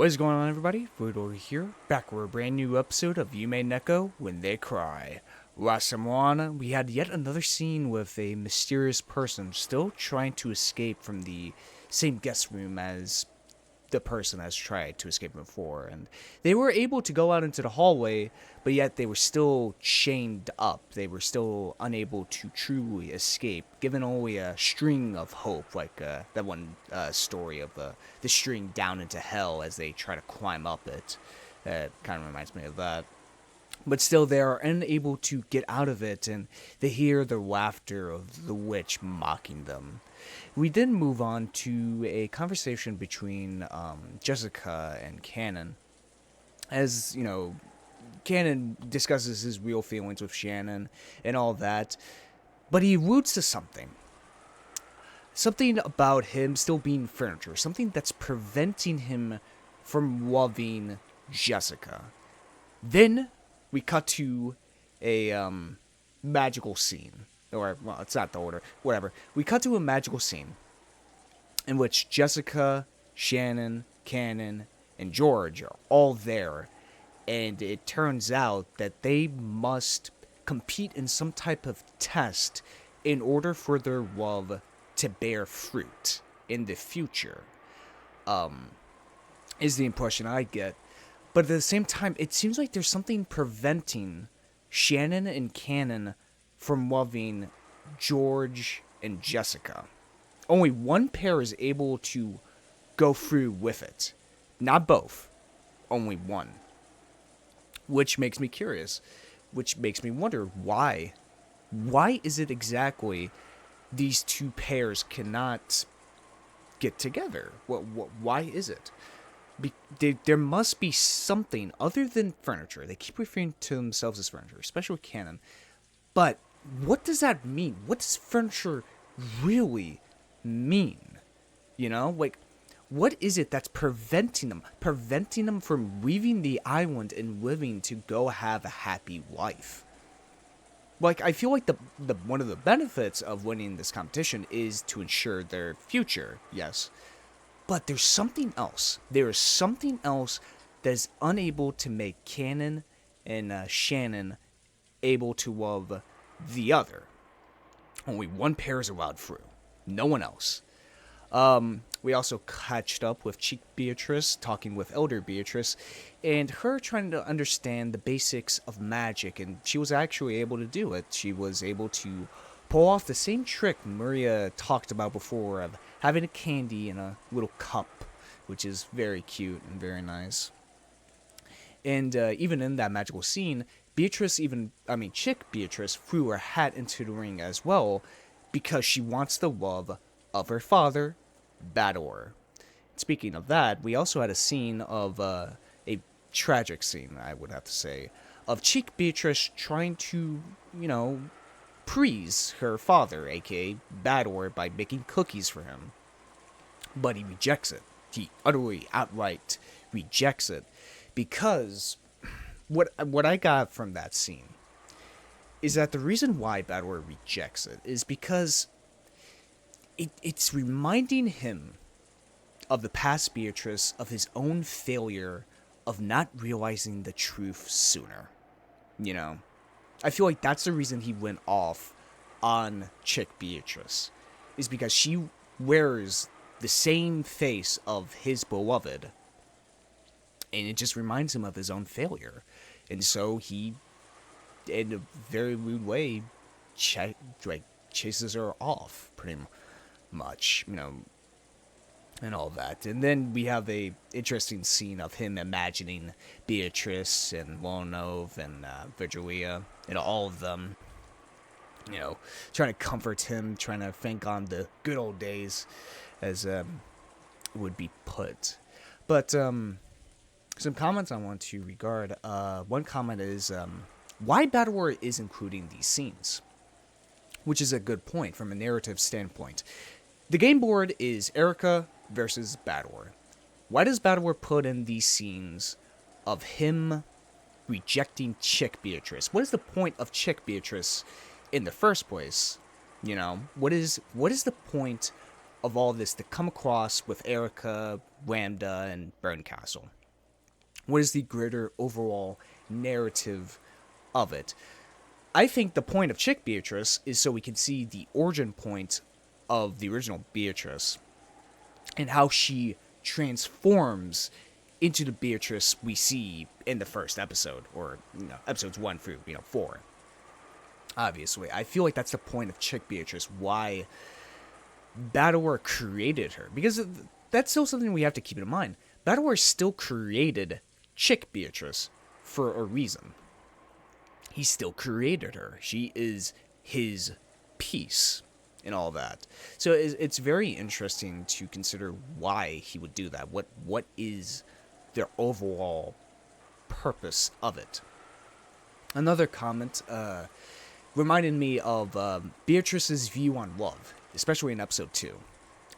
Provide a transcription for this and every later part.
What is going on, everybody? Voidlego here, back with a brand new episode of Umineko When They Cry. Last time on, we had yet another scene with a mysterious person still trying to escape from the same guest room as the person has tried to escape before, and they were able to go out into the hallway, but yet they were still chained up. They were still unable to truly escape, given only a string of hope, like that one story of the string down into hell as they try to climb up it. Kind of reminds me of that. But still, they are unable to get out of it, and they hear the laughter of the witch mocking them. We then move on to a conversation between Jessica and Cannon. As, you know, Cannon discusses his real feelings with Shannon and all that, but he alludes to something. Something about him still being furniture, something that's preventing him from loving Jessica. Then we cut to a magical scene. Or, well, it's not the order. Whatever. We cut to a magical scene in which Jessica, Shannon, Cannon, and George are all there. And it turns out that they must compete in some type of test in order for their love to bear fruit in the future. Is the impression I get. But at the same time, it seems like there's something preventing Shannon and Cannon from loving George and Jessica. Only one pair is able to go through with it. Not both. Only one. Which makes me curious. Which makes me wonder why. Why is it exactly these two pairs cannot get together? Why is it? There must be something other than furniture. They keep referring to themselves as furniture, especially with Cannon. But what does that mean? What does furniture really mean? You know, like, what is it that's preventing them? Preventing them from leaving the island and living to go have a happy life. Like, I feel like the one of the benefits of winning this competition is to ensure their future, yes. But there's something else. There is something else that is unable to make Cannon and Shannon able to love the other. Only one pair is allowed through. No one else. We also catched up with Cheek Beatrice, talking with Elder Beatrice, and her trying to understand the basics of magic, and she was actually able to do it. She was able to pull off the same trick Maria talked about before of having a candy in a little cup, which is very cute and very nice. And even in that magical scene, Chick Beatrice threw her hat into the ring as well because she wants the love of her father, Bador. Speaking of that, we also had a scene of a tragic scene, I would have to say, of Cheek Beatrice trying to, please her father, aka Bador, by making cookies for him. But he rejects it. He utterly, outright rejects it because what I got from that scene is that the reason why Bador rejects it is because it's reminding him of the past Beatrice, of his own failure of not realizing the truth sooner. You know? I feel like that's the reason he went off on Chick Beatrice, is because she wears the same face of his beloved, and it just reminds him of his own failure. And so he, in a very rude way, chases her off, pretty much, and all that. And then we have a interesting scene of him imagining Beatrice and Lonov and Virgilia and all of them, trying to comfort him, trying to think on the good old days, as would be put. But some comments I want to regard. One comment is why Bador is including these scenes, which is a good point from a narrative standpoint. The game board is Erika versus Bador. Why does Bador put in these scenes of him rejecting Chick Beatrice? What is the point of Chick Beatrice in the first place? What is the point of all this to come across with Erika Lambda and Burncastle? What is the greater overall narrative of it? I think the point of Chick Beatrice is so we can see the origin point of the original Beatrice and how she transforms into the Beatrice we see in the first episode, or episodes 1 through 4. Obviously, I feel like that's the point of Chick Beatrice, why Battleware created her, because that's still something we have to keep in mind. Battleware still created Chick Beatrice for a reason. He still created her. She is his piece and all that. So it's very interesting to consider why he would do that. What is their overall purpose of it? Another comment reminded me of Beatrice's view on love, especially in episode 2,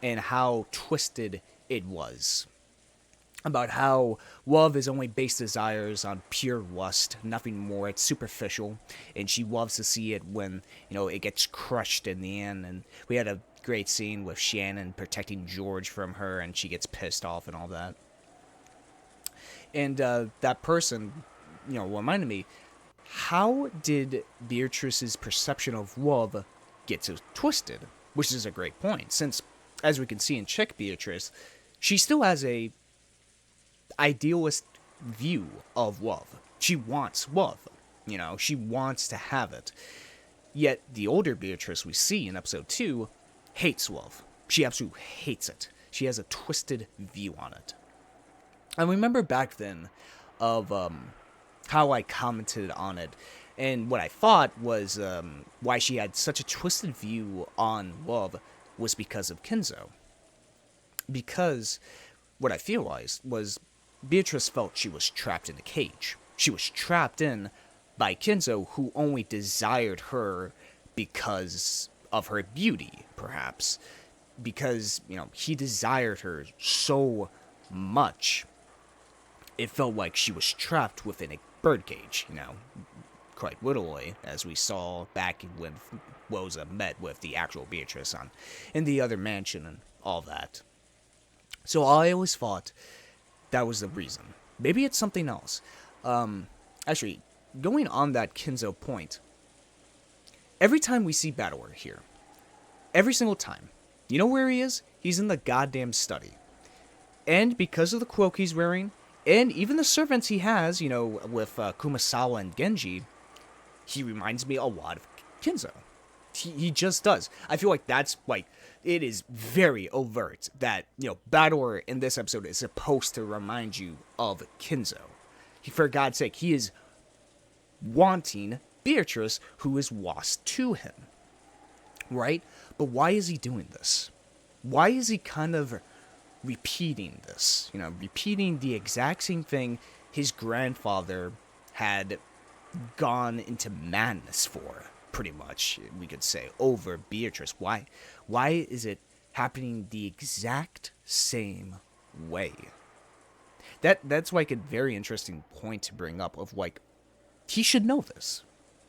and how twisted it was. About how love is only base desires on pure lust, nothing more. It's superficial, and she loves to see it when, it gets crushed in the end. And we had a great scene with Shannon protecting George from her, and she gets pissed off and all that. And that person, reminded me, how did Beatrice's perception of love get so twisted? Which is a great point, since, as we can see in Chick Beatrice, she still has a idealist view of love. She wants love. She wants to have it. Yet the older Beatrice we see in episode 2 hates love. She absolutely hates it. She has a twisted view on it. I remember back then of how I commented on it, and what I thought was why she had such a twisted view on love was because of Kinzo. Because what I theorized was Beatrice felt she was trapped in a cage. She was trapped in by Kinzo, who only desired her because of her beauty, perhaps. Because, he desired her so much, it felt like she was trapped within a birdcage, quite literally, as we saw back when Woza met with the actual Beatrice in the other mansion and all that. So I always thought that was the reason. Maybe it's something else. Actually, going on that Kinzo point, every time we see Battleware here, every single time, you know where he is? He's in the goddamn study. And because of the cloak he's wearing, and even the servants he has, with Kumasawa and Genji, he reminds me a lot of Kinzo. He just does. I feel like that's it is very overt that, Battleware in this episode is supposed to remind you of Kinzo. For God's sake, he is wanting Beatrice, who is lost to him. Right? But why is he doing this? Why is he kind of repeating this? Repeating the exact same thing his grandfather had gone into madness for. Pretty much, we could say, over Beatrice. Why is it happening the exact same way? That's a very interesting point to bring up of he should know this.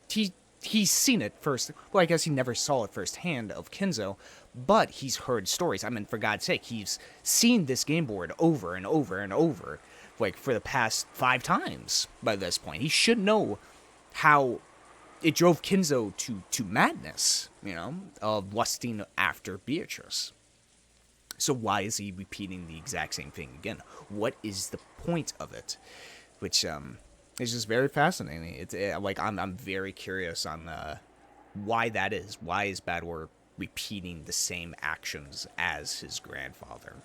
He's seen it first. Well, I guess he never saw it firsthand of Kinzo, but he's heard stories. I mean, for God's sake, he's seen this game board over and over and over, for the past 5 times by this point. He should know how it drove Kinzo to madness, of lusting after Beatrice. So why is he repeating the exact same thing again? What is the point of it? Which is just very fascinating. It's I'm very curious on why that is. Why is Battleware repeating the same actions as his grandfather?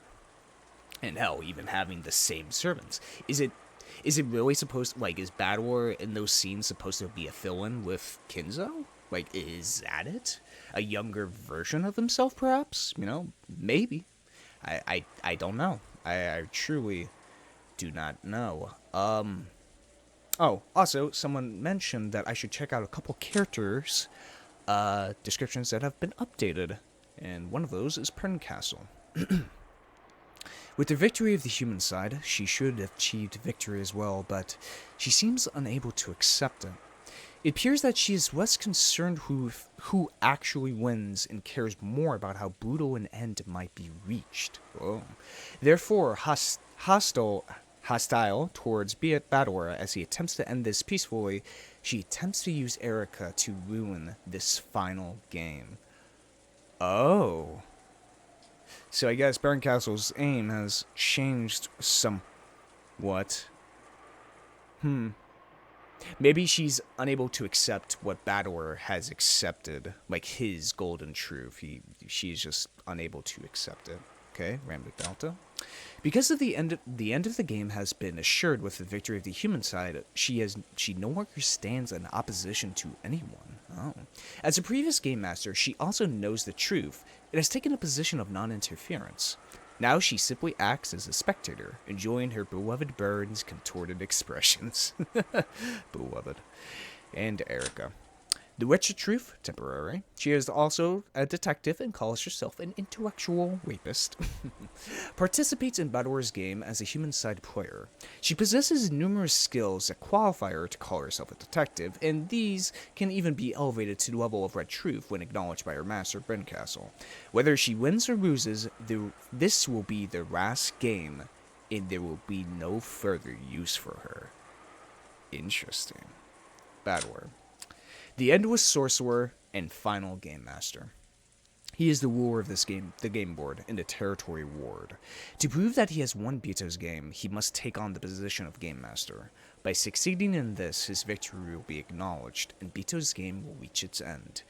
And hell, even having the same servants. Is it really supposed to, is Battleware in those scenes supposed to be a fill-in with Kinzo? Is that it? A younger version of himself, perhaps? Maybe. I don't know. I truly do not know. Oh, also, someone mentioned that I should check out a couple characters' descriptions that have been updated. And one of those is Burncastle. With the victory of the human side, she should have achieved victory as well, but she seems unable to accept it. It appears that she is less concerned who actually wins and cares more about how brutal an end might be reached. Whoa. Therefore, hostile towards Bador as he attempts to end this peacefully, she attempts to use Erika to ruin this final game. Oh. So I guess Barncastle's aim has changed somewhat. Maybe she's unable to accept what Bador has accepted, like his golden truth. She's just unable to accept it. Okay, Rambler Delta. Because of the end of the game has been assured with the victory of the human side, she no longer stands in opposition to anyone. Oh. As a previous game master, she also knows the truth. It has taken a position of non-interference. Now she simply acts as a spectator, enjoying her beloved bird's contorted expressions. Beloved. And Erika. The witch of truth, temporary. She is also a detective and calls herself an intellectual rapist. Participates in Bador's game as a human side player. She possesses numerous skills that qualify her to call herself a detective, and these can even be elevated to the level of red truth when acknowledged by her master, Brincastle. Whether she wins or loses, this will be the last game, and there will be no further use for her. Interesting. Bador. The Endless Sorcerer and Final Game Master. He is the ruler of this game, the game board, and the territory ward. To prove that he has won Beto's game, he must take on the position of Game Master. By succeeding in this, his victory will be acknowledged, and Beto's game will reach its end.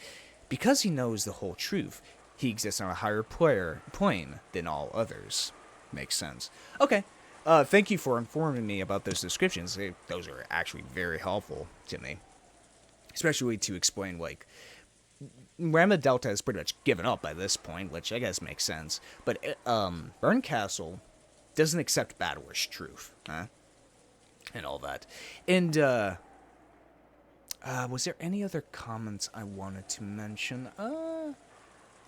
Because he knows the whole truth, he exists on a higher plane than all others. Makes sense. Okay, thank you for informing me about those descriptions. Those are actually very helpful to me. Especially to explain, like, Rama Delta has pretty much given up by this point, which I guess makes sense. But Barncastle doesn't accept Bador's truth, huh? And all that. And was there any other comments I wanted to mention? I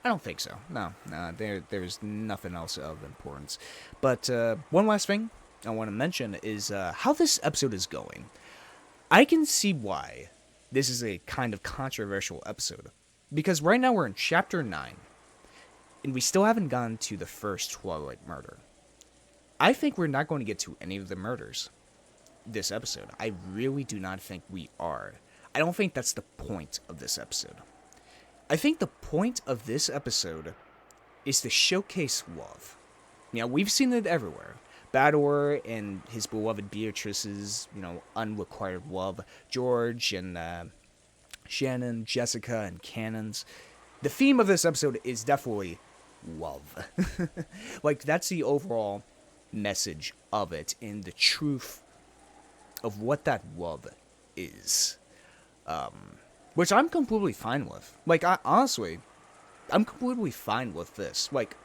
don't think so. No, there's nothing else of importance. But one last thing I want to mention is how this episode is going. I can see why this is a kind of controversial episode. Because right now we're in Chapter 9. And we still haven't gotten to the first Twilight murder. I think we're not going to get to any of the murders this episode. I really do not think we are. I don't think that's the point of this episode. I think the point of this episode is to showcase love. You know, we've seen it everywhere. Bador and his beloved Beatrice's, unrequited love. George and Shannon, Jessica, and Cannon's. The theme of this episode is definitely love. Like, that's the overall message of it, and the truth of what that love is. Which I'm completely fine with. Like, honestly, I'm completely fine with this. Like,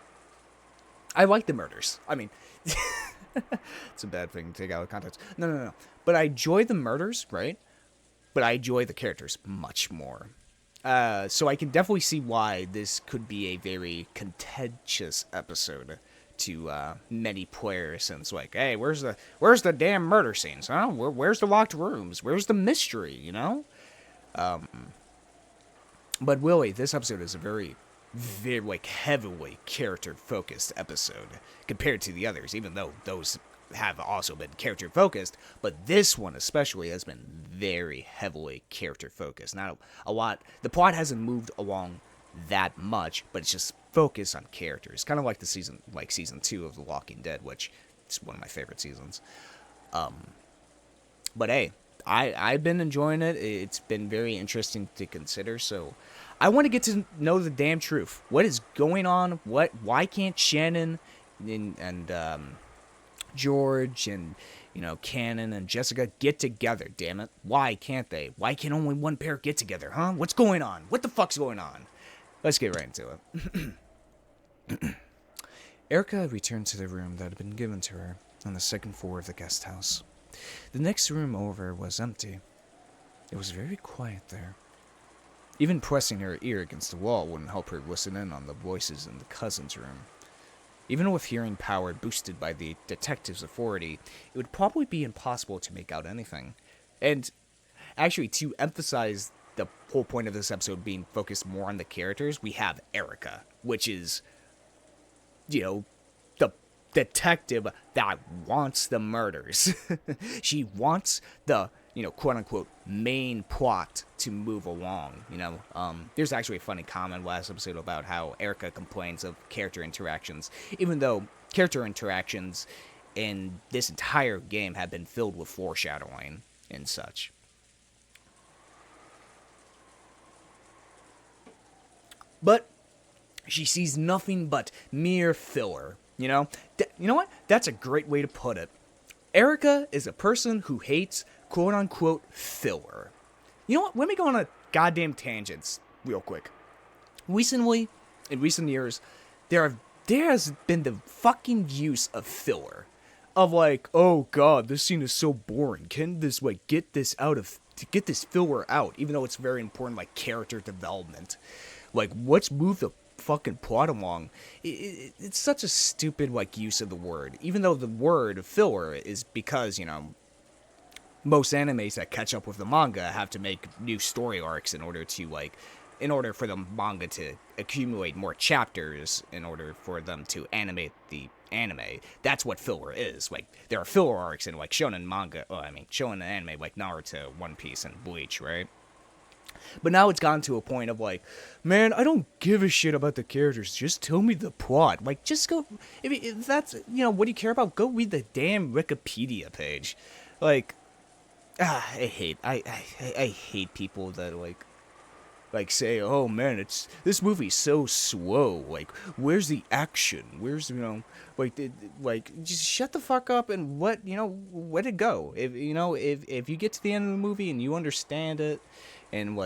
I like the murders. I mean... It's a bad thing to take out of context. No. But I enjoy the murders, right? But I enjoy the characters much more. So I can definitely see why this could be a very contentious episode to many players. Since, like, hey, where's the damn murder scenes? Huh? Where's the locked rooms? Where's the mystery? But really, this episode is a very like heavily character-focused episode compared to the others, even though those have also been character-focused, but this one especially has been very heavily character-focused. Not a lot, the plot hasn't moved along that much, but it's just focused on characters, kind of like season 2 of The Walking Dead, which is one of my favorite seasons. But hey, I've been enjoying it. It's been very interesting to consider, so I want to get to know the damn truth. What is going on? Why can't Shannon and George and Cannon and Jessica get together? Damn it! Why can't they? Why can only one pair get together? Huh? What's going on? What the fuck's going on? Let's get right into it. Erika returned to the room that had been given to her on the second floor of the guest house. The next room over was empty. It was very quiet there. Even pressing her ear against the wall wouldn't help her listen in on the voices in the cousin's room. Even with hearing power boosted by the detective's authority, it would probably be impossible to make out anything. And actually, to emphasize the whole point of this episode being focused more on the characters, we have Erika, which is, the detective that wants the murders. She wants the, quote unquote, main plot to move along. There's actually a funny comment last episode about how Erika complains of character interactions, even though character interactions in this entire game have been filled with foreshadowing and such. But she sees nothing but mere filler. You know what? That's a great way to put it. Erika is a person who hates quote-unquote filler. You know what? Let me go on a goddamn tangents real quick. Recently, in recent years, there has been the fucking use of filler. Of like, oh god, this scene is so boring. Can this, get this filler out, even though it's very important, character development. Let's move the fucking plot along. It's such a stupid, use of the word. Even though the word filler is because, most animes that catch up with the manga have to make new story arcs in order for the manga to accumulate more chapters in order for them to animate the anime. That's what filler is. There are filler arcs in, shonen manga, shonen anime like Naruto, One Piece, and Bleach, right? But now it's gotten to a point of man, I don't give a shit about the characters. Just tell me the plot. Just go, if that's, what do you care about? Go read the damn Wikipedia page. I hate people that say, oh man, this movie's so slow. Where's the action? Where's, just shut the fuck up and let it go. If you get to the end of the movie and you understand it, and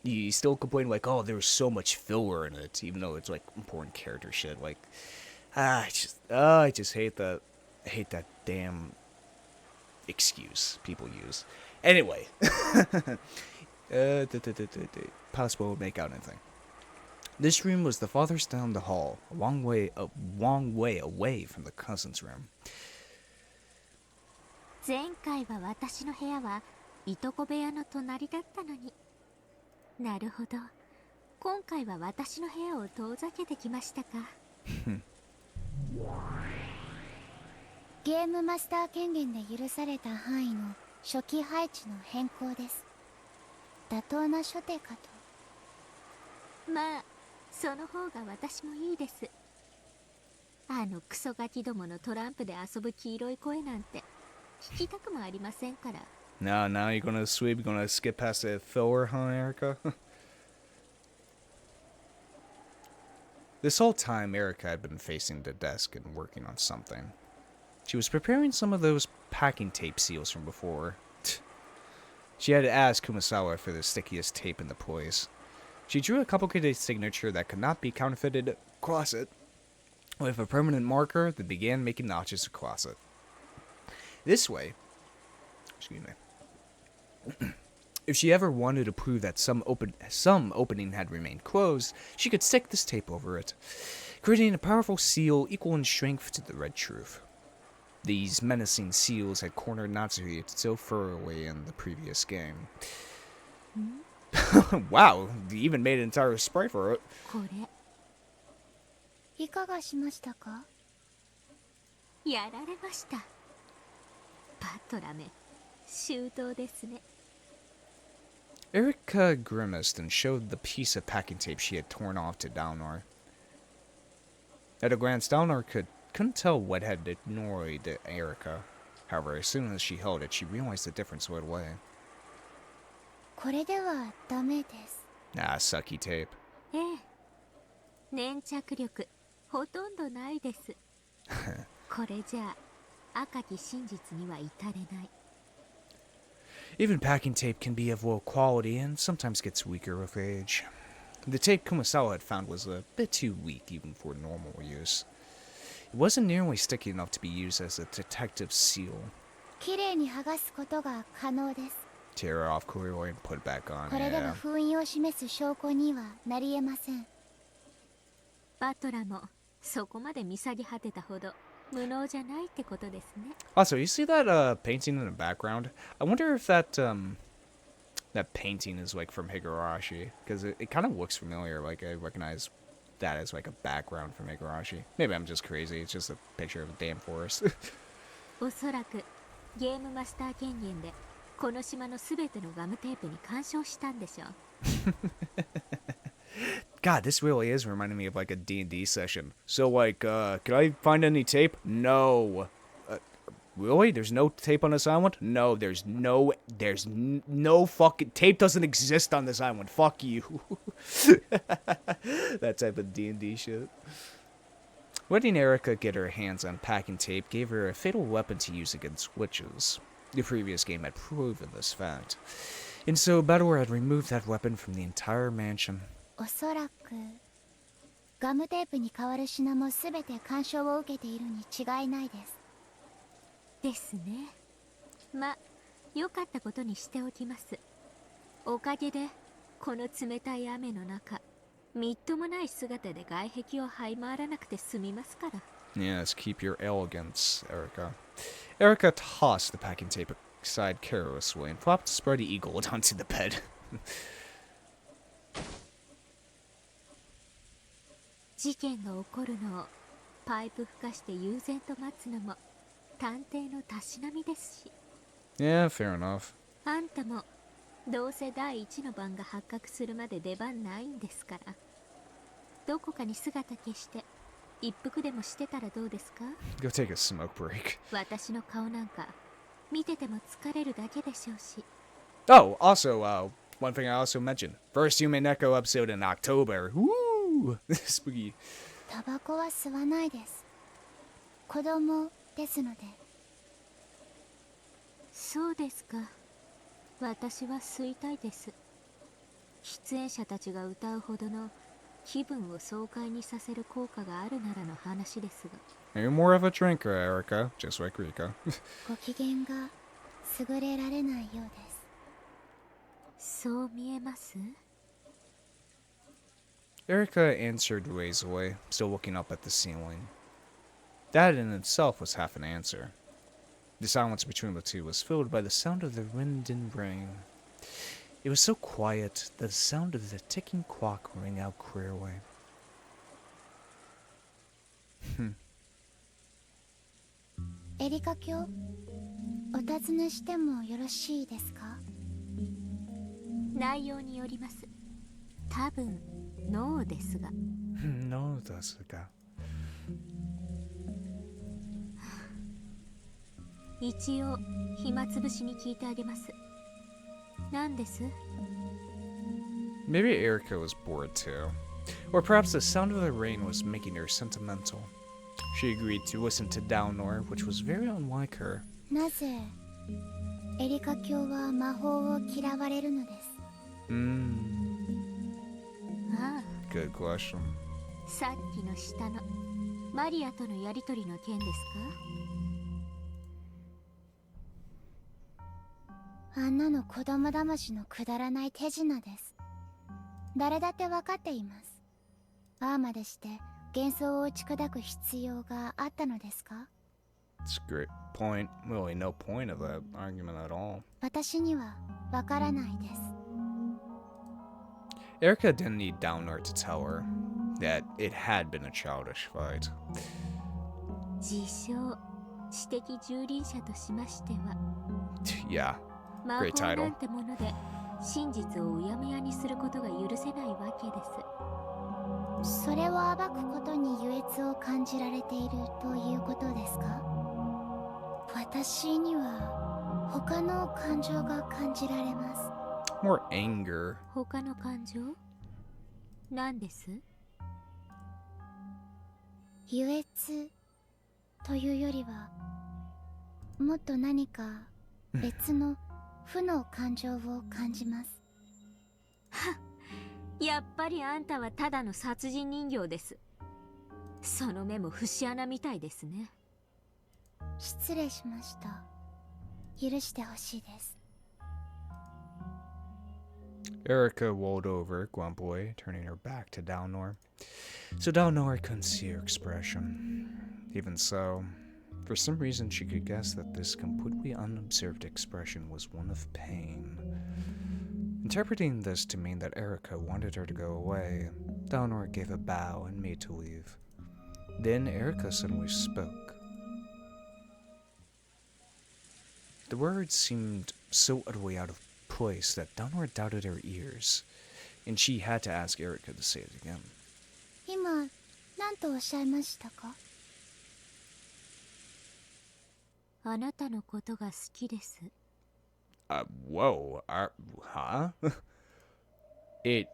you still complain oh, there was so much filler in it, even though it's important character shit. I just hate that. I hate that damn excuse people use. Anyway, possible to make out anything. This room was the farthest down the hall, a long way away from the cousin's room. 前回は私の部屋はいとこ部屋の隣だったのに。なるほど。今回は私の部屋を遠ざけてきましたか。ゲームマスター権限で許された範囲の初期配置の変更です。妥当な処定かと。まあ、その方が私もいいです。あのクソガキどものトランプで遊ぶ黄色い声なんて聞きたくもありませんから。Now you're gonna sweep, you're gonna skip past the filler, huh, Erika? This whole time, Erika had been facing the desk and working on something. She was preparing some of those packing tape seals from before. She had asked Kumasawa for the stickiest tape in the place. She drew a complicated signature that could not be counterfeited across it, with a permanent marker that began making notches across it. This way, if she ever wanted to prove that some opening had remained closed, she could stick this tape over it, creating a powerful seal equal in strength to the Red Truth. These menacing seals had cornered Natsuhi so thoroughly in the previous game. Wow, they even made an entire spray for it. これいかがしましたか？やられました。バトラめ、周到ですね。Erika grimaced and showed the piece of packing tape she had torn off to Dlanor. At a glance, Dlanor couldn't tell what had annoyed Erika. However, as soon as she held it, she realized the difference right away. これではダメです。Ah, sucky tape. ええ、粘着力ほとんどないです。これじゃあ赤き真実には至れない。Even packing tape can be of low quality and sometimes gets weaker with age. The tape Kumasawa had found was a bit too weak even for normal use. It wasn't nearly sticky enough to be used as a detective seal. きれいに剥がすことが可能です。Tear it off clearly and put it back on. これでは封印を示す証拠にはなり得ません。バトラもそこまで見下げ果てたほど無能じゃないってことですね。 Also, you see that painting in the background? I wonder if that painting is like from Higurashi, because it kind of looks familiar. Like I recognize that as like a background from Higurashi. Maybe I'm just crazy. It's just a picture of a damn forest. おそらくゲームマスター権限でこの島のすべてのガムテープに干渉したんでしょう。 God, this really is reminding me of like a D&D session. So like, can I find any tape? No. Really? There's no tape on this island? No, there's no fucking tape doesn't exist on this island. Fuck you. That type of D&D shit. Letting Erika get her hands on packing tape gave her a fatal weapon to use against witches. The previous game had proven this fact. And so Battleware had removed that weapon from the entire mansion. おそらくガムテープに代わる品も全て干渉を受けているに違いないです。ですね。ま、良かったことにしておきます。おかげでこの冷たい雨の中、みっともない姿で外壁を這い回らなくて済みますから。 Yes, keep your elegance, Erika. Erika tossed the packing tape aside carelessly and flopped Spread Eagle onto the bed. 事件が起こるのをパイプ吹かして悠然と待つのも探偵のたしなみですし。 Yeah, fair enough. あんたもどうせ第一の番が発覚するまで出番ないんですから、どこかに姿消して一服でもしてたらどうですか？ Go take a smoke break. 私の顔なんか見てても疲れるだけでしょうし。 Oh, also, one thing I also mentioned. First Umineko episode in October. Woo! Spooky. タバコは吸わないです。子供ですので。そうですか。私は吸いたいです。出演者たちが歌うほどの気分を爽快にさせる効果があるならの話ですが。 You're more of a drinker, Erika, just like Rika. ご機嫌が優れられないようです。そう見えます？ Erika answered lazily, still looking up at the ceiling. That in itself was half an answer. The silence between the two was filled by the sound of the wind and rain. It was so quiet that the sound of the ticking clock rang out clearly. エリカ卿、お尋ねしてもよろしいですか？内容によります。多分ノーですが。No, that's the guy. 一応暇つぶしに聞いてあげます。何です？ Maybe Erika was bored too. Or perhaps the sound of the rain was making her sentimental. She agreed to listen to Dlanor, which was very unlike her. なぜエリカ卿は魔法を嫌われるのです？ああ、 Good question. さっきの下のマリアとのやりとりの件ですか？あんなの子供騙しのくだらない手品です。誰だってわかっています。ああまでして幻想を打ち砕く必要があったのですか？ It's a great point. Really, no point of that argument at all. 私にはわからないです。 Erika didn't need Dlanor to tell her that it had been a childish fight. 自称知的蹂躙者としましては、 Yeah, 魔 great 法 title. なんてもので真実をうやむやにすることが許せないわけです。それを暴くことに優越を感じられているということですか？私には他の感情が感じられます。 More anger. 他の感情？何です？優越というよりはもっと何か別の負の感情を感じます。やっぱりあんたはただの殺人人形です。その目も節穴みたいですね。失礼しました。許してほしいです。 Erika rolled over, grumpily, turning her back to Dlanor. So Dlanor couldn't see her expression. Even so, for some reason she could guess that this completely unobserved expression was one of pain. Interpreting this to mean that Erika wanted her to go away, Dlanor gave a bow and made to leave. Then Erika suddenly spoke. The words seemed so utterly out of place that Dlanor doubted her ears, and she had to ask Erika to say it again. 今、何とおっしゃいましたか？あなたのことが好きです。Whoa, huh? It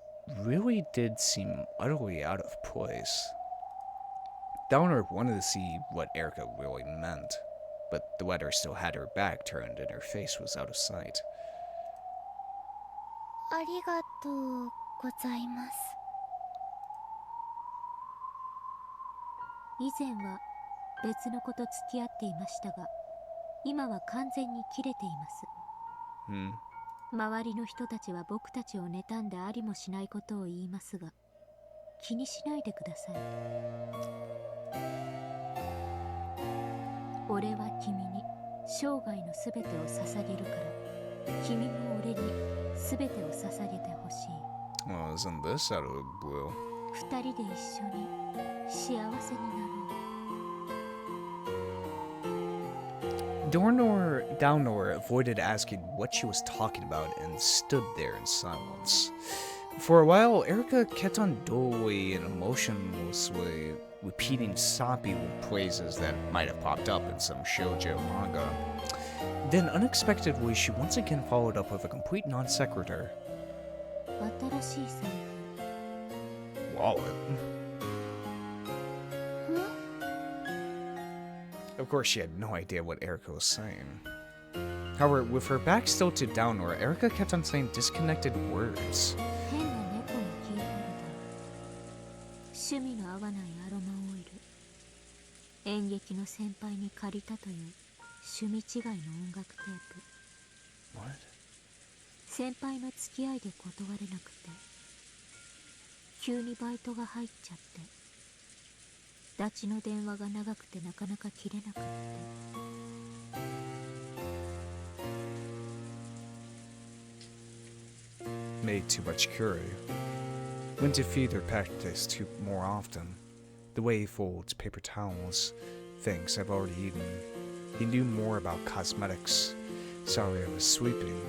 really did seem utterly out of place. Dlanor wanted to see what Erika really meant, but the letter still had her back turned and her face was out of sight. ありがとうございます。以前は別の子と付き合っていましたが、今は完全に切れています。周りの人たちは僕たちを妬んでありもしないことを言いますが、気にしないでください。俺は君に生涯のすべてを捧げるから、君も俺にすべてを捧げてほしい。Well, isn't this out of the blue? 二人で一緒に幸せになろう。Dlanor avoided asking what she was talking about and stood there in silence. For a while, Erika kept on dully and emotionlessly repeating soppy phrases that might have popped up in some shoujo manga. Then, unexpectedly, she once again followed up with a complete non sequitur. 新しい財布。 Wallet? Of course, she had no idea what Erika was saying. However, with her back still to Dlanor, Erika kept on saying disconnected words. 変な猫のキーホルダー。趣味の合わないアロマオイル。演劇の先輩に借りたという趣味違いの音楽テープ。 What? 先輩の付き合いで断れなくて、急にバイトが入っちゃって、ダチの電話が長くてなかなか切れなくって。 Made too much curry. Went to feed her practice too more often. The way he folds paper towels. Things I've already eaten. He knew more about cosmetics. Sorry I was sweeping.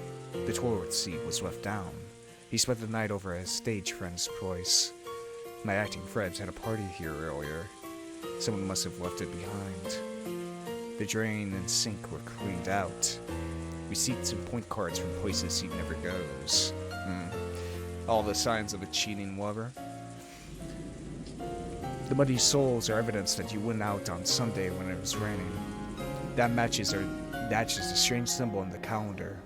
The toilet seat was left down. He spent the night over at his stage friend's place. My acting friends had a party here earlier. Someone must have left it behind. The drain and sink were cleaned out. Receipts and point cards from places he never goes. All the signs of a cheating lover. The muddy soles are evidence that you went out on Sunday when it was raining. That matches a strange symbol in the calendar.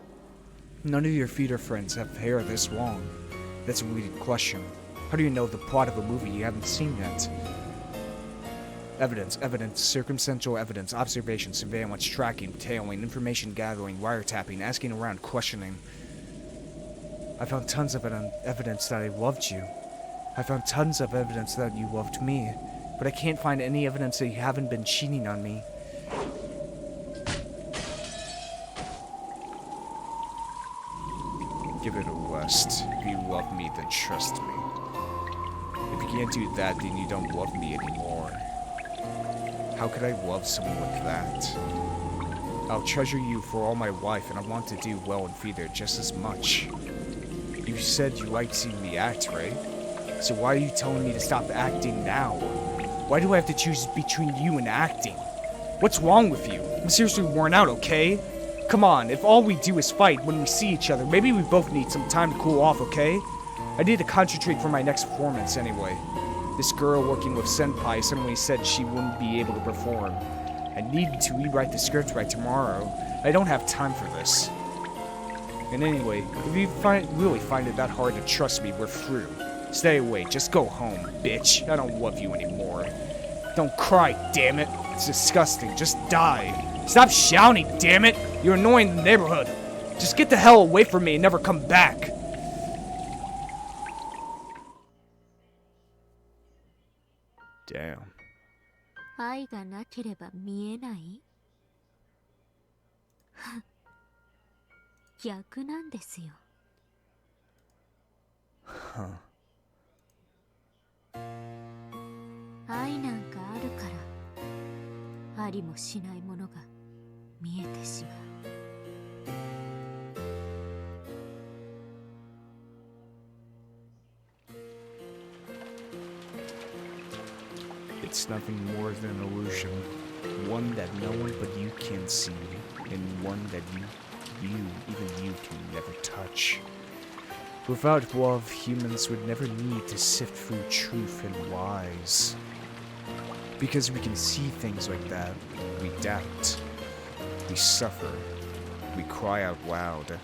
None of your theater friends have hair this long. That's a weird question. How do you know the plot of a movie you haven't seen yet? Evidence, circumstantial evidence, observation, surveillance, tracking, tailing, information gathering, wiretapping, asking around, questioning. I found tons of evidence that I loved you. I found tons of evidence that you loved me, but I can't find any evidence that you haven't been cheating on me. Give it a rest. If you love me, then trust me. If you can't do that, then you don't love me anymore. How could I love someone like that? I'll treasure you for all my life, and I want to do well in theater just as much. You said you liked seeing me act, right? So why are you telling me to stop acting now? Why do I have to choose between you and acting? What's wrong with you? I'm seriously worn out, okay? Come on, if all we do is fight when we see each other, maybe we both need some time to cool off, okay? I need to concentrate for my next performance anyway. This girl working with Senpai suddenly said she wouldn't be able to perform. I need to rewrite the script by tomorrow. I don't have time for this. And anyway, if you really find it that hard to trust me, we're through. Stay away, just go home, bitch. I don't love you anymore. Don't cry, damn it. It's disgusting, just die. Stop shouting, damn it. You're annoying the neighborhood. Just get the hell away from me and never come back. Damn. 愛がなければ見えない？逆なんですよ。愛なんかあるからありもしないものが見えてしまう。It's nothing more than an illusion, one that no one but you can see, and one that even you can never touch. Without love, humans would never need to sift through truth and lies. Because we can see things like that, we doubt, we suffer, we cry out loud.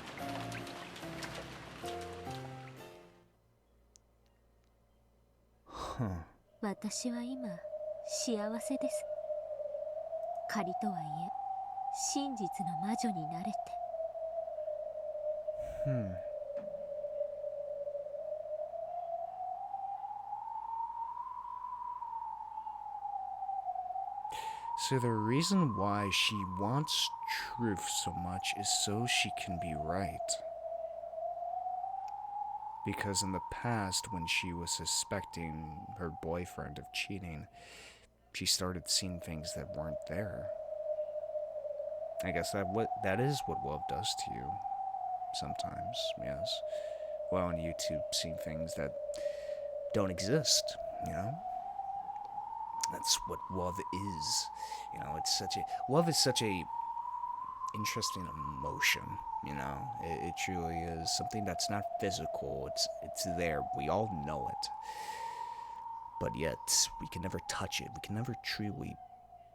Huh. 私は今幸せです。仮とはいえ真実の魔女になれて。So the reason why she wants truth so much is so she can be right. Because in the past, when she was suspecting her boyfriend of cheating, she started seeing things that weren't there. I guess that is what love does to you. Sometimes, yes. While on YouTube, seeing things that don't exist, you know? That's what love is. You know, love is such a interesting emotion, you know? It truly is something that's not physical. It's there. We all know it. But yet, we can never touch it. We can never truly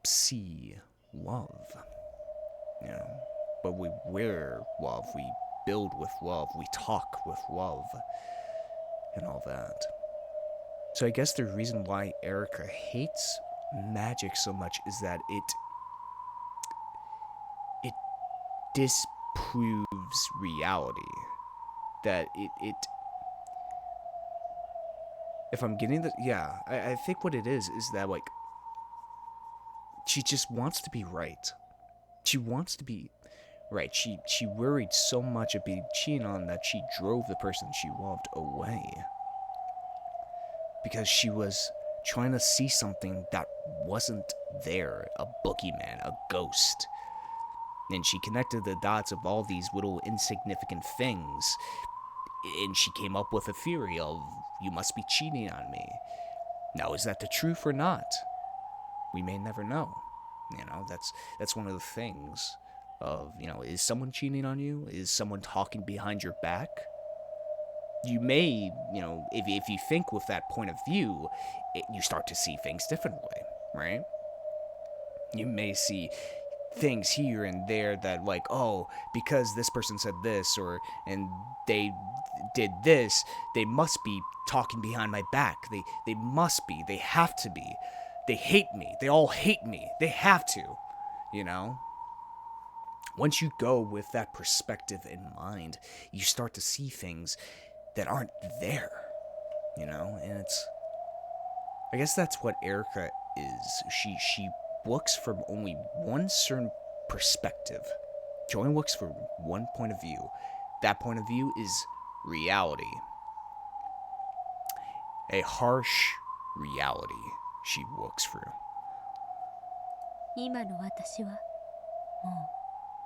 see love, you know? But we wear love. We build with love. We talk with love. And all that. So I guess the reason why Erika hates magic so much is that it disproves reality. That it if I'm getting the yeah, I think what it is that like she just wants to be right. She wants to be right. She worried so much of being cheated on that she drove the person she loved away. Because she was trying to see something that wasn't there, a boogeyman, a ghost. And she connected the dots of all these little insignificant things, and she came up with a theory of, you must be cheating on me. Now, is that the truth or not? We may never know. You know, that's one of the things of, you know, is someone cheating on you? Is someone talking behind your back? You may, you know, if you think with that point of view, you start to see things differently, right? You may see things here and there that, like, oh, because this person said this, and they did this, they must be talking behind my back. They must be. They have to be. They hate me. They all hate me. They have to, you know? Once you go with that perspective in mind, you start to see things that aren't there, you know? And I guess that's what Erika is. She looks from only one certain perspective. She only looks from one point of view. That point of view is reality. A harsh reality she looks through. 今の私はも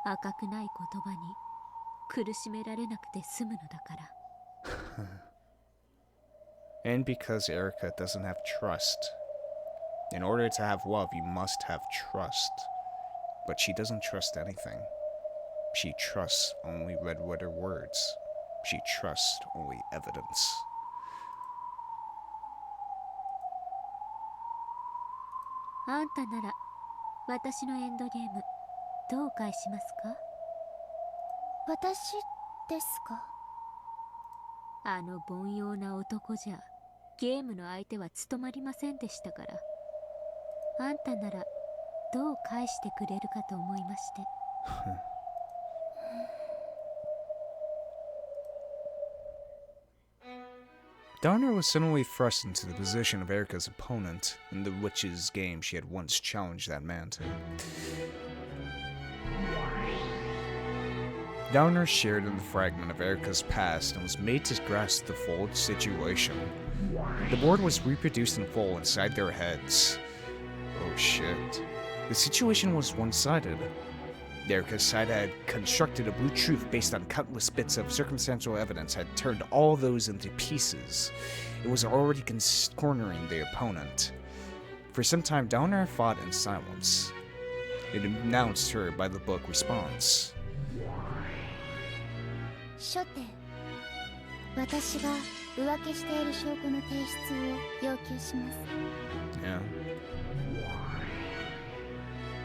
う赤くない言葉に苦しめられなくて済むのだから。And because Erika doesn't have trust. In order to have love, you must have trust. But she doesn't trust anything. She trusts only red letter words. She trusts only evidence. あんたなら私のエンドゲームどう返しますか？私ですか？あの凡庸な男じゃゲームの相手は務まりませんでしたから。あんたならどう返してくれるかと思いまして。Dlanor was suddenly thrust into the position of Erika's opponent in the witch's game she had once challenged that man to. Dlanor shared in the fragment of Erika's past and was made to grasp the full situation. The board was reproduced in full inside their heads. Oh shit. The situation was one-sided. Erika's side had constructed a blue truth based on countless bits of circumstantial evidence, had turned all those into pieces. It was already cornering the opponent. For some time, Dlanor fought in silence. It announced her by the book response. 初手、私が浮気している証拠の提出を要求します。 Yeah.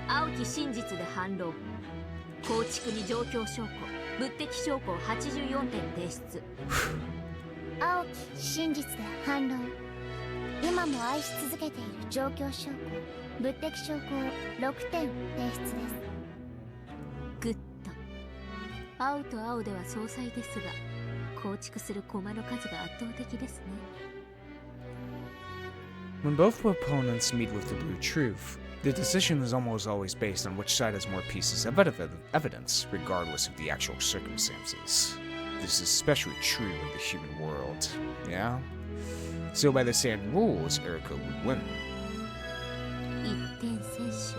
青き真実で反論。構築に状況証拠、物的証拠を84点提出。青き真実で反論。今も愛し続けている状況証拠、物的証拠を6点提出です。グッド。青と青では相殺ですが、構築する駒の数が圧倒的ですね。When both opponents meet with the blue truth, the decision is almost always based on which side has more pieces of evidence, regardless of the actual circumstances. This is especially true in the human world, yeah? So by the same rules, Erika would win. 1点先取。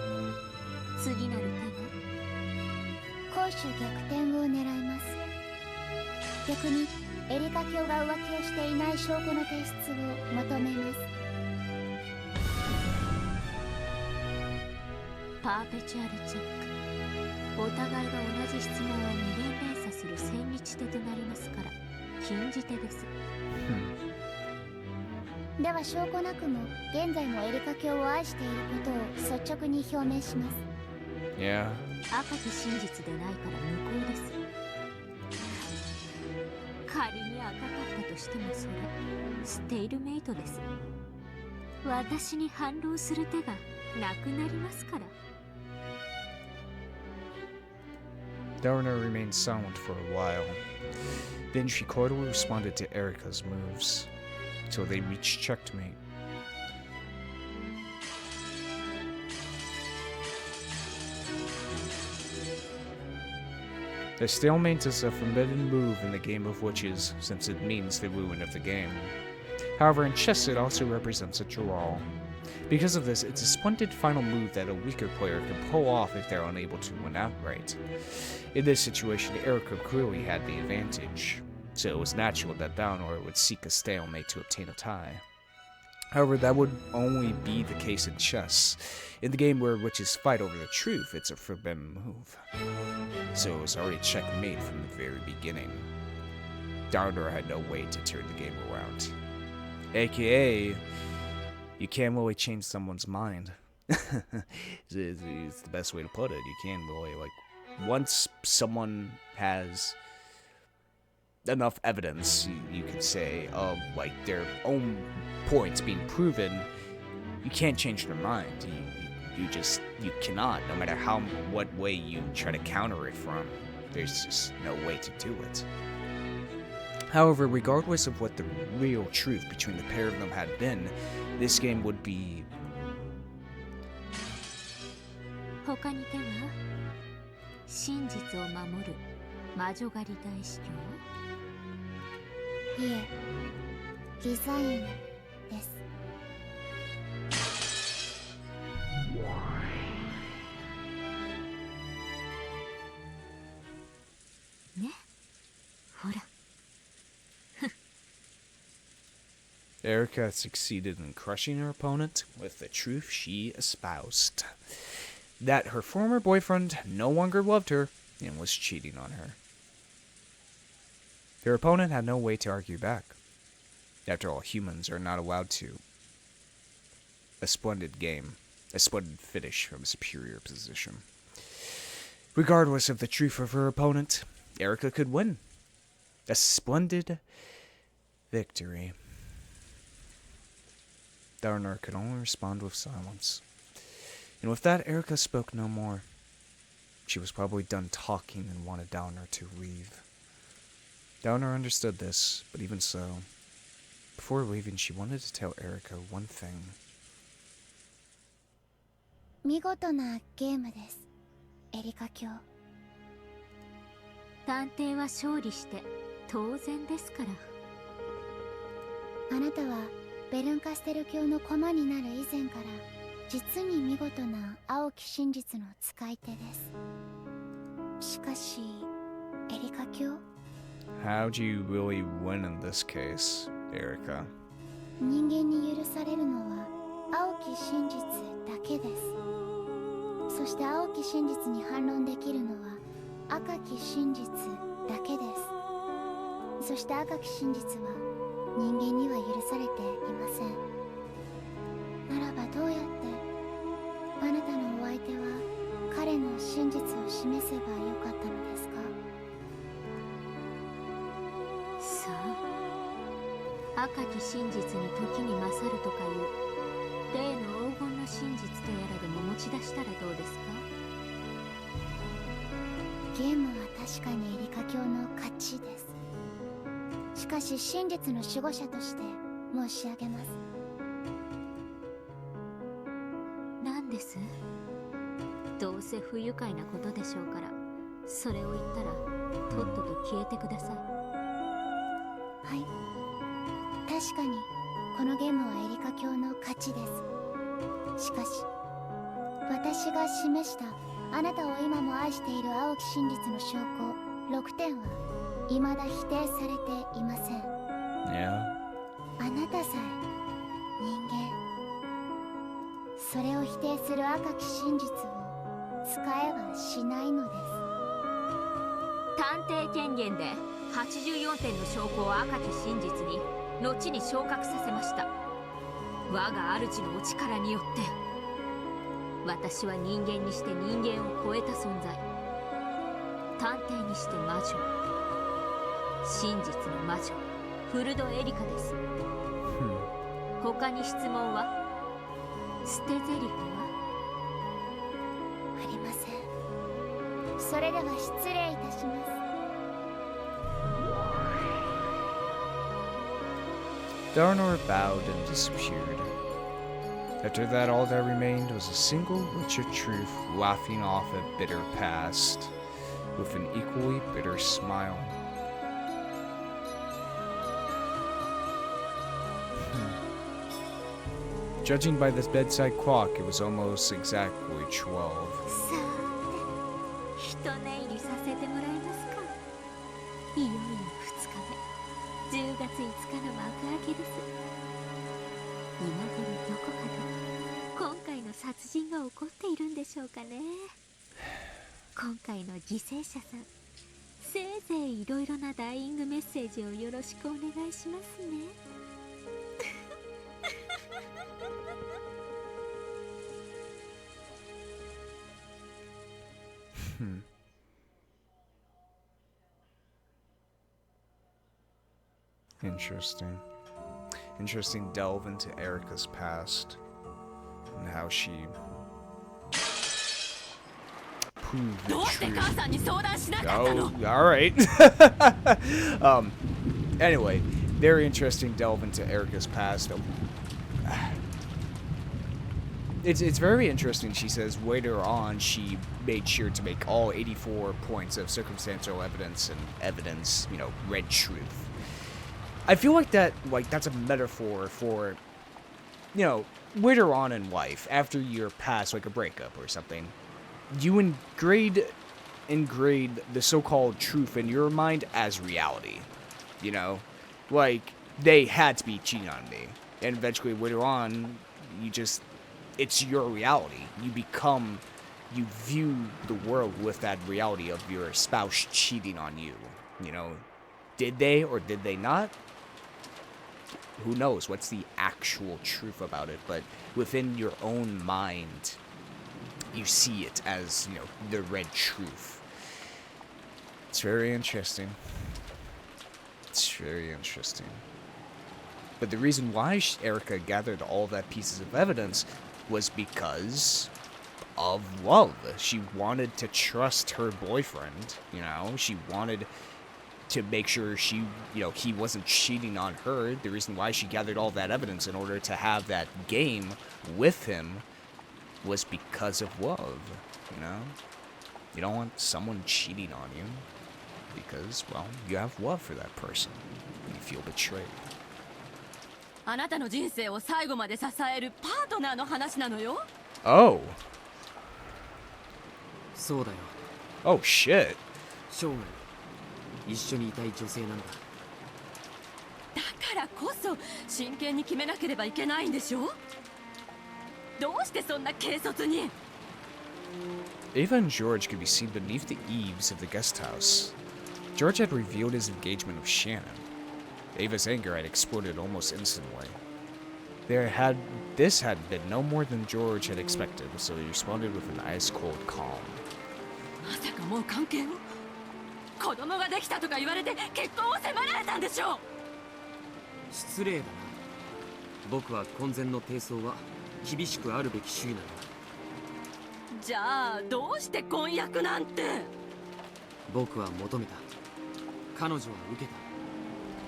次なる手は攻守逆転を狙います。逆にエリカ卿が浮気をしていない証拠の提出を求めます。パーペチュアルチェック。お互いが同じ質問を二連連鎖する千日手となりますから禁じ手です。では証拠なくも現在もエリカ卿を愛していることを率直に表明します。Yeah. 赤き真実でないから無効です。仮に赤かったとしてもそれステイルメイトです。私に反論する手がなくなりますから。Dlanor remained silent for a while. Then she coldly responded to Erika's moves, till they reached checkmate. A stalemate is a forbidden move in the game of witches, since it means the ruin of the game. However, in chess it also represents a draw. Because of this, it's a splendid final move that a weaker player can pull off if they're unable to win outright. In this situation, Erika clearly had the advantage, so it was natural that Dlanor would seek a stalemate to obtain a tie. However, that would only be the case in chess. In the game where witches fight over the truth, it's a forbidden move. So it was already checkmate from the very beginning. Dlanor had no way to turn the game around. AKA, you can't really change someone's mind. It's the best way to put it. You can't really, once someone has enough evidence, you could say, of, their own points being proven, you can't change their mind. You cannot, no matter what way you try to counter it from. There's just no way to do it. However, regardless of what the real truth between the pair of them had been, this game would be... 他に手は真実を守る魔女狩り大司教。いえ、デザインです。ね、ほら。Erika succeeded in crushing her opponent with the truth she espoused. That her former boyfriend no longer loved her and was cheating on her. Her opponent had no way to argue back. After all, humans are not allowed to. A splendid game. A splendid finish from a superior position. Regardless of the truth of her opponent, Erika could win. A splendid victory. Dlanor could only respond with silence. And with that, Erika spoke no more. She was probably done talking and wanted Dlanor to leave. Dlanor understood this, but even so, Before leaving, she wanted to tell Erika one thing. 見事なゲームです、エリカ卿。探偵は勝利して当然ですから。あなたはベルンカステル卿の駒になる以前から実に見事な青き真実の使い手です。しかし、エリカ卿、 How do you really win in this case, Erika? 人間に許されるのは青き真実だけです。そして青き真実に反論できるのは赤き真実だけです。そして赤き真実は人間には許されていません。ならばどうやってあなたのお相手は彼の真実を示せばよかったのですか？さあ、赤き真実に時に勝るとかいう例の黄金の真実とやらでも持ち出したらどうですか？ゲームは確かにエリカ卿の勝ちです。しかし真実の守護者として申し上げます。何です？どうせ不愉快なことでしょうから、それを言ったらとっとと消えてください。はい、確かにこのゲームはエリカ卿の勝ちです。しかし私が示したあなたを今も愛している青き真実の証拠6点は未だ否定されていません。 Yeah. あなたさえ人間、それを否定する赤き真実を使えはしないのです。探偵権限で84点の証拠を赤き真実に後に昇格させました。我が主のお力によって私は人間にして人間を超えた存在、探偵にして魔女、真実の魔女フルドエリカです。他に質問は？捨て台詞は？ありません。それでは失礼いたします。 Dlanor bowed and disappeared. After that, all that remained was a single witch of truth laughing off a bitter past with an equally bitter smile. Judging by the bedside clock, it was almost exactly 12. さあ、一寝入りさせてもらえますか。いよいよ2日目、10月5日の幕開けです。今頃どこかで今回の殺人が起こっているんでしょうかね。今回の犠牲者さん、せいぜいいろいろなダイイングメッセージをよろしくお願いしますね。Interesting. Interesting delve into Erika's past and how she proved the truth. Oh, all right. Anyway, very interesting delve into Erika's past. It's very interesting. She says later on she made sure to make all 84 points of circumstantial evidence and evidence, red truth. I feel like that's a metaphor for, later on in life, after you're past like a breakup or something, you engrade the so-called truth in your mind as reality. Like they had to be cheating on me, and eventually later on, it's your reality. You view the world with that reality of your spouse cheating on you. Did they or did they not? Who knows? What's the actual truth about it? But within your own mind, you see it as, the red truth. It's very interesting. It's very interesting. But the reason why Erika gathered all that pieces of evidence was because of love. She wanted to trust her boyfriend, She wanted to make sure she, he wasn't cheating on her. The reason why she gathered all that evidence in order to have that game with him was because of love, You don't want someone cheating on you because, well, you have love for that person. And you feel betrayed. あなたの人生を最後まで支えるパートナーの話なのよ。Oh. そうだよ。Oh, shit. 生涯一緒にいたい女性なんだ。だからこそ真剣に決めなければいけないんでしょ。どうしてそんな軽率に。Ava and George could be seen beneath the eaves of the guest house. George had revealed his engagement with Shannon. Ava's anger had exploded almost instantly. This had been no more than George had expected, so he responded with an ice-cold calm. まさかもう関係を子供ができたとか言われて結婚を迫られたんでしょう。失礼だな。僕は婚前の貞操は厳しくあるべき主義なんだ。じゃあどうして婚約なんて。僕は求めた。彼女は受けた。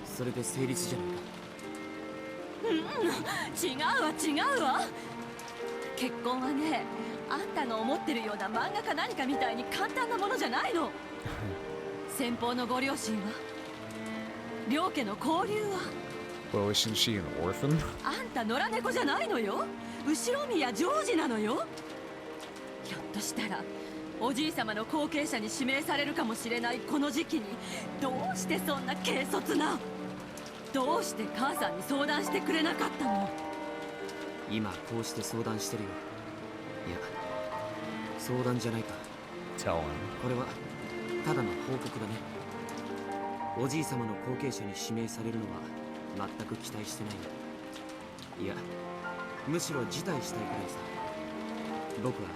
それで成立じゃないか。違うわ違うわ。結婚はね、あんたが思ってるような漫画か何かみたいに簡単なものじゃないの。先方のご両親は、両家の交流は。Well, isn't she an orphan? あんた野良猫じゃないのよ。後ろ宮ジョージなのよ。ひょっとしたらおじい様の後継者に指名されるかもしれないこの時期に、どうしてそんな軽率な。どうして母さんに相談してくれなかったの。今こうして相談してるよ。いや、相談じゃないか。 Tell him. これはただの報告だね。おじい様の後継者に指名されるのは全く期待してないよ。いや、むしろ辞退したいくらいさ。僕は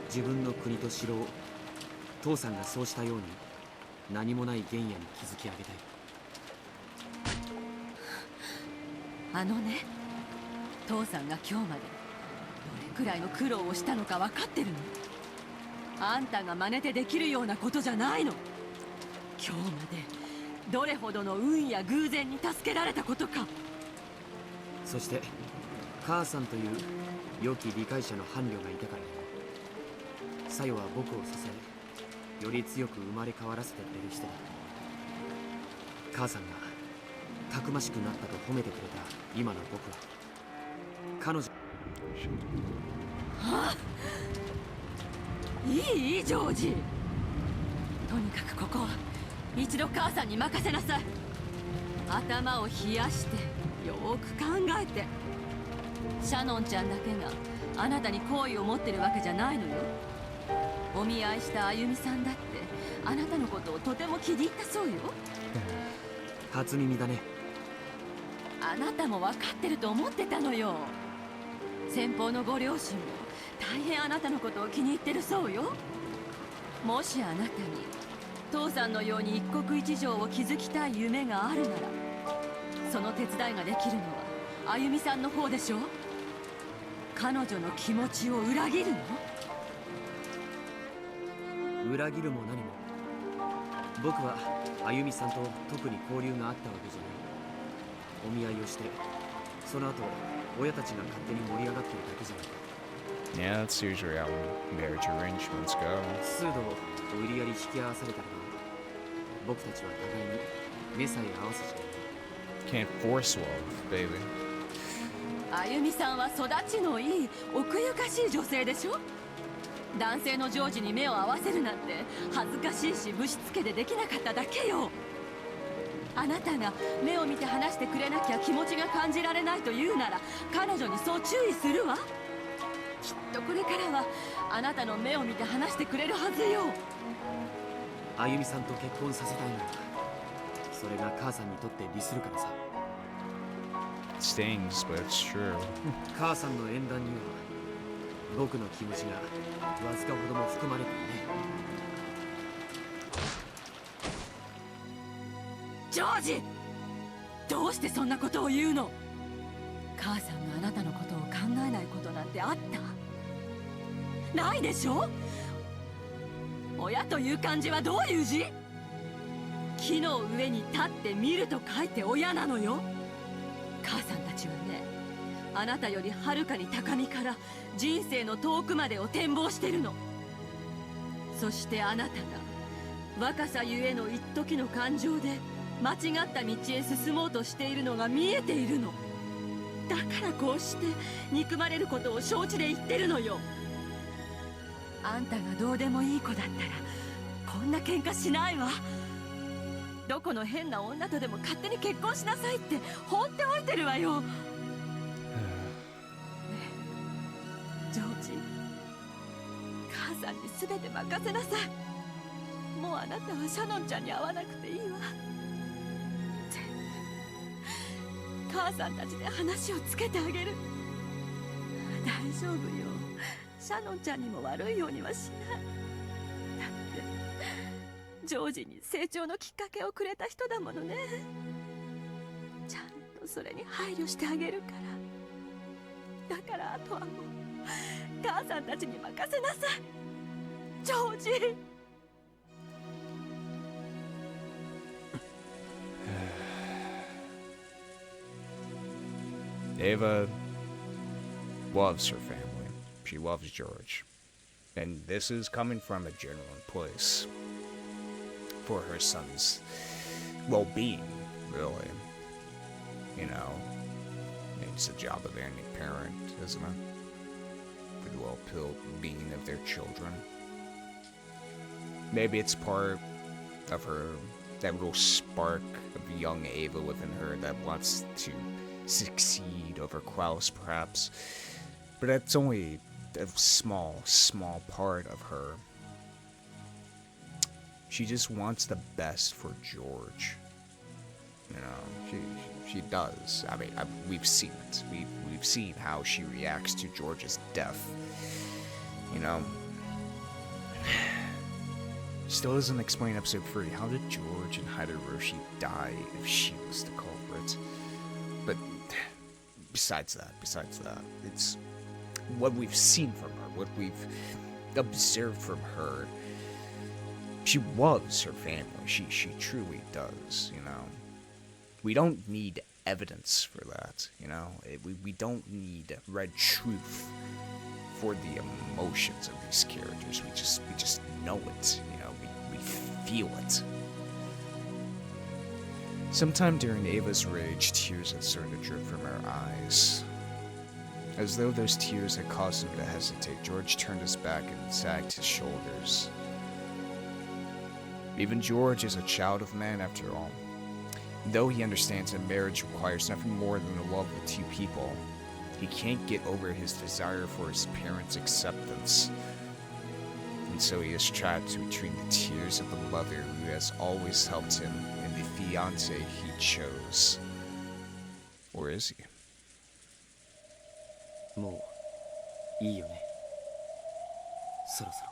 自分の国と城を父さんがそうしたように何もない原野に築き上げたい。あのね、父さんが今日までどれくらいの苦労をしたのか分かってるの。あんたが真似てできるようなことじゃないの。今日までどれほどの運や偶然に助けられたことか。そして母さんという良き理解者の伴侶がいたからよ。サヨは僕を支え、より強く生まれ変わらせてくれる人だ。母さんがたくましくなったと褒めてくれた今の僕は、彼女。はあ、いいジョージ。とにかくここは一度母さんに任せなさい。頭を冷やしてよーく考えて。シャノンちゃんだけがあなたに好意を持ってるわけじゃないのよ。お見合いしたあゆみさんだってあなたのことをとても気に入ったそうよ。初耳だね。あなたも分かってると思ってたのよ。先方のご両親も大変あなたのことを気に入ってるそうよ。もしあなたに父さんのように一国一城を築きたい夢があるなら、その手伝いができるのはあゆみさんの方でしょ。彼女の気持ちを裏切るの？裏切るも何も、僕はあゆみさんと特に交流があったわけじゃない。お見合いをして、その後親たちが勝手に盛り上がってるだけじゃないか。Yeah, that's usually how marriage arrangements go. 数度無理やり引き合わされたけど、僕たちは互いに目さえ合わせちゃう。 Can't force love, baby. あゆみさんは育ちのいい奥ゆかしい女性でしょ。男性のジョージに目を合わせるなんて恥ずかしいしぶしつけでできなかっただけよ。あなたが目を見て話してくれなきゃ気持ちが感じられないと言うなら、彼女にそう注意するわ。きっとこれからはあなたの目を見て話してくれるはずよ。あゆみさんと結婚させたいんだ。それが母さんにとって利するからさ。It stings, but it's true. 母さんの縁談には僕の気持ちがわずかほども含まれているね。ジョージ、どうしてそんなことを言うの。母さんがあなたのことを考えないことなんてあった？ないでしょ。親という漢字はどういう字？木の上に立って見ると書いて親なのよ。母さんたちはね、あなたよりはるかに高みから人生の遠くまでを展望してるの。そしてあなたが若さゆえの一時の感情で間違った道へ進もうとしているのが見えているの。だからこうして憎まれることを承知で言ってるのよ。あんたがどうでもいい子だったらこんな喧嘩しないわ。どこの変な女とでも勝手に結婚しなさいって放っておいてるわよ。ねえジョージ、母さんに全て任せなさい。もうあなたはシャノンちゃんに会わなくていいわ。母さんたちで話をつけてあげる。大丈夫よ、シャノンちゃんにも悪いようにはしない。だってジョージに成長のきっかけをくれた人だものね。ちゃんとそれに配慮してあげるから。だからあとはもう母さんたちに任せなさい、ジョージ。Ava loves her family. She loves George. And this is coming from a genuine place for her son's well-being, really. You know, it's the job of any parent, isn't it? For the well-being of their children. Maybe it's part of her, that little spark of young Ava within her that wants to succeed over Klaus, perhaps. But that's only a small part of her. She just wants the best for George. You know, she does. I mean, we've seen it. We've seen how she reacts to George's death. You know, still doesn't explain episode 3. How did George and Hideroshi die if she was the culprit? But besides that, it's what we've seen from her, what we've observed from her. She loves her family. She truly does, you know. We don't need evidence for that, you know. We don't need red truth for the emotions of these characters. We just know it, you know. We feel it. Sometime during Ava's rage, tears had started to drip from her eyes. As though those tears had caused him to hesitate, George turned his back and sagged his shoulders. Even George is a child of man, after all. Though he understands that marriage requires nothing more than the love of two people, he can't get over his desire for his parents' acceptance. And so he is trapped between the tears of the mother who has always helped him and the fiancé he chose. Or is he? もういいよね。そろそろ。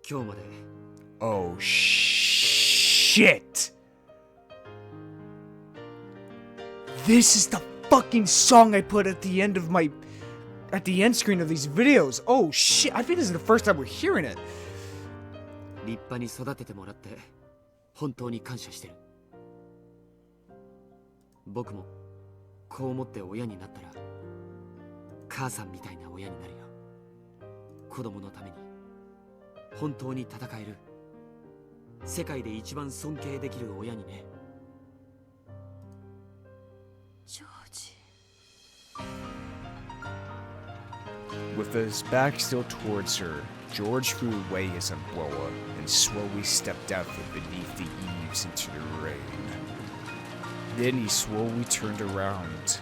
今日まで。Oh shit! This is the fucking song I put at the end screen of these videos. Oh shit! I think this is the first time we're hearing it. 立派に育ててもらって本当に感謝してる。僕もこう思って親になったら母さんみたいな親になるよ。子供のために本当に戦える世界で一番尊敬できる親にね。ジョージ。With his back still towards her, George threw away his umbrella and slowly stepped out from beneath the eaves into the rain. Then he slowly turned around.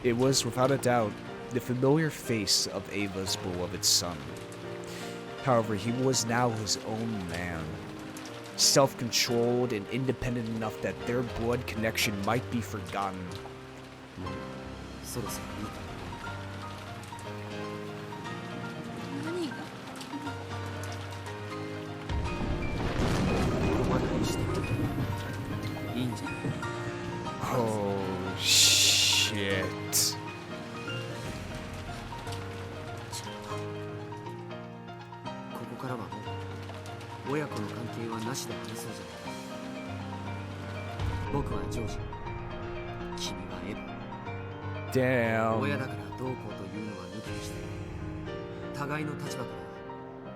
It was, without a doubt, the familiar face of Ava's beloved son. However, he was now his own man, self-controlled and independent enough that their blood connection might be forgotten. そろそろいいかな。何が？お前にしていいんじゃない？ Oh shit. 親子の関係はなしで話そうじゃないか。僕はジョージ、君はエヴァ。親 Damn. だからどうこうというのは抜きにして、互いの立場から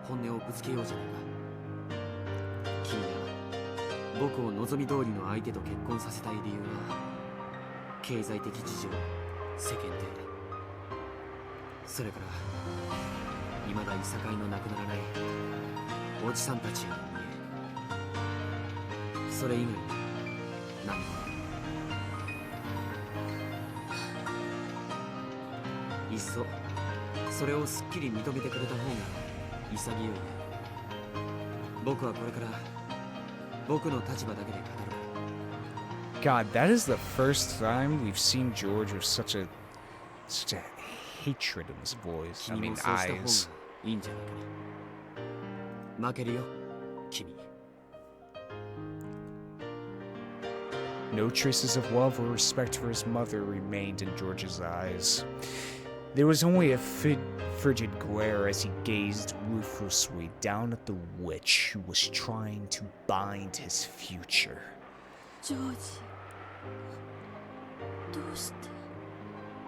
本音をぶつけようじゃないか。君が僕を望み通りの相手と結婚させたい理由は、経済的事情、世間体、それから未だいさかいのなくならないおじさんたちへの見栄、それ以外に何も。いっそそれをすっきり認めてくれた方が潔いよ。僕はこれから僕の立場だけで語る。 God, that is the first time we've seen George with such a hatred in his voice. I 君 mean もそうした方 eyes. がいいんじゃないかな。負けるよ、君。 No traces of love or respect for his mother remained in George's eyes. There was only a frigid glare as he gazed ruthlessly down at the witch who was trying to bind his future. ジョージ、どうして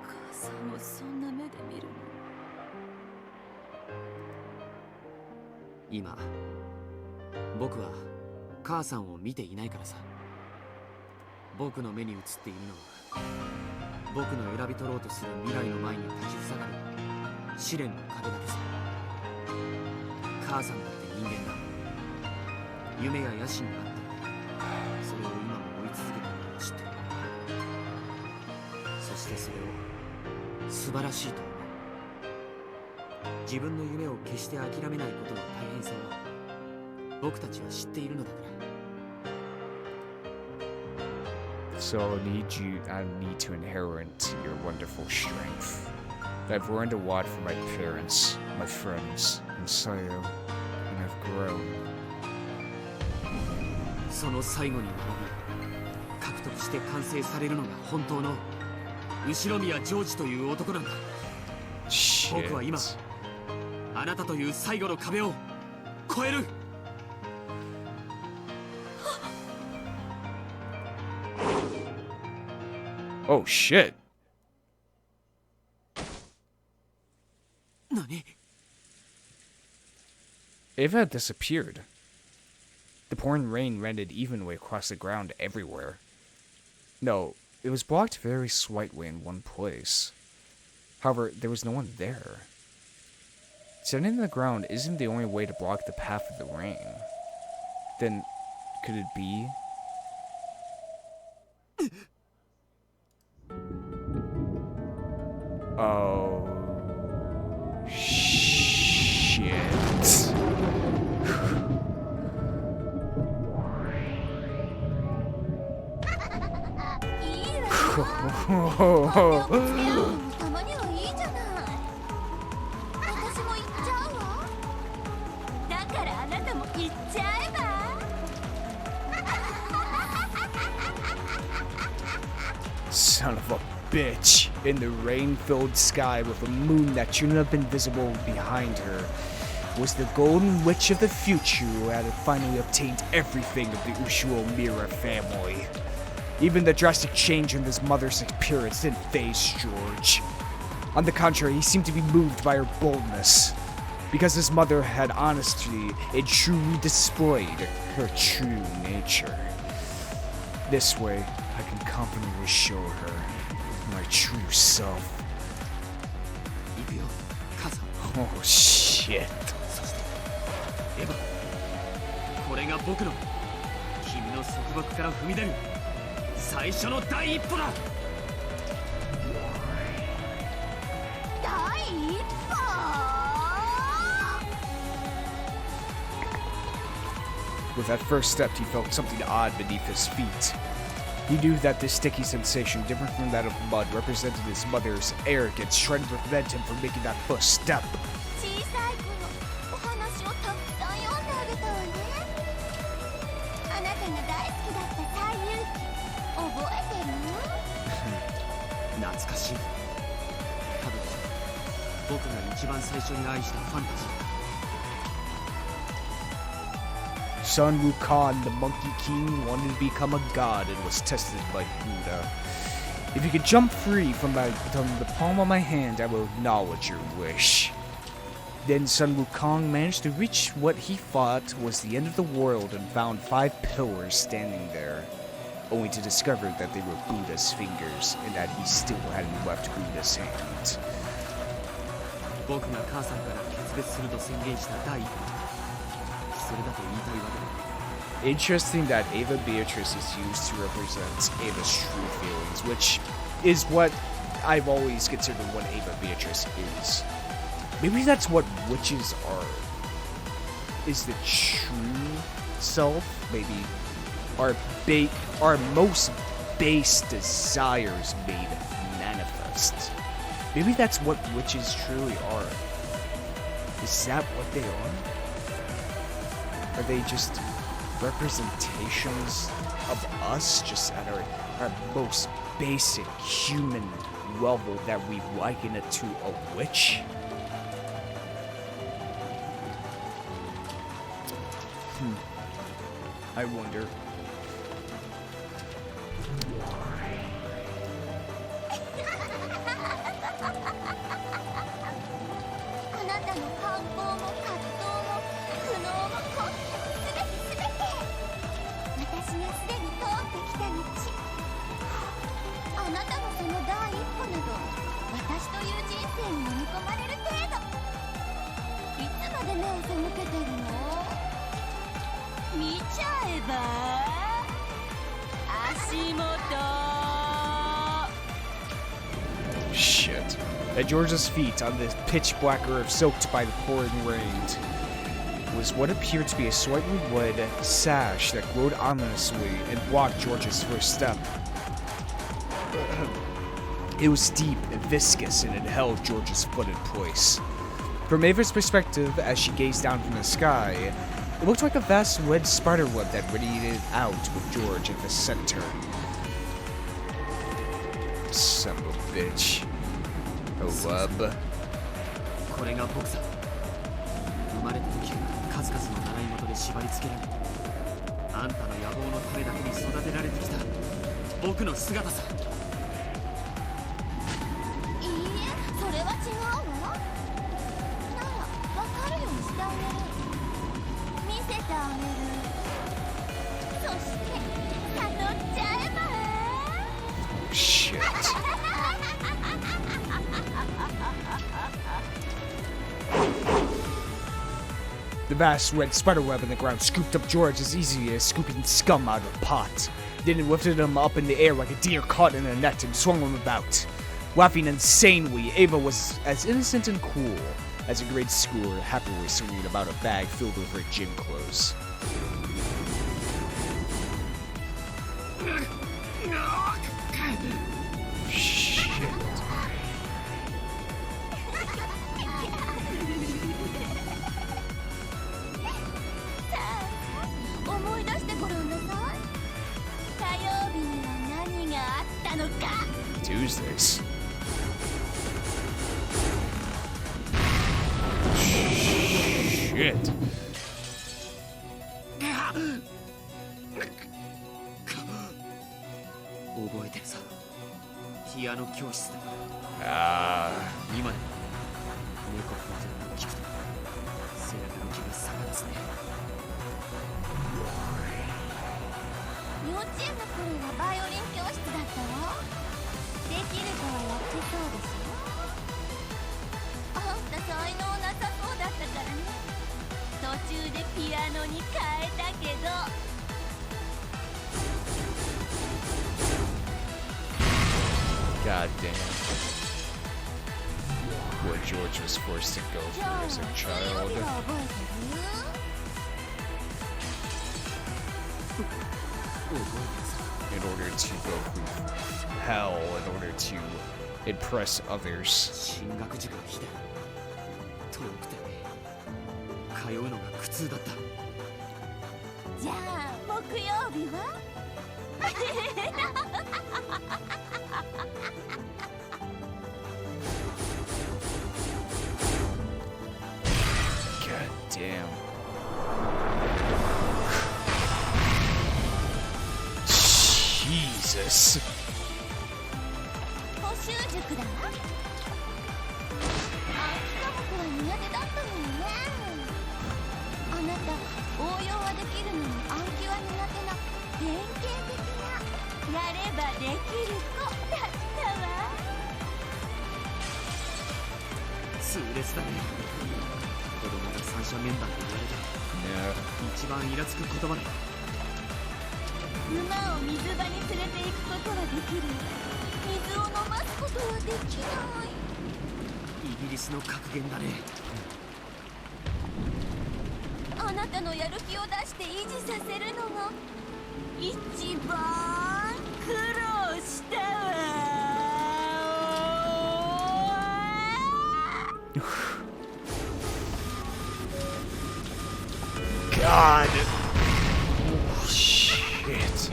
母さんをそんな目で見るの？今僕は母さんを見ていないからさ。僕の目に映っているのは、僕の選び取ろうとする未来の前に立ちふさがる試練の壁だけさ。母さんだって人間だ。夢や野心があった。それを今も追い続けているのを知ってる。そしてそれを素晴らしいと思う。自分の夢を決して諦めないことの大変さを僕たちは知っているのだから。 So I need to inherit your wonderful strength. I've learned a lot from my parents, my friends, and Sayo, and I've grown. その最後に並び獲得して完成されるのが本当の後宮ジョージという男なんだ。 Shit. 僕は今あなたという最後の壁を越える。 Oh shit. 何？ Eva had disappeared. The pouring rain rendered evenly across the ground everywhere. No, it was blocked very slightly in one place. However, there was no one there. Sitting in the ground isn't the only way to block the path of the rain. Then, could it be? Oh, shit. Son of a bitch. In the rain-filled sky with a moon that shouldn't have been visible behind her was the golden witch of the future who had finally obtained everything of the Umineko family. Even the drastic change in his mother's appearance didn't faze George. On the contrary, he seemed to be moved by her boldness, because his mother had honestly and truly displayed her true nature. This way, I can confidently show her my true self. 行くよ、母さん。 Oh shit. そしてエヴァ、これが僕の君の束縛から踏み出る最初の第一歩だ。第一歩。 With that first step, he felt something odd beneath his feet. He knew that this sticky sensation, different from that of mud, represented his mother's arrogance, trying to prevent him from making that first step. 小さい頃お話をたくさん読んであげたわね。あなたが大好きだった西遊記覚えてる？懐かしい。多分僕が一番最初に愛したファンタジーだ。Sun Wukong, the Monkey King, wanted to become a god and was tested like Buddha. If you could jump free from the palm of my hand, I will acknowledge your wish. Then Sun Wukong managed to reach what he thought was the end of the world and found 5 pillars standing there, only to discover that they were Buddha's fingers and that he still hadn't left Buddha's hand. 僕が母さんから決別すると宣言した第一歩、それだと言いたいわけだ。 Interesting that Ava Beatrice is used to represent Ava's true feelings, which is what I've always considered what Ava Beatrice is. Maybe that's what witches are. Is the true self, maybe our most base desires made manifest. Maybe that's what witches truly are. Is that what they are? Are they just representations of us, just at our most basic human level, that we liken it to a witch? I wonder. あなたの反抗も葛藤も苦悩も困難もすべて私がすでに通ってきた道、あなたのその第一歩など私という人生に飲み込まれる程度、いつまで目を背けてるの？見ちゃえば足元。 Shit. At George's feet, on the pitch black earth soaked by the pouring rain, was what appeared to be a slightly wood sash that glowed ominously and blocked George's first step. It was deep and viscous, and it held George's foot in place. From Ava's perspective, as she gazed down from the sky, it looked like a vast red spider web that radiated out with George at the center. Son of a bitch. A web. これが僕さ。生まれた時から数々の習い事で縛り付けられ、あんたの野望のためだけに育てられてきた僕の姿さ。いいえ、それは違うわ。なら分かるようにしてあげる。見せてあげる。そして悟っちゃえば。 Shit. The vast red spiderweb in the ground scooped up George as easily as scooping scum out of a pot. Then it lifted him up in the air like a deer caught in a net and swung him about. Laughing insanely, Ava was as innocent and cool as a grade schooler happily swinging about a bag filled with her gym clothes. Shit. 思い出してごらんなさい。火曜日には何があったのか。 Tuesdays. Shit. 覚えてるさ。ピアノ教室で。Ah. 今でも猫の声を聞くと背中の毛が逆立つね。幼稚園の頃はバイオリン教室だったわ。できる子はやってそうでしょ。あんた才能なさそうだったからね。途中でピアノに変えたけど。 God damn. What George was forced to go through as a child. In order to go through hell, in order to impress others. 進学塾の日だ。遠くて通うのが苦痛だった。じゃあ木曜日はGod damn. this. 補習塾だわ。暗記科目は苦手だったのよね。あなた応用はできるのに暗記は苦手な典型的なやればできる子だったわ。痛烈だね。子供が三者面談で言われて一番イラつく言葉だ。馬を水場に連れて行くことはできる。水を飲ますことはできない。イギリスの格言だね。あなたのやる気を出して維持させるのが一番苦労したわ。God. Oh, shit.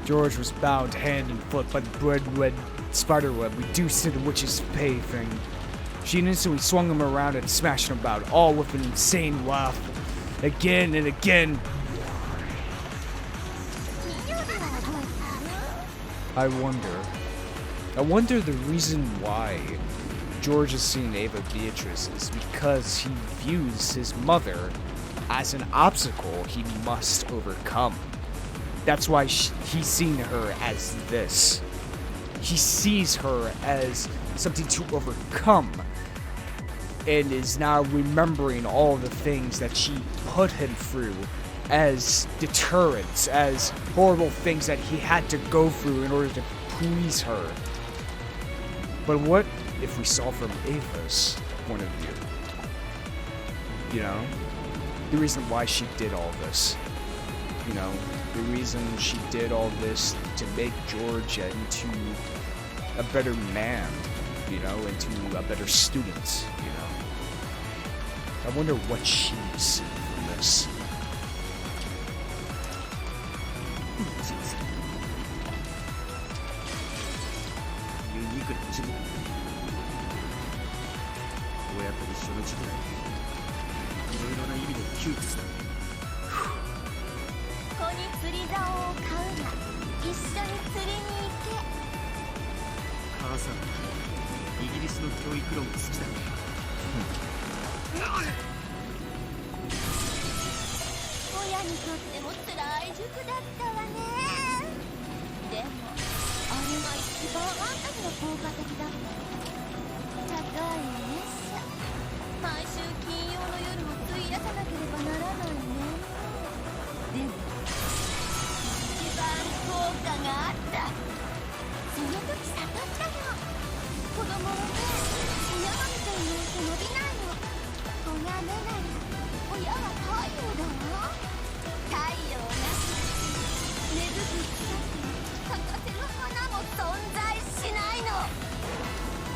George was bound hand and foot by the red spider web reduced to the witch's plaything. She instantly swung him around and smashed him about, all with an insane laugh. Again and again. I wonder the reason why George is seeing Ava Beatrice is because he views his mother as an obstacle he must overcome. That's why he's seeing her as this. He sees her as something to overcome and is now remembering all the things that she put him through as deterrents, as horrible things that he had to go through in order to please her. But what if we saw from Ava's point of view? You know? The reason why she did all this. You know? The reason she did all this to make George into a better man. You know? Into a better student. You know? I wonder what she would see from this.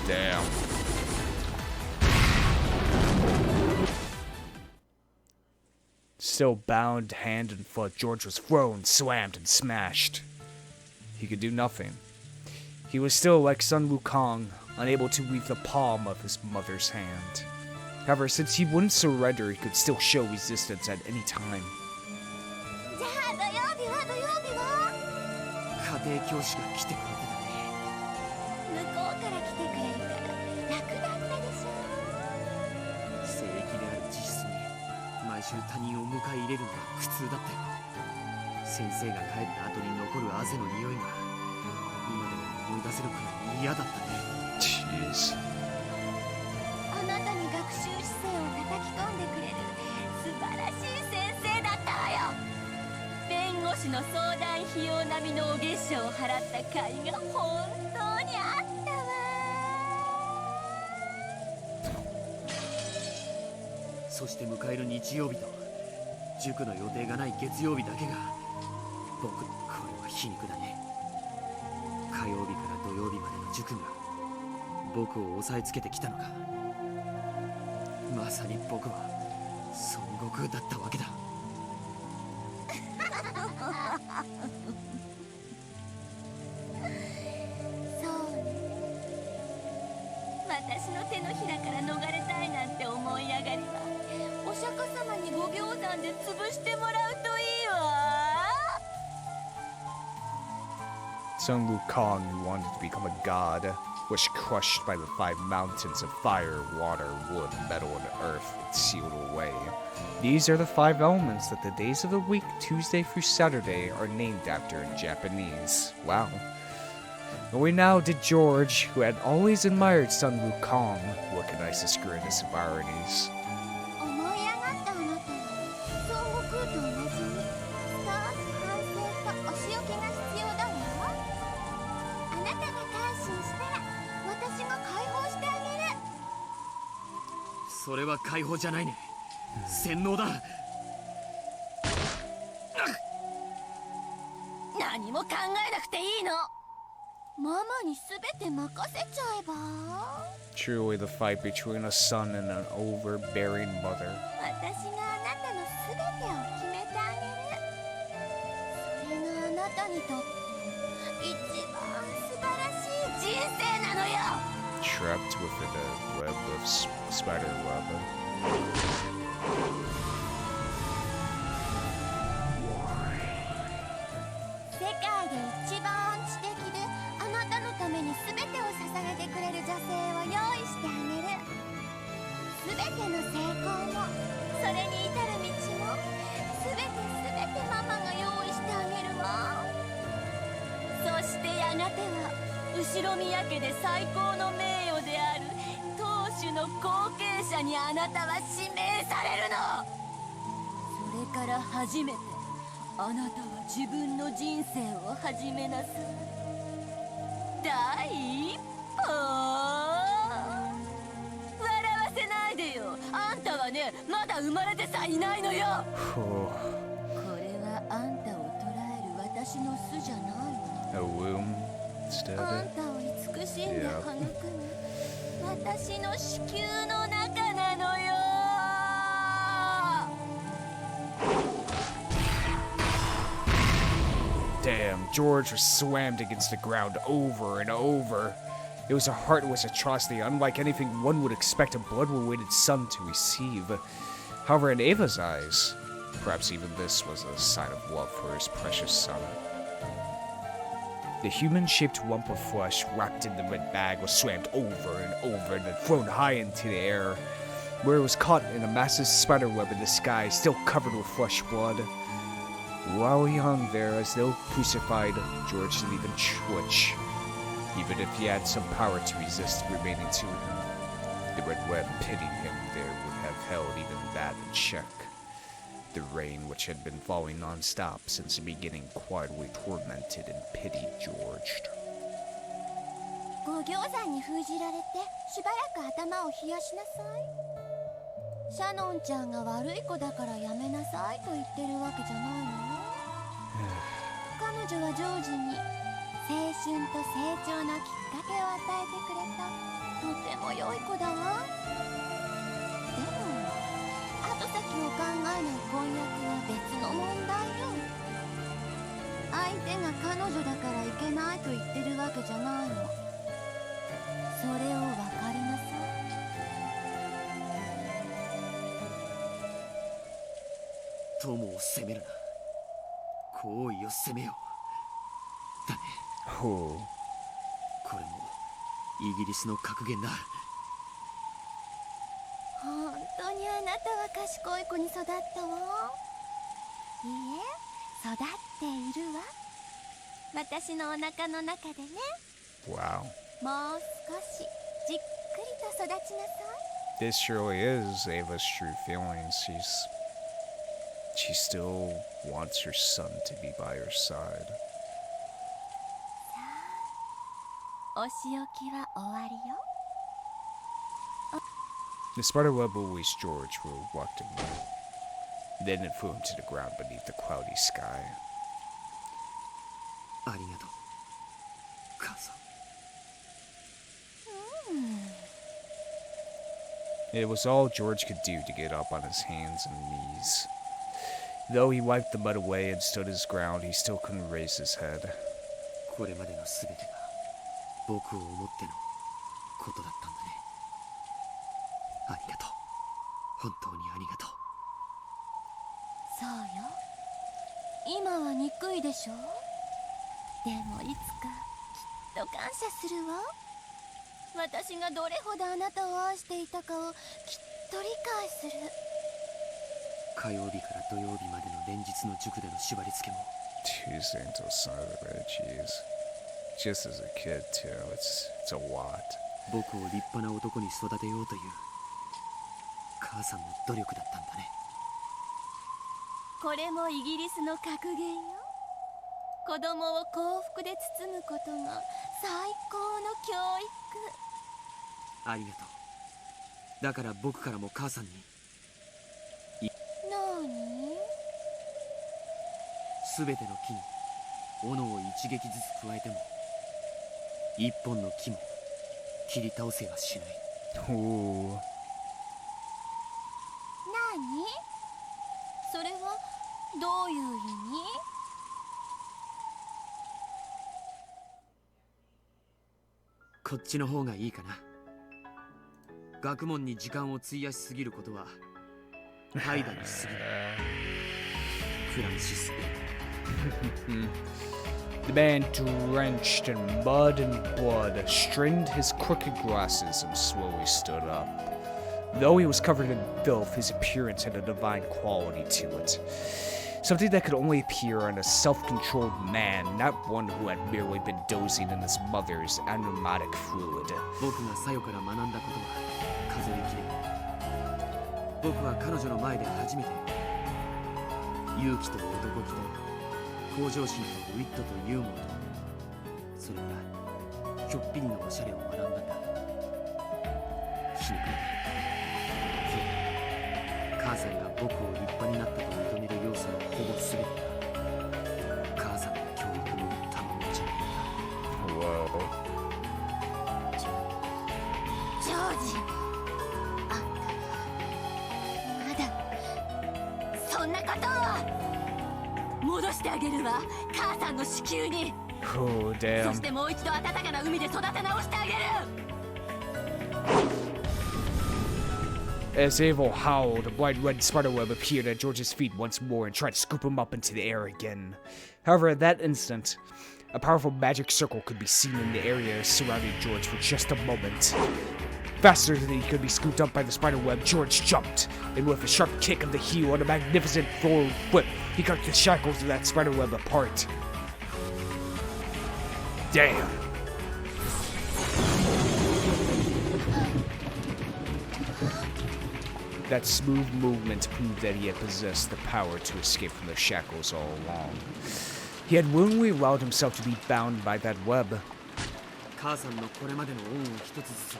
Damn. Still bound hand and foot, George was thrown, slammed, and smashed. He could do nothing. He was still like Sun Wukong, unable to leave the palm of his mother's hand. However, since he wouldn't surrender, he could still show resistance at any time. 家庭教師が来てくれてたね。向こうから来てくれるから楽だったでしょ。聖域である自室に毎週他人を迎え入れるのが苦痛だったよ。先生が帰った後に残る汗の匂いが今でも思い出せるくらい嫌だったね。Jeez. あなたに学習姿勢を叩き込んでくれる素晴らしい先生だったわよ。弁護士の相談費用並みのお月謝を払った甲斐が本当にあったわ。そして迎える日曜日と塾の予定がない月曜日だけが僕の声は皮肉だね。火曜日から土曜日までの塾が僕を押さえつけてきたのか。まさに僕は孫悟空だったわけだ。そうね。私の手のひらから逃れたいなんて思い上がりはお釈迦様にご行さんで潰してもらうといいわ。 Sun Wukong, who wanted to become a god, was crushed by the 5 mountains of fire, water, wood, metal, and earth and sealed away. These are the 5 elements that the days of the week, Tuesday through Saturday, are named after in Japanese. Wow. Knowing now did George, who had always admired Sun Wukong, recognize the screwness of ironies. 思い上がったあなたは孫悟空と同じに少し反省とお仕置きが必要だわ。あなたが改心したら私が解放してあげる。それは解放じゃないね。洗脳だ。何も考えなくていいの。ママに全て任せちゃえば。 Truly the fight between a son and an overbearing mother. 私があなたの全てを決めてあげる。それがあなたにとって一番素晴らしい人生なのよ。 Trapped within a web of spider web. 世界で一番知的であなたのために全てを捧げてくれる女性を用意してあげる。全ての成功もそれに至る道も全てママが用意してあげるわ。そしてやがては後ろ宮家で最高の名誉である当主の後継者にあなたは指名されるの。それから初めてあなたは自分の人生を始めなさい。第一歩。笑わせないでよ。あんたはね、まだ生まれてさいないのよ。これはあんたを捕らえる私の巣じゃないわ。 A womb あん instead. たを慈しんで育む私の子宮の中なのよ。 Damn, George was slammed against the ground over and over. It was a heartless atrocity, unlike anything one would expect a blood-related son to receive. However, in Ava's eyes, perhaps even this was a sign of love for his precious son. The human-shaped lump of flesh wrapped in the red bag was slammed over and over and then thrown high into the air, where it was caught in a massive spiderweb in the sky, still covered with flesh blood. While he hung there as though crucified, George didn't even twitch, even if he had some power to resist remaining to him. The red web pinning him there would have held even that in check. The rain, which had been falling non-stop since the beginning, quietly tormented and pitied George. ご行山に封じられてしばらく頭を冷やしなさい。シャノンちゃんが悪い子だからやめなさいと言ってるわけじゃないのよ。彼女はジョージに青春と成長のきっかけを与えてくれたとても良い子だわ。でも後先を考えない婚約は別の問題よ。相手が彼女だからいけないと言ってるわけじゃないの。それを分かりなさい。友を責めるな。行為を責めよう。だね。 Oh. これもイギリスの格言だ。本当にあなたは賢い子に育ったわ。いいえ、育っているわ。私のお腹の中でね。 Wow. もう少しじっくりと育ちなさい。 This surely is Ava's true feelings. She still wants her son to be by her side. お仕置きは終わりよ。 The spiderweb released George reluctantly. Then it flew him to the ground beneath the cloudy sky. ありがとう、母さん。It was all George could do to get up on his hands and knees. Though he wiped the mud away and stood his ground, he still couldn't raise his head. これまでの全てが僕を思ってのことだったんだね。ありがとう。本当にありがとう。そうよ。今は憎いでしょ。でもいつかきっと感謝するわ。私がどれほどあなたを愛していたかをきっと理解する。火曜日から土曜日までの連日の塾での縛り付けも Tuesday until Saturday, jeez. Just as a kid, too. It's a lot. 僕を立派な男に育てようという母さんの努力だったんだね。これもイギリスの格言よ。子供を幸福で包むことが最高の教育。ありがとう。だから僕からも母さんに何？全ての木に斧を一撃ずつ加えても一本の木も切り倒せはしない。 Ooh. 何？それはどういう意味？こっちの方がいいかな。学問に時間を費やしすぎることは怠惰に過ぎる。フランシス・ベーコン。 The man, drenched in mud and blood, straightened his crooked glasses and slowly stood up. Though he was covered in filth, his appearance had a divine quality to it. Something that could only appear in a self-controlled man, not one who had merely been dozing in his mother's amniotic fluid. 僕がサヨから学んだことは数えきれない。僕は彼女の前で初めて勇気と男気と向上心とウィットとユーモアと、それからちょっぴりのおしゃれを学んだんだ。皮肉だ。母さんが僕を立派になったと認める要素のほぼ全てが母さんの教育の賜物じゃないか。 Whoa. ジョージ、あんたまだそんなことを。戻してあげるわ、母さんの子宮に。 Oh, そ damn. してもう一度温かな海で育て直してあげる。 As Abel howled, a bright red spiderweb appeared at George's feet once more and tried to scoop him up into the air again. However, at that instant, a powerful magic circle could be seen in the area surrounding George for just a moment. Faster than he could be scooped up by the spiderweb, George jumped, and with a sharp kick of the heel and a magnificent forward flip, he cut the shackles of that spiderweb apart. Damn. That smooth movement proved that he had possessed the power to escape from the shackles all along. He had willingly allowed himself to be bound by that web. 母さんのこれまでの恩を一つずつ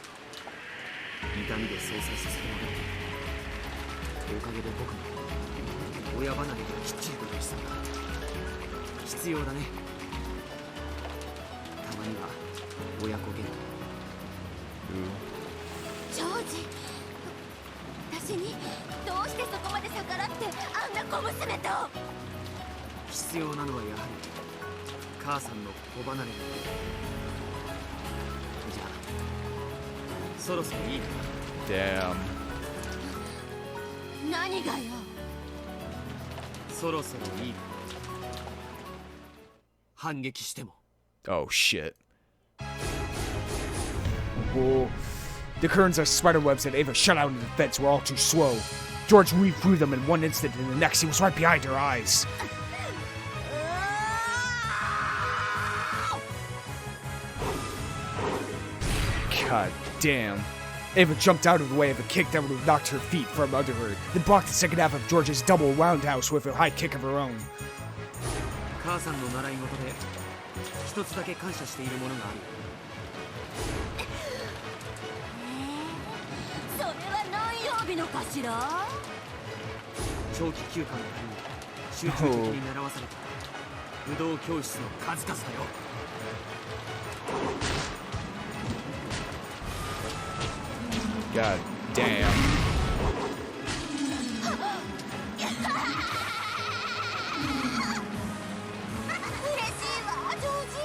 痛みで相殺させてもらったおかげで僕も親離れがきっちりとでしたが必要だね。たまには親子喧嘩。ジョージ、私にどうしてそこまで逆らってあんな小娘と。必要なのはやはり母さんの子離れなんだ。じゃあそろそろいいかな。 Damn. 何がよ。そろそろいいかな。反撃しても。 Oh shit. Whoa. The currents of spiderwebs that Ava shut out in the fence were all too slow. George weaved through them in one instant, and the next he was right behind her eyes. God damn. Ava jumped out of the way of a kick that would have knocked her feet from under her, then blocked the second half of George's double roundhouse with a high kick of her own. 母さんの習い事で一つだけ感謝しているものがある。それは何曜日のかしら。長期休暇のために集中的に習わされた武道教室の数々だよ。God damn. 嬉しいわ、ジョージ。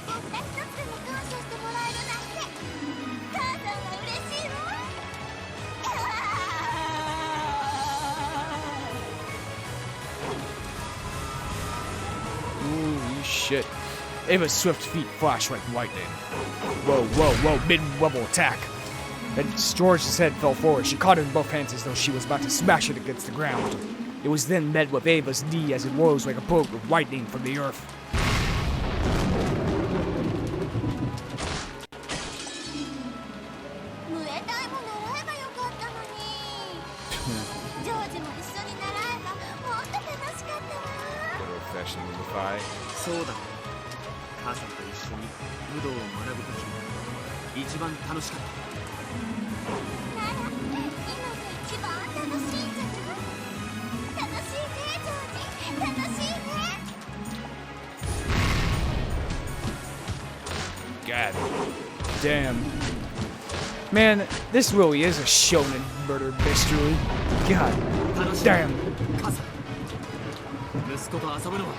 たった一つでも感謝してもらえるなんて。母さんは嬉しいわ。shit. Ava's swift feet flashed like lightning. Whoa, whoa, whoa, mid-level attack. Then George's head fell forward. She caught it in both hands as though she was about to smash it against the ground. It was then met with Ava's knee as it rose like a bolt of lightning from the earth. Old-fashioned fight. そうだ。母さんと一緒に武道を学ぶときが一番楽しかった。God damn. Man, this really is a shonen murder mystery. God damn. 母さん、息子と遊ぶのは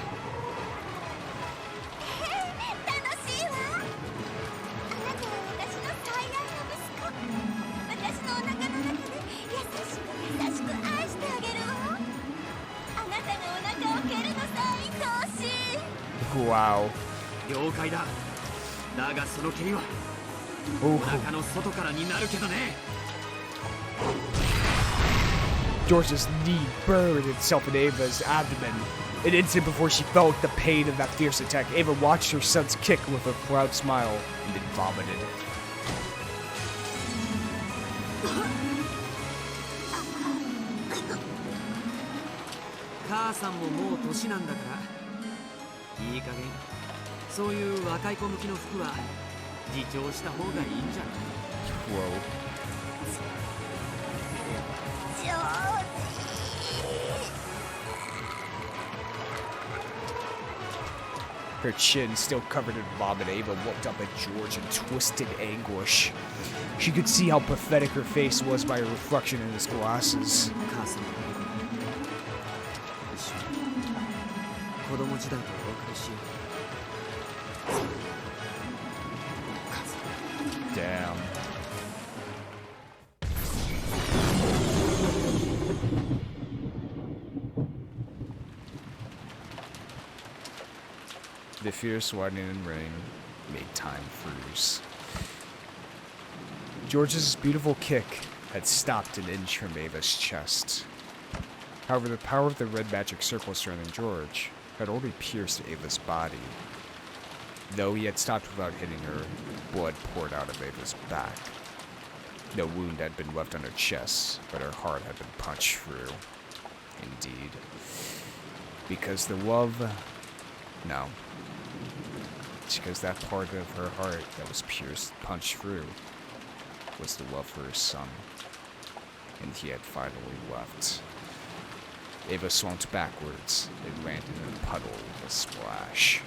Wow. 了解だ。だがその蹴りはお腹の外からになるけどね。George's knee buried itself in Ava's abdomen. An instant before she felt the pain of that fierce attack, Ava watched her son's kick with a proud smile and then vomited. 母さんももう年なんだから、いい加減そういう若い子向きの服は自重した方がいいんじゃない？ Whoa. Her chin still covered in vomit, Ava looked up at George in twisted anguish. She could see how pathetic her face was by a reflection in his glasses. 母さんと一緒に子供時代とお別れしよう。 Damn. The fierce widening and rain made time freeze. George's beautiful kick had stopped an inch from Ava's chest. However, the power of the red magic circle surrounding George had already pierced Ava's body. Though he had stopped without hitting her, blood poured out of Ava's back. No wound had been left on her chest, but her heart had been punched through. Indeed. Because the love... No. It's because that part of her heart that was punched through was the love for her son. And he had finally left. Ava slumped backwards and landed in a puddle with a splash.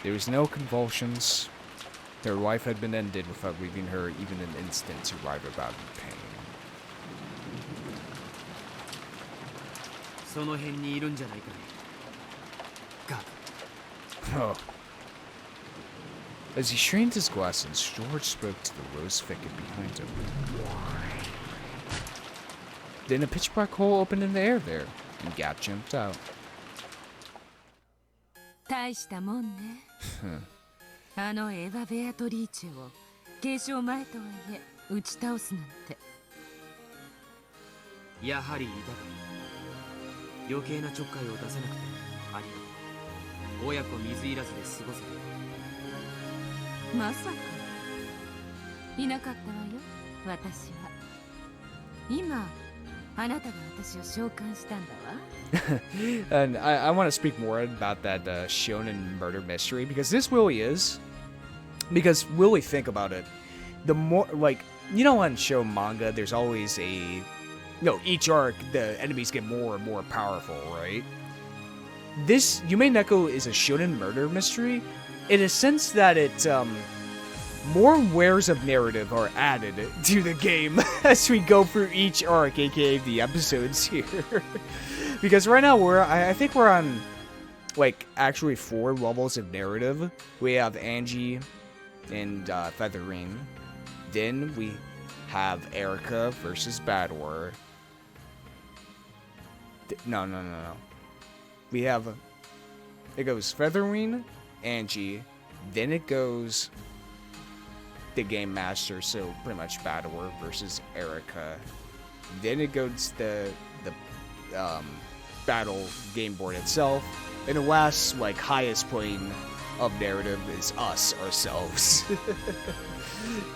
There was no convulsions. Her life had been ended without leaving her even an instant to writhe about in pain. その辺にいるんじゃないかね。Oh. As he strained his glasses, George spoke to the rose thicket behind him. Then a pitch black hole opened in the air there, and Gap jumped out. 大したもんね。あのエヴァ・ベアトリーチェを継承前とはいえ打ち倒すなんて。やはりいたか。余計なちょっかいを出さなくてありがとう。親子水入らずで過ごせて。まさかいなかったわよ、私は。今あなたが私を召喚したんだわ。 And I want to speak more about that shonen murder mystery, because this really is. Because really think about it. The more, like, you know, on show manga, there's always a... No, each arc, the enemies get more and more powerful, right? This Umineko is a shonen murder mystery in a sense that it, more wares of narrative are added to the game as we go through each arc, aka the episodes here. Because right now I think we're on, like, actually 4 levels of narrative. We have Angie and Featherine. Then we have Erika versus Bador. No. we have, it goes Featherwing, Angie, then it goes the Game Master, so pretty much Battler versus Erika. Then it goes the battle game board itself, and the last like highest point of narrative is us ourselves.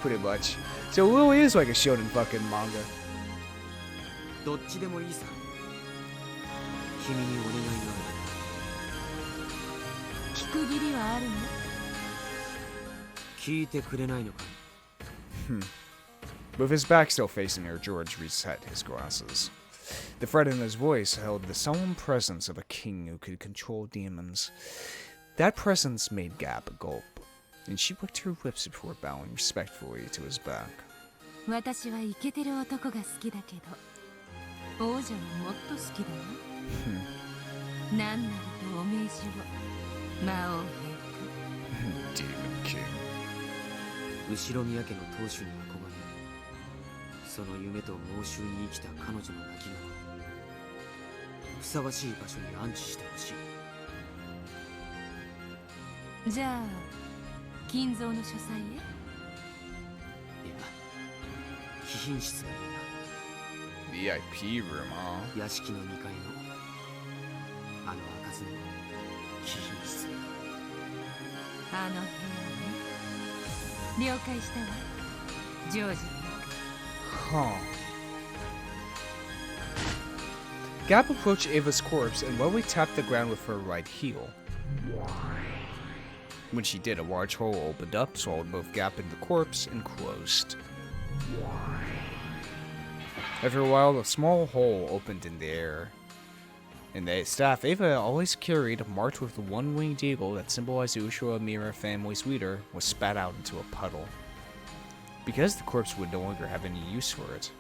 Pretty much. So it really is like a shonen fucking manga. どっちでもいいさ。君にお願いがある。聞く義理はあるの？聞いてくれないのか。With his back still facing her, George reset his glasses. The fret in his voice held the solemn presence of a king who could control demons. That presence made Gap gulp, and she licked her lips before bowing respectfully to his back. 私はイケてる男が好きだけど、王女はもっと好きだよ。何なりとお命じを、魔王陛下。Demon King. 後ろ宮家の当主に憧れ、その夢と猛襲に生きた彼女の亡きがふさわしい場所に安置してほしい。じゃあ金蔵の書斎へ。いや、貴賓室がいいな。 VIP room, huh? 屋敷の2階のあの開かずの貴賓室。あの部屋ね。了解したわ。ジョージ。 Huh. Gap approached Ava's corpse and Welly tapped the ground with her right heel. When she did, a large hole opened up, swallowed both Gap and the corpse, and closed. After a while, a small hole opened in the air. And the staff Ava always carried, marked with the one-winged eagle that symbolized the Ushua-Mira family's leader, was spat out into a puddle. Because the corpse would no longer have any use for it.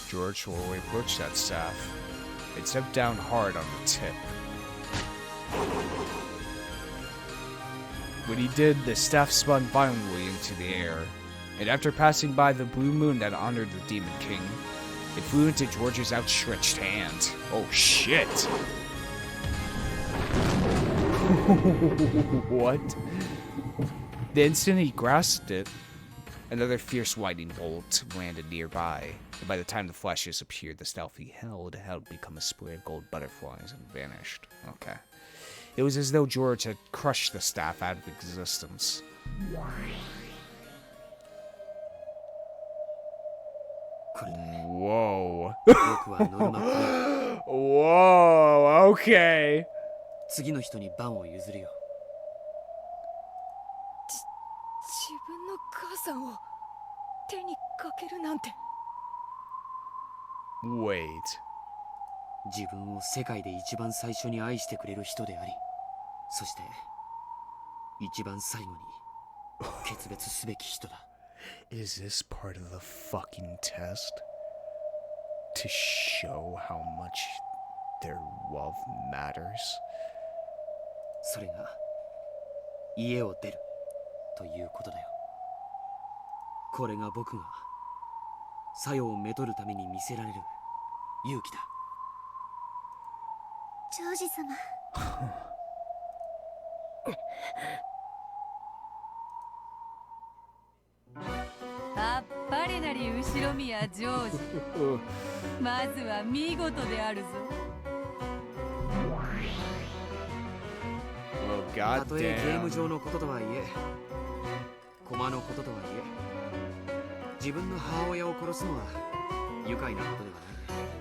George slowly approached that staff. It stepped down hard on the tip. When he did, the staff spun violently into the air, and after passing by the blue moon that honored the Demon King, it flew into George's outstretched hand. Oh shit! What? The instant he grasped it, another fierce lightning bolt landed nearby, and by the time the flashes appeared, the staff he held had become a spray of gold butterflies and vanished. Okay. It was as though George had crushed the staff out of existence. Whoa. Whoa, okay. 次の人に番を譲るよ。自分の母さんを手にかけるなんて。Wait. 自分を世界で一番最初に愛してくれる人であり、そして一番最後に決別すべき人だ。Is this part of the fucking test? To show how much their love matters? それが家を出るということだよ。これが僕が作用をめとるために見せられる勇気だ。ジョージ様。あっぱれなり後ろ宮ジョージ。まずは見事であるぞ。たとえゲーム上のこととはいえ、駒のこととはいえ、自分の母親を殺すのは愉快なことではない。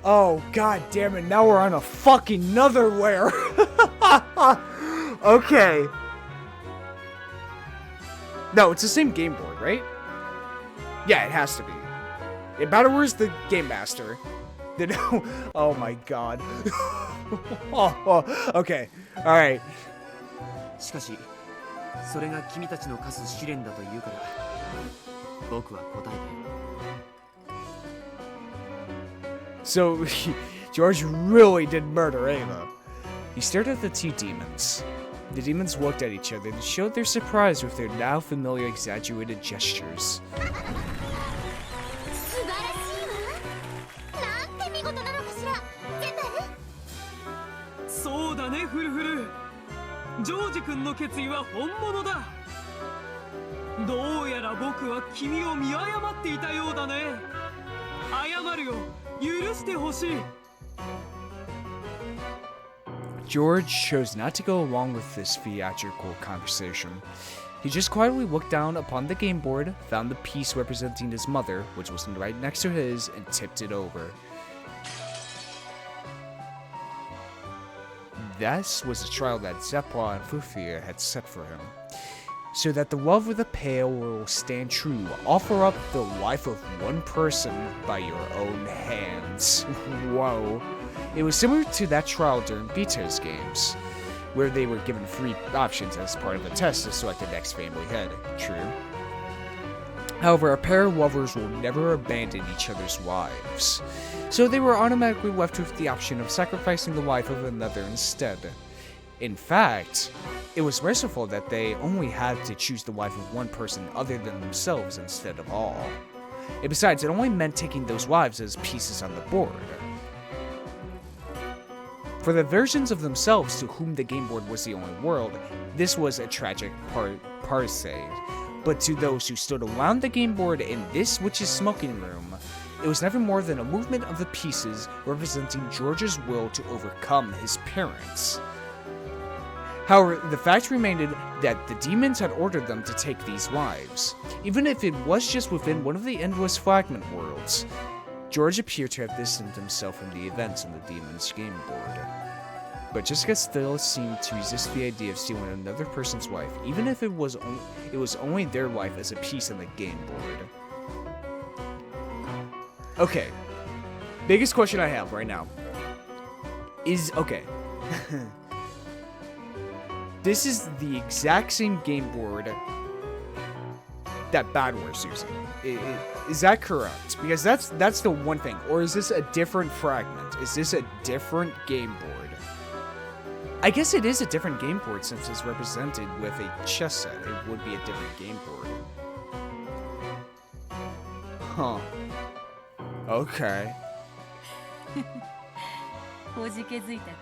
Oh, god damn it, now we're on a fucking anotherwhere. Okay. No, it's the same game board, right? Yeah, it has to be. Yeah, Battler's the game master. Oh my god. Okay, alright. しかし、それが君たちの課す試練だというから、僕は答えて。So, George really did murder Ava. He stared at the two demons. The demons looked at each other and showed their surprise with their now familiar exaggerated gestures. 素晴らしいわ。なんて見事なそうだねフルフル。ジョージ君の決意は本物だ。どうやら僕は君を見誤っていたようだね。謝るよ、許してほしい。 George chose not to go along with this theatrical conversation. He just quietly looked down upon the game board, found the piece representing his mother, which was right next to his, and tipped it over. This was the trial that Zepla and Fufia had set for him. So that the love of the pale will stand true, offer up the life of one person by your own hands. Whoa. It was similar to that trial during Vito's games, where they were given 3 options as part of a test to select the next family head. True. However, a pair of lovers will never abandon each other's wives, so they were automatically left with the option of sacrificing the life of another instead. In fact, it was merciful that they only had to choose the wife of one person other than themselves instead of all. And besides, it only meant taking those wives as pieces on the board. For the versions of themselves to whom the game board was the only world, this was a tragic parsay. But to those who stood around the game board in this witch's smoking room, it was never more than a movement of the pieces representing George's will to overcome his parents. However, the fact remained that the demons had ordered them to take these wives, even if it was just within one of the endless fragment worlds. George appeared to have distanced himself from the events on the demon's game board. But Jessica still seemed to resist the idea of stealing another person's wife, even if it was only their wife as a piece on the game board. Okay. Biggest question I have right now is, okay. This is the exact same game board that Bad War's using. Is that correct? Because that's the one thing. Or is this a different fragment? Is this a different game board? I guess it is a different game board since it's represented with a chess set. It would be a different game board. Huh. Okay. おじけづいたか？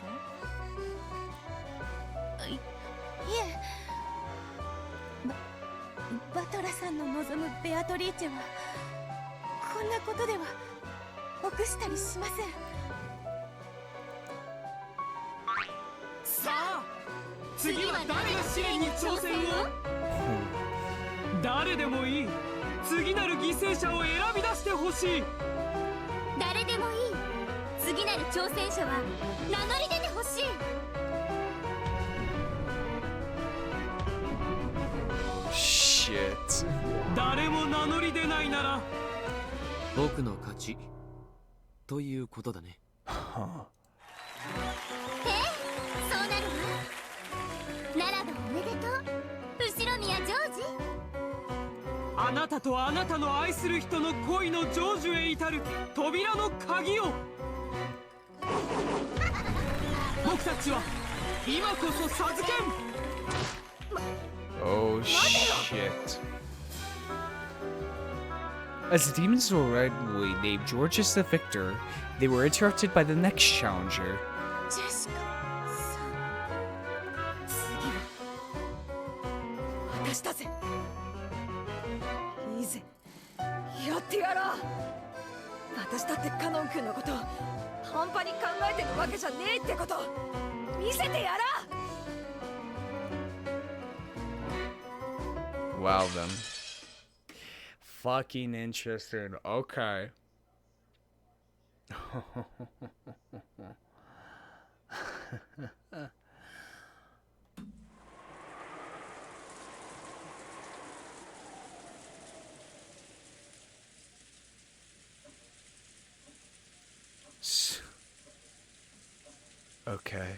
いえ、バトラさんの望むベアトリーチェはこんなことでは臆したりしません。さあ、次は誰が試練に挑戦を？誰でもいい。次なる犠牲者を選び出してほしい。誰でもいい。次なる挑戦者は名乗り出てほしい。Shit. 誰も名乗り出ないなら僕の勝ちということだね。そうなるわ。ならばおめでとう、後ろ宮ジョージ。あなたとあなたの愛する人の恋の成就へ至る扉の鍵を。僕たちは今こそ授けん。 Oh shit. As the demons were rightly named George as the victor, they were interrupted by the next challenger. ジェシカさん、次は私だぜ。いいぜ、やってやろう。私だってカノン君のこと半端に考えてるわけじゃねえってこと見せてやら。 Wow, then. Fucking interesting. Okay. Okay.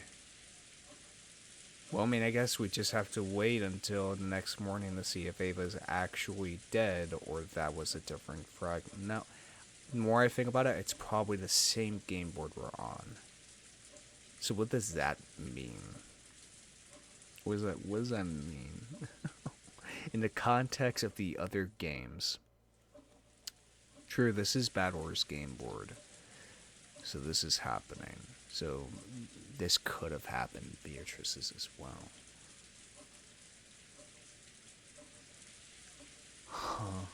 Well, I mean, I guess we just have to wait until the next morning to see if Ava's actually dead or if that was a different fragment. Now, the more I think about it, it's probably the same game board we're on. So what does that mean? What does that mean? In the context of the other games. True, this is Bad Wars game board. So this is happening. So this could have happened Beatrice's as well. Huh.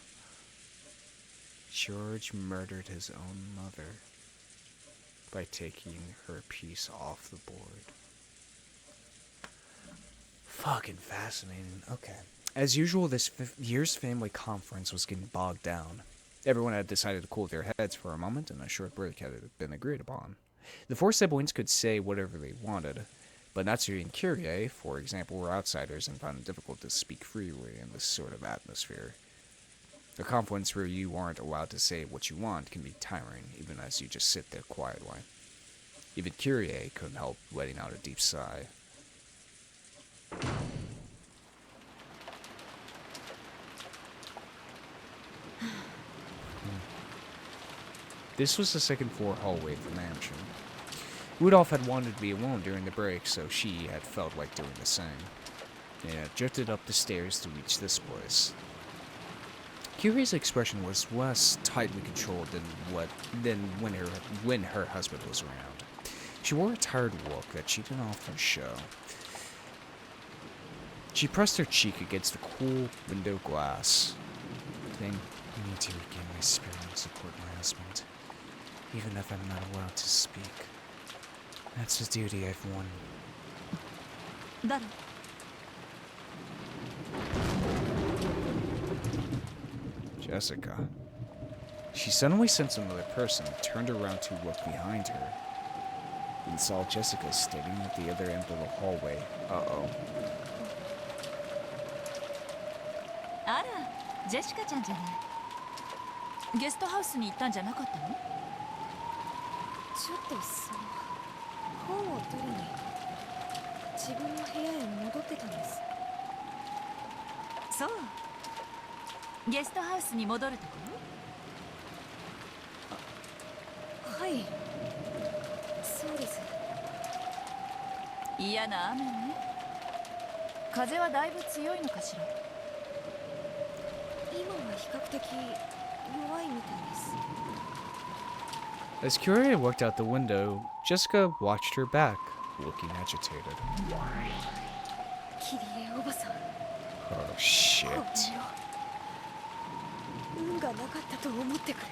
George murdered his own mother by taking her piece off the board. Fucking fascinating. Okay. As usual, this year's family conference was getting bogged down. Everyone had decided to cool their heads for a moment, and a short break had been agreed upon. The four siblings could say whatever they wanted, but Natsuri and Kyrie, for example, were outsiders and found it difficult to speak freely in this sort of atmosphere. A conference where you aren't allowed to say what you want can be tiring, even as you just sit there quietly. Even Kyrie couldn't help letting out a deep sigh. This was the second floor hallway of the mansion. Rudolph had wanted to be alone during the break, so she had felt like doing the same. They had drifted up the stairs to reach this place. Kyrie's expression was less tightly controlled than when her husband was around. She wore a tired look that she didn't often show. She pressed her cheek against the cool window glass. Saying, I need to regain my spirit and support my husband, even if I'm not allowed to speak. That's the duty I've won. Jessica. She suddenly sensed another person, turned around to look behind her, and saw Jessica standing at the other end of the hallway. Uh-oh. あら、ジェシカちゃんじゃない。ゲストハウスに行ったんじゃなかったの？ちょっと本を取りに自分の部屋へ戻ってたんです。そう。ゲストハウスに戻るところ？はい。そうです。嫌な雨ね。風はだいぶ強いのかしら。今は比較的弱いみたいです。 As Kyrie looked out the window, Jessica watched her back, looking agitated. キリエおばさん。Oh shit. 運がなかったと思ってくれ。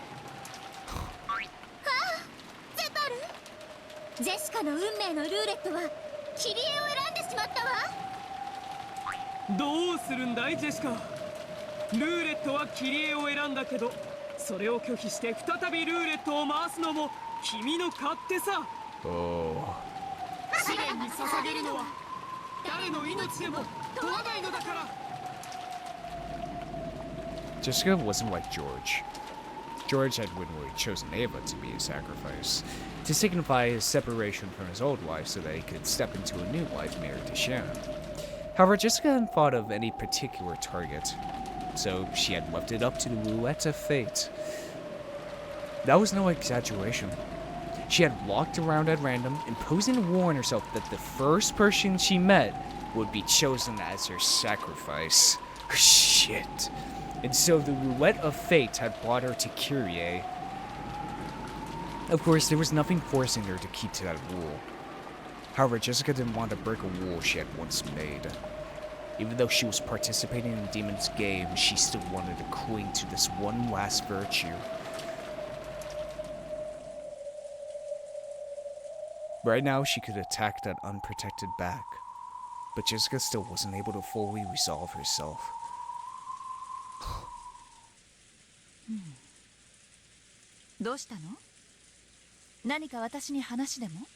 ゼパル、ジェシカの運命のルーレットはキリエを選んでしまったわ。どうするんだいジェシカ。ルーレットはキリエを選んだけど、それを拒否して再びルーレットを回すのも君の勝手さ。Oh. 試練に捧げるのは誰の命でも問わないのだから。 Jessica wasn't like George. George had willingly chosen Ava to be his sacrifice, to signify his separation from his old wife so that he could step into a new life married to Shannon. However, Jessica hadn't thought of any particular target, so she had left it up to the roulette of fate. That was no exaggeration. She had walked around at random, imposing a rule on herself that the first person she met would be chosen as her sacrifice. Shit. And so the roulette of fate had brought her to Kyrie. Of course, there was nothing forcing her to keep to that rule. However, Jessica didn't want to break a rule she had once made. Even though she was participating in Demon's game, she still wanted to cling to this one last virtue. Right now, she could attack that unprotected back, but Jessica still wasn't able to fully resolve herself. どうしたの？何か私に話でも？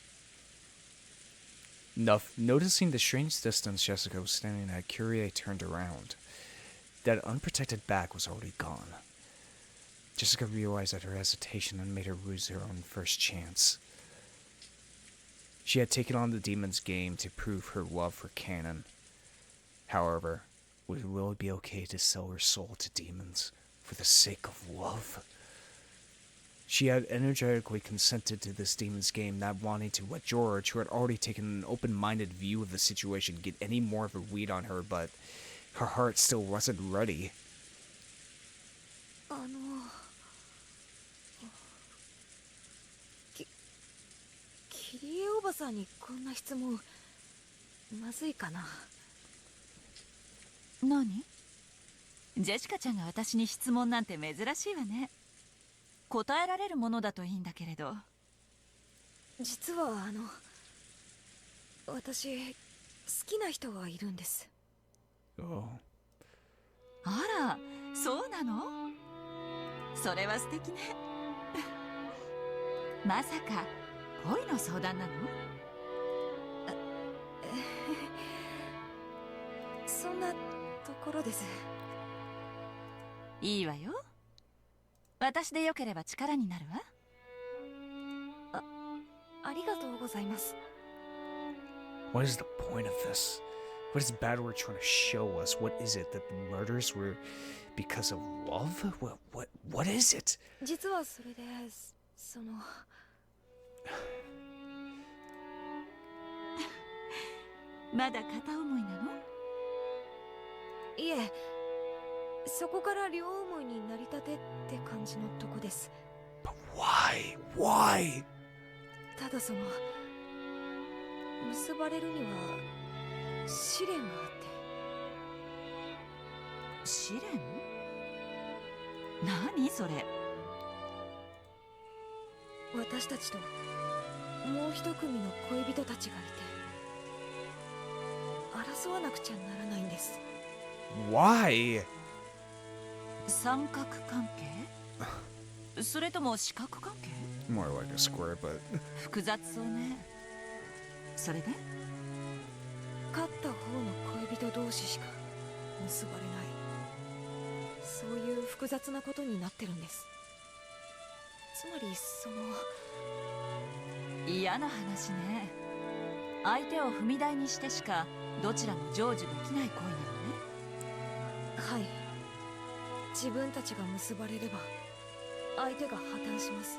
Noticing the strange distance Jessica was standing at, Kyrie turned around. That unprotected back was already gone. Jessica realized that her hesitation had made her lose her own first chance. She had taken on the demon's game to prove her love for Canon. However, would it really be okay to sell her soul to demons for the sake of love? She had energetically consented to this demon's game, not wanting to let George, who had already taken an open-minded view of the situation, get any more of a read on her, but her heart still wasn't ready. キリエばさんにこんな質問まずいかな。何？ジェシカちゃんが私に質問なんて珍しいわね。答えられるものだといいんだけれど。実は私好きな人がいるんです。Oh. あら、そうなの？それは素敵ね。まさか恋の相談なの？そんなところです。いいわよ。私でよければ力になるわ。ありがとうございます。 What is the point of this? What is Badwater trying to show us? What is it? That the murders were because of love? What is it? 実はそれでまだ片思いなの？いえ、そこから両思いになりたてって感じのとこです。 But why? Why? ただ結ばれるには試練があって。試練？何それ？私たちともう一組の恋人たちがいて、争わなくちゃならないんです。 Why? 三角関係？それとも四角関係？ More like a square, but 複雑そうね。それで？勝った方の恋人同士しか結ばれない、そういう複雑なことになってるんです。つまり嫌な話ね。相手を踏み台にしてしかどちらも成就できない恋なのね。はい、自分たちが結ばれれば相手が破綻します。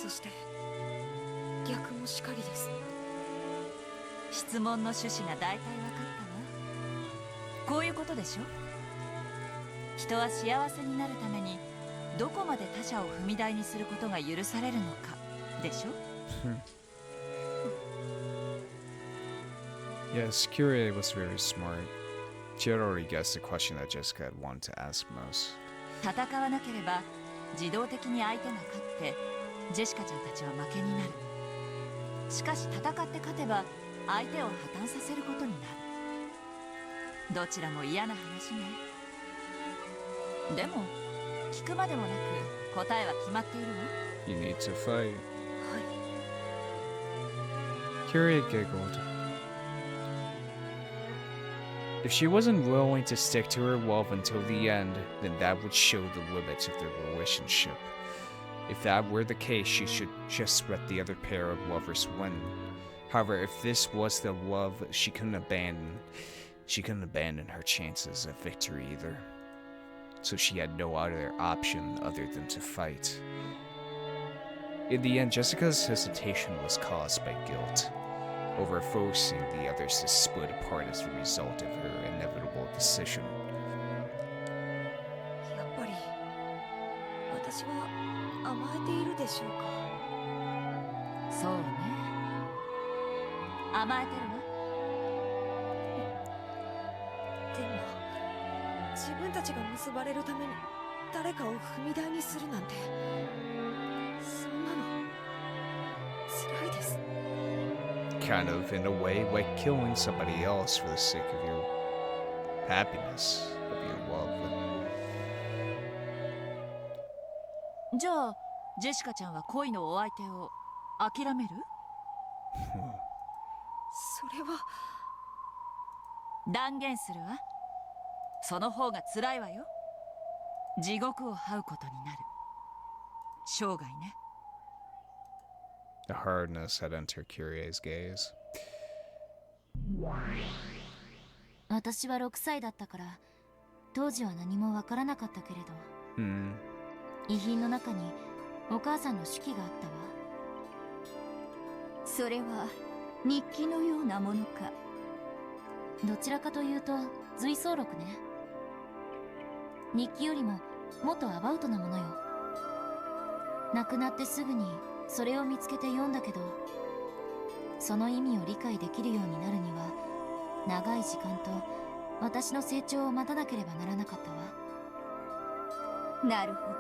そして逆もしかりです。質問の趣旨が大体分かったわ。こういうことでしょ？人は幸せになるためにどこまで他者を踏み台にすることが許されるのかでしょ？ Yes, Kyrie was very smart. She had already guessed the question that Jessica had wanted to ask most. 戦わなければ自動的に相手が勝ってジェシカちゃんたちは負けになる。しかし戦って勝てば相手を破綻させることになる。どちらも嫌な話ね。でも聞くまでもなく答えは決まっているわ。 You need to fight. はい。 Kyrie giggled. If she wasn't willing to stick to her love until the end, then that would show the limits of their relationship. If that were the case, she should just let the other pair of lovers win. However, if this was the love, she couldn't abandon her chances of victory either. So she had no other option other than to fight. In the end, Jessica's hesitation was caused by guilt over forcing the others to split apart as a result of her inevitable decision. やっぱり私は甘えているでしょうか。そうね。甘えてるわ。でも自分たちが結ばれるために誰かを踏み台にするなんて、そんなの辛いです。 Kind of, in a way, like killing somebody else for the sake of your happiness, of your love. じゃあジェシカちゃんは恋のお相手を諦める？それは断言するわ。その方が辛いわよ。地獄を這うことになる。生涯ね。The hardness had entered Kyrie's gaze. 私は6歳だったから当時は何もわからなかったけれど、遺品の中にお母さんの手記があったわ。それは日記のようなものか。どちらかというと随想録ね。日記よりももっとアバウトなものよ。亡くなってすぐにそれを見つけて読んだけど、その意味を理解できるようになるには長い時間と私の成長を待たなければならなかったわ。なるほど。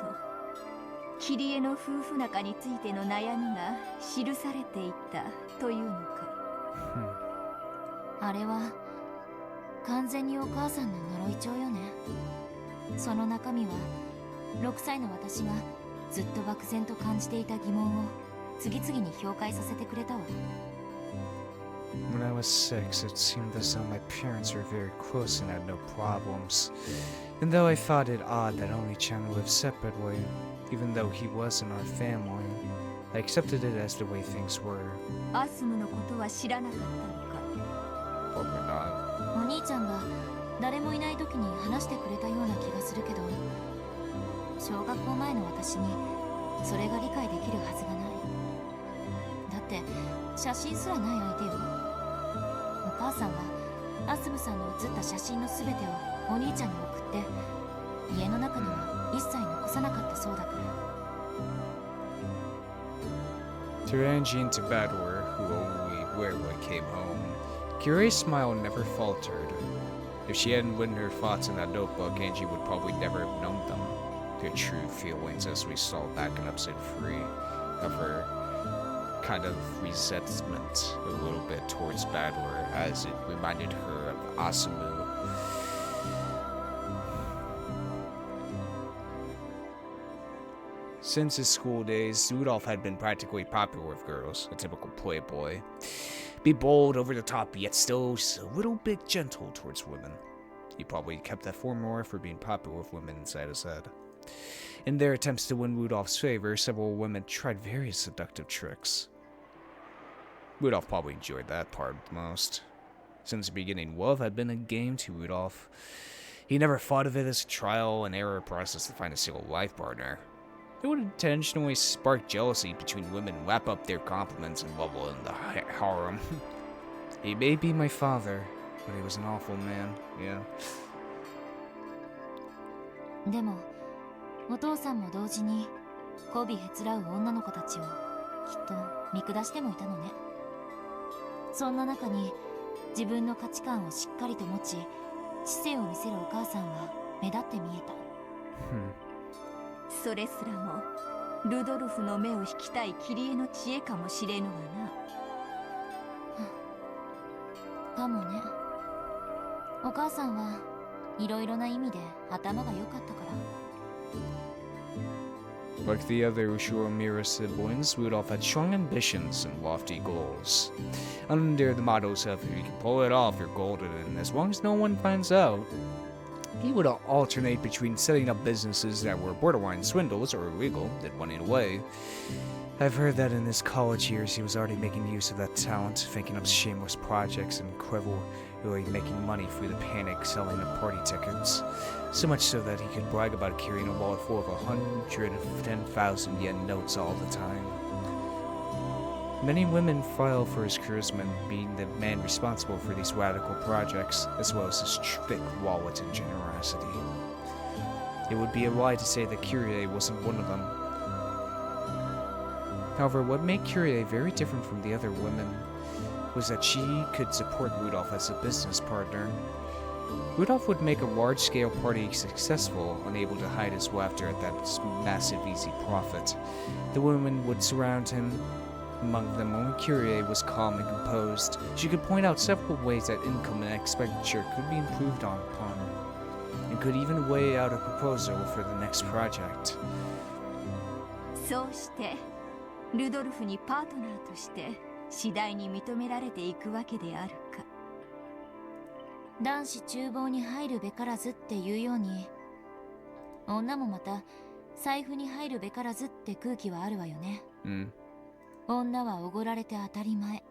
キリエの夫婦仲についての悩みが記されていたというのか。あれは完全にお母さんの呪い帳よね。その中身は6歳の私がずっと漠然と感じていた疑問を次々に表解させてくれたわ。When I was 6, it seemed as though my parents were very close and had no problems. And though I thought it odd that Oni-chan lived separately, even though he was in our family, I accepted it as the way things were. アスムのことは知らなかったのか。 Probably not. お兄ちゃんが誰もいない時に話してくれたような気がするけど、小学校前の私にそれが理解できるはずがない。だって写真すらない相手よ。お母さんはアスムさんの写った写真の全てをお兄ちゃんに送って家の中には一切残さなかったそうだから。 To Angie and to Badwer, who only rarely came home, Kyrie's smile never faltered. If she hadn't written her thoughts in that notebook, Angie would probably never have known them. Her true feelings, as we saw back in episode 3, of her kind of resentment a little bit towards Badwer, as it reminded her of Asumu. Since his school days, Rudolph had been practically popular with girls, a typical playboy. Be bold, over the top, yet still just a little bit gentle towards women. He probably kept that formula for being popular with women inside his head. In their attempts to win Rudolph's favor, several women tried various seductive tricks. Rudolph probably enjoyed that part the most. Since the beginning, love had been a game to Rudolph. He never thought of it as a trial and error process to find a single life partner. It would intentionally spark jealousy between women, wrap up their compliments, and level in the harem. He may be my father, but he was an awful man, yeah. でもお父さんも同時に媚びへつらう女の子たちをきっと見下してもいたのね。そんな中に自分の価値観をしっかりと持ち知性を見せるお母さんは目立って見えた。それすらもルドルフの目を引きたいキリエの知恵かもしれぬわな。かもね。お母さんはいろいろな意味で頭が良かったから。Like the other Ushiro-Mira siblings, Rudolph had strong ambitions and lofty goals. Under the mottos of, if you can pull it off, you're golden, and as long as no one finds out, he would alternate between setting up businesses that were borderline swindles or illegal and running away. I've heard that in his college years he was already making use of that talent, thinking up shameless projects and cleverly making money through the panic selling of party tickets. So much so that he could brag about carrying a wallet full of 110,000 yen notes all the time. Many women file for his charisma, being the man responsible for these radical projects, as well as his thick wallet and generosity. It would be a lie to say that Kyrie wasn't one of them. However, what made Kyrie very different from the other women was that she could support Rudolph as a business partner. Rudolph would make a large-scale party successful, unable to hide his laughter at that massive easy profit. The women would surround him. Among them, only Kyrie was calm and composed. She could point out several ways that income and expenditure could be improved upon, and could even weigh out a proposal for the next project. そうしてルドルフにパートナーとして次第に認められていくわけであるか。男子厨房に入るべからずっていうように、女もまた財布に入るべからずって空気はあるわよね。女はおごられて当たり前。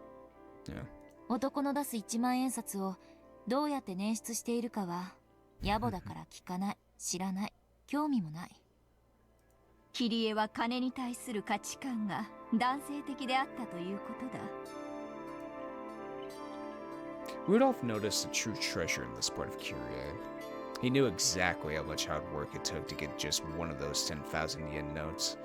男の出す1万円札をどうやって捻出しているかは野暮だから聞かない、知らない、興味もない。キリエは金に対する価値観が男性的であったということだ。Rudolph noticed a true treasure in this part of Kyrie. He knew exactly how much hard work it took to get just one of those 10,000 yen notes.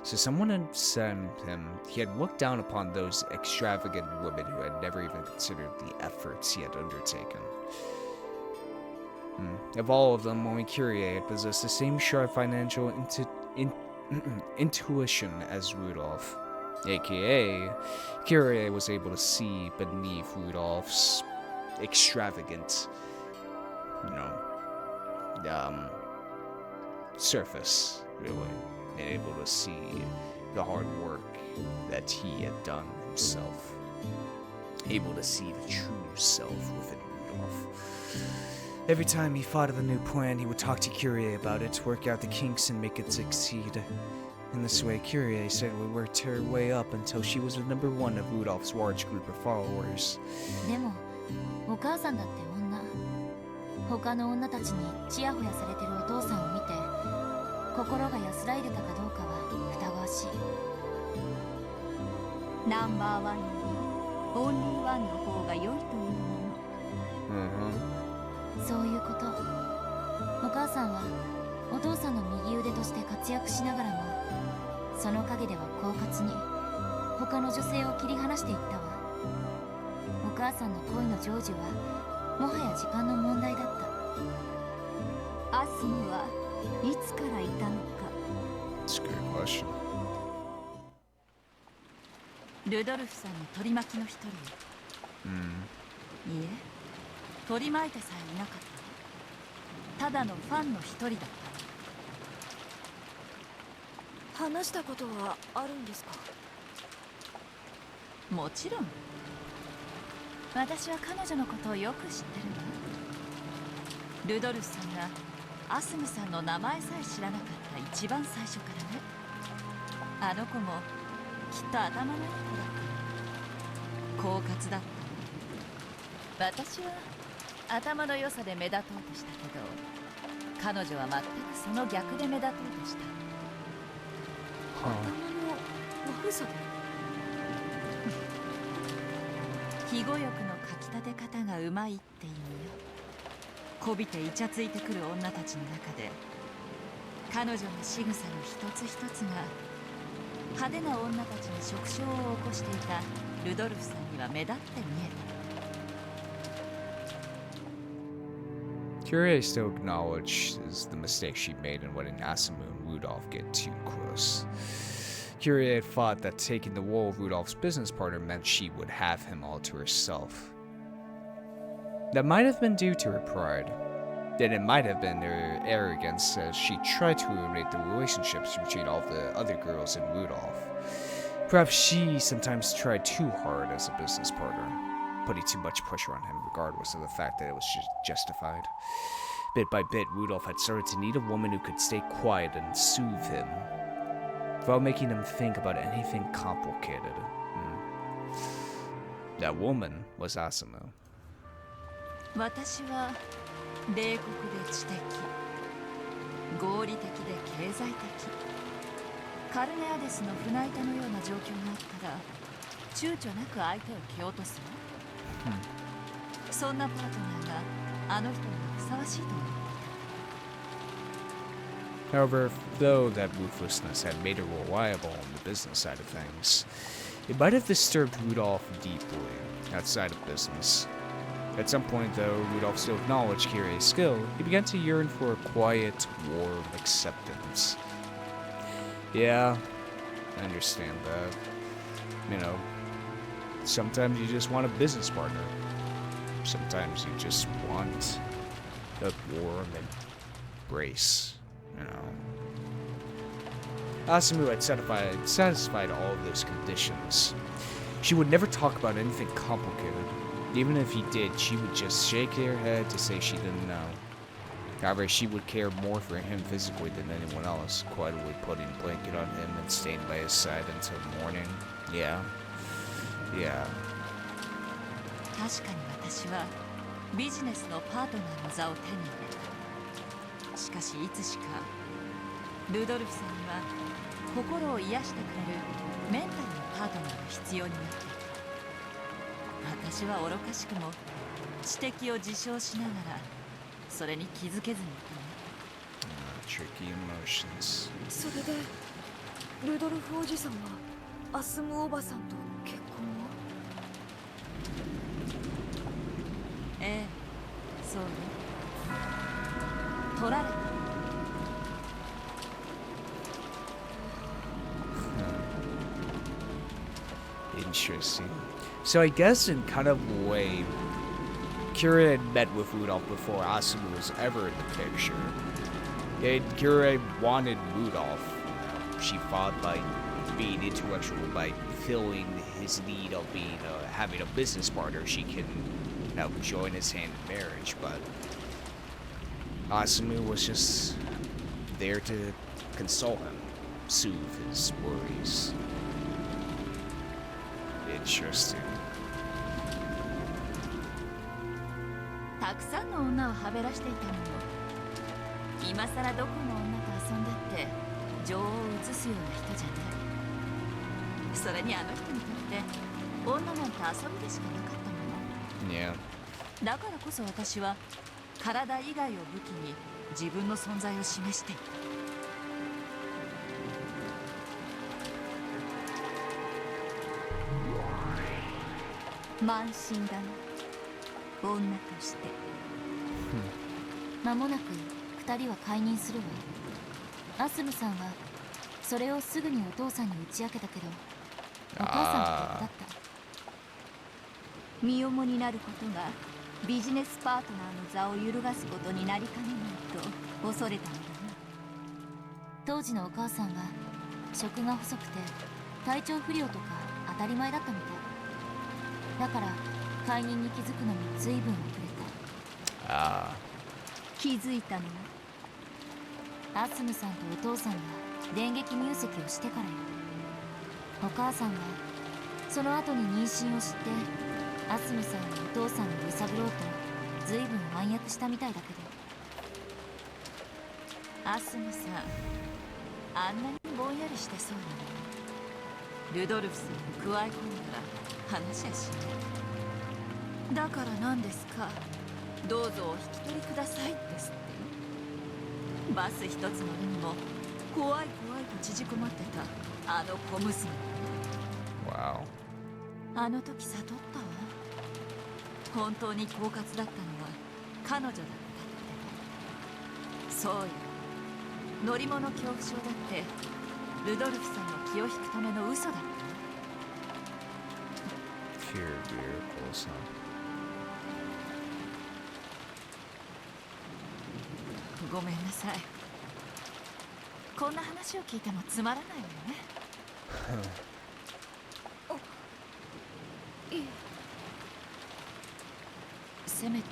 So someone had said him he had looked down upon those extravagant women who had never even considered the efforts he had undertaken. Of all of them, only Kyrie had possessed the same sharp financial intuition as Rudolph. AKA, Kyrie was able to see beneath Rudolph's extravagant, surface, really, and able to see the hard work that he had done himself. Able to see the true self within Rudolph. Every time he thought of a new plan, he would talk to Kyrie about it, work out the kinks and make it succeed. In this way, Kyrie steadily worked her way up until she was the number one of Rudolph's large group of followers. でもお母さんだって女。他の女たちにチヤホヤされてるお父さんを見て心が安らいでたかどうかは疑わしい。ナンバーワンよりオンリーワンの方が良いというもの。そういうこと。お母さんはお父さんの右腕として活躍しながらも、その陰では狡猾に他の女性を切り離していったわ。お母さんの恋の成就はもはや時間の問題だった。アスムはいつからいたのか。That's a good question. ルドルフさんの取り巻きの一人よ。いえ、取り巻いてさえいなかった。ただのファンの一人だった。話したことはあるんですか？もちろん。私は彼女のことをよく知ってるわ。ルドルフさんがアスムさんの名前さえ知らなかった一番最初からね。あの子もきっと頭のいい子だった。狡猾だった。私は頭の良さで目立とうとしたけど、彼女は全くその逆で目立とうとした。頭の悪さで？肥後欲のかきたて方がうまいって意味よ。こびてイチャついてくる女たちの中で、彼女の仕草の一つ一つが派手な女たちに触傷を起こしていたルドルフさんには目立って見える。Kyrie still acknowledges the mistake she made in letting Asumu and Rudolph get too close. Kyrie had thought that taking the role of Rudolph's business partner meant she would have him all to herself. That might have been due to her pride. Then it might have been her arrogance as she tried to eliminate the relationships between all the other girls and Rudolph. Perhaps she sometimes tried too hard as a business partner, putting too much pressure on him regardless of the fact that it was justified. Bit by bit, Rudolph had started to need a woman who could stay quiet and soothe him, without making him think about anything complicated. That woman was Asumu. 私は冷酷で知的、合理的で経済的。カルネアデスの船板のような状況があったら躊躇なく相手を蹴落とすわ。そんなパートナーがあの人にふさわしいと思っていた。 However, though that ruthlessness had made her reliable on the business side of things, it might have disturbed Rudolph deeply outside of business. At some point, though, Rudolph still acknowledged Kyrie's skill. He began to yearn for a quiet, warm acceptance. Yeah, I understand that. Sometimes you just want a business partner. Sometimes you just want a warm embrace. Asumu had satisfied all of those conditions. She would never talk about anything complicated. Even if he did, she would just shake her head to say she didn't know. However, she would care more for him physically than anyone else, quietly putting a blanket on him and staying by his side until morning. Yeah. 確かに私はビジネスのパートナーの座を手に入れた。しかしいつしかルドルフさんには心を癒してくれるメンタルのパートナーが必要になっていた。私は愚かしくも知的を自称しながらそれに気づけずにい Tricky emotions. それでルドルフおじさんはアスムおばさんと結婚を？ええ、そうね。取られた。Interesting. So I guess in kind of a way, Kyrie had met with Rudolph before Asumu was ever in the picture. And Kyrie wanted Rudolph. She fought by being intellectual, by filling his need of being having a business partner she can join his hand in marriage. But Asumu was just there to console him, soothe his worries. Interesting. たくさんの女をはべらしていたのよ。今さらどこの女と遊んだって情を移すような人じゃない。それにあの人にとって女なんて遊びでしかなかったもの。Yeah. だからこそ私は体以外を武器に自分の存在を示していた。慢心だな、女として。間もなく2人は解任するわ。アスムさんはそれをすぐにお父さんに打ち明けたけど、お母さんは逆だった。身重になることがビジネスパートナーの座を揺るがすことになりかねないと恐れたのだな。当時のお母さんは食が細くて体調不良とか当たり前だったみたい。だから解任に気づくのに随分遅れた。気づいたのはアスムさんとお父さんが電撃入籍をしてからよ。お母さんはその後に妊娠を知ってアスムさんにお父さんを揺さぶろうと随分暗躍したみたいだけど。アスムさん、あんなにぼんやりしてそうなの。ルドルフさんに加え込んだら話はしない。だから何ですか、どうぞお引き取りくださいですって。バス一つ乗るにも怖い怖いと縮こまってたあの小娘。 Wow. あの時悟ったわ。本当に狡猾だったのは彼女だったって。そうよ、乗り物恐怖症だってルドルフさんの気を引くための嘘だった。Fear miracles, huh? ごめんなさい。こんな話を聞いてもつまらないわよね。せめて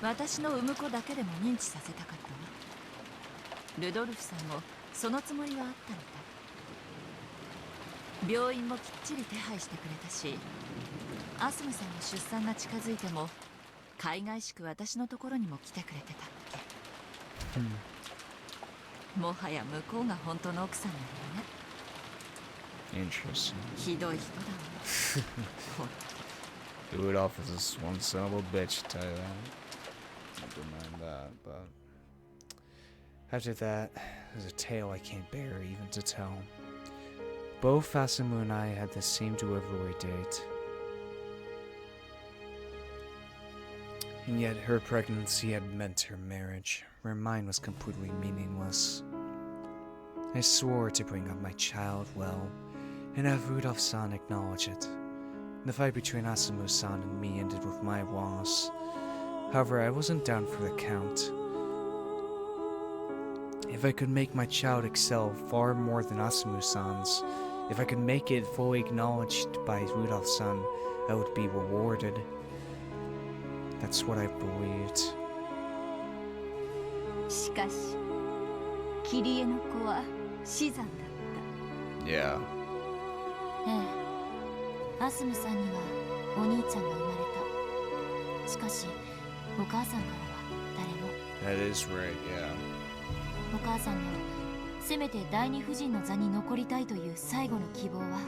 私の産む子だけでも認知させたかったわ。ルドルフさんもそのつもりはあったみたい。病院もきっちり手配してくれたし、アスムさんの出産が近づいても海外しく私のところにも来てくれてたって、もはや向こうが本当の奥さんなのね。 Interesting. ひどい人だわ。Rudolph is this one son of a bitch, I tell you that. Don't mind that, but after that, there's a tale I can't bear even to tell. Both Asumu and I had the same delivery date. And yet her pregnancy had meant her marriage, where mine was completely meaningless. I swore to bring up my child well, and have Rudolph-san acknowledge it. The fight between Asumu-san and me ended with my loss. However, I wasn't down for the count. If I could make my child excel far more than Asumu-san's, if I could make it fully acknowledged by Rudolph-san, I would be rewarded. That's what I believed. しかしキリエの子は死産だった。 Yeah. ええ。アスムさんにはお兄ちゃんが生まれた。しかしお母さんからは誰も。 That is right, yeah. お母さんのせめて第二夫人の座に残りたいという最後の希望は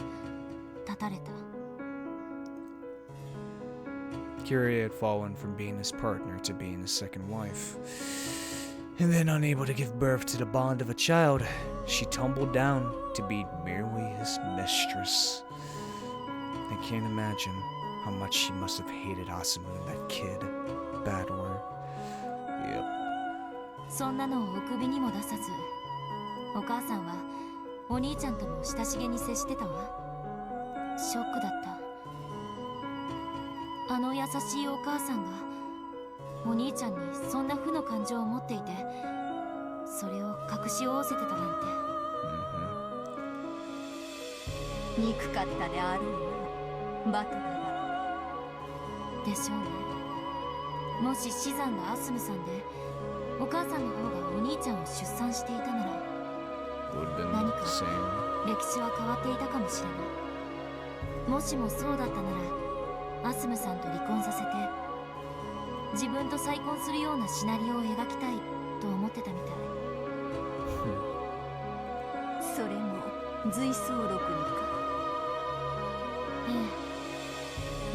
絶たれた。Kyrie had fallen from being his partner to being his second wife. And then, unable to give birth to the bond of a child, she tumbled down to be merely his mistress. I can't imagine how much she must have hated Asumu and that kid. Bad word. Yep. そんなのをお首にも出さず、お母さんはお兄ちゃんとも親しげに接してたわ。ショックだった。あの優しいお母さんがお兄ちゃんにそんな負の感情を持っていて、それを隠しおおせてたなんて。憎かったであろうな、バトラーでしょうね。もし死産がアスムさんで、お母さんの方がお兄ちゃんを出産していたなら、何か歴史は変わっていたかもしれない。もしもそうだったなら、アスムさんと離婚させて自分と再婚するようなシナリオを描きたいと思ってたみたい。それも随想録にか。え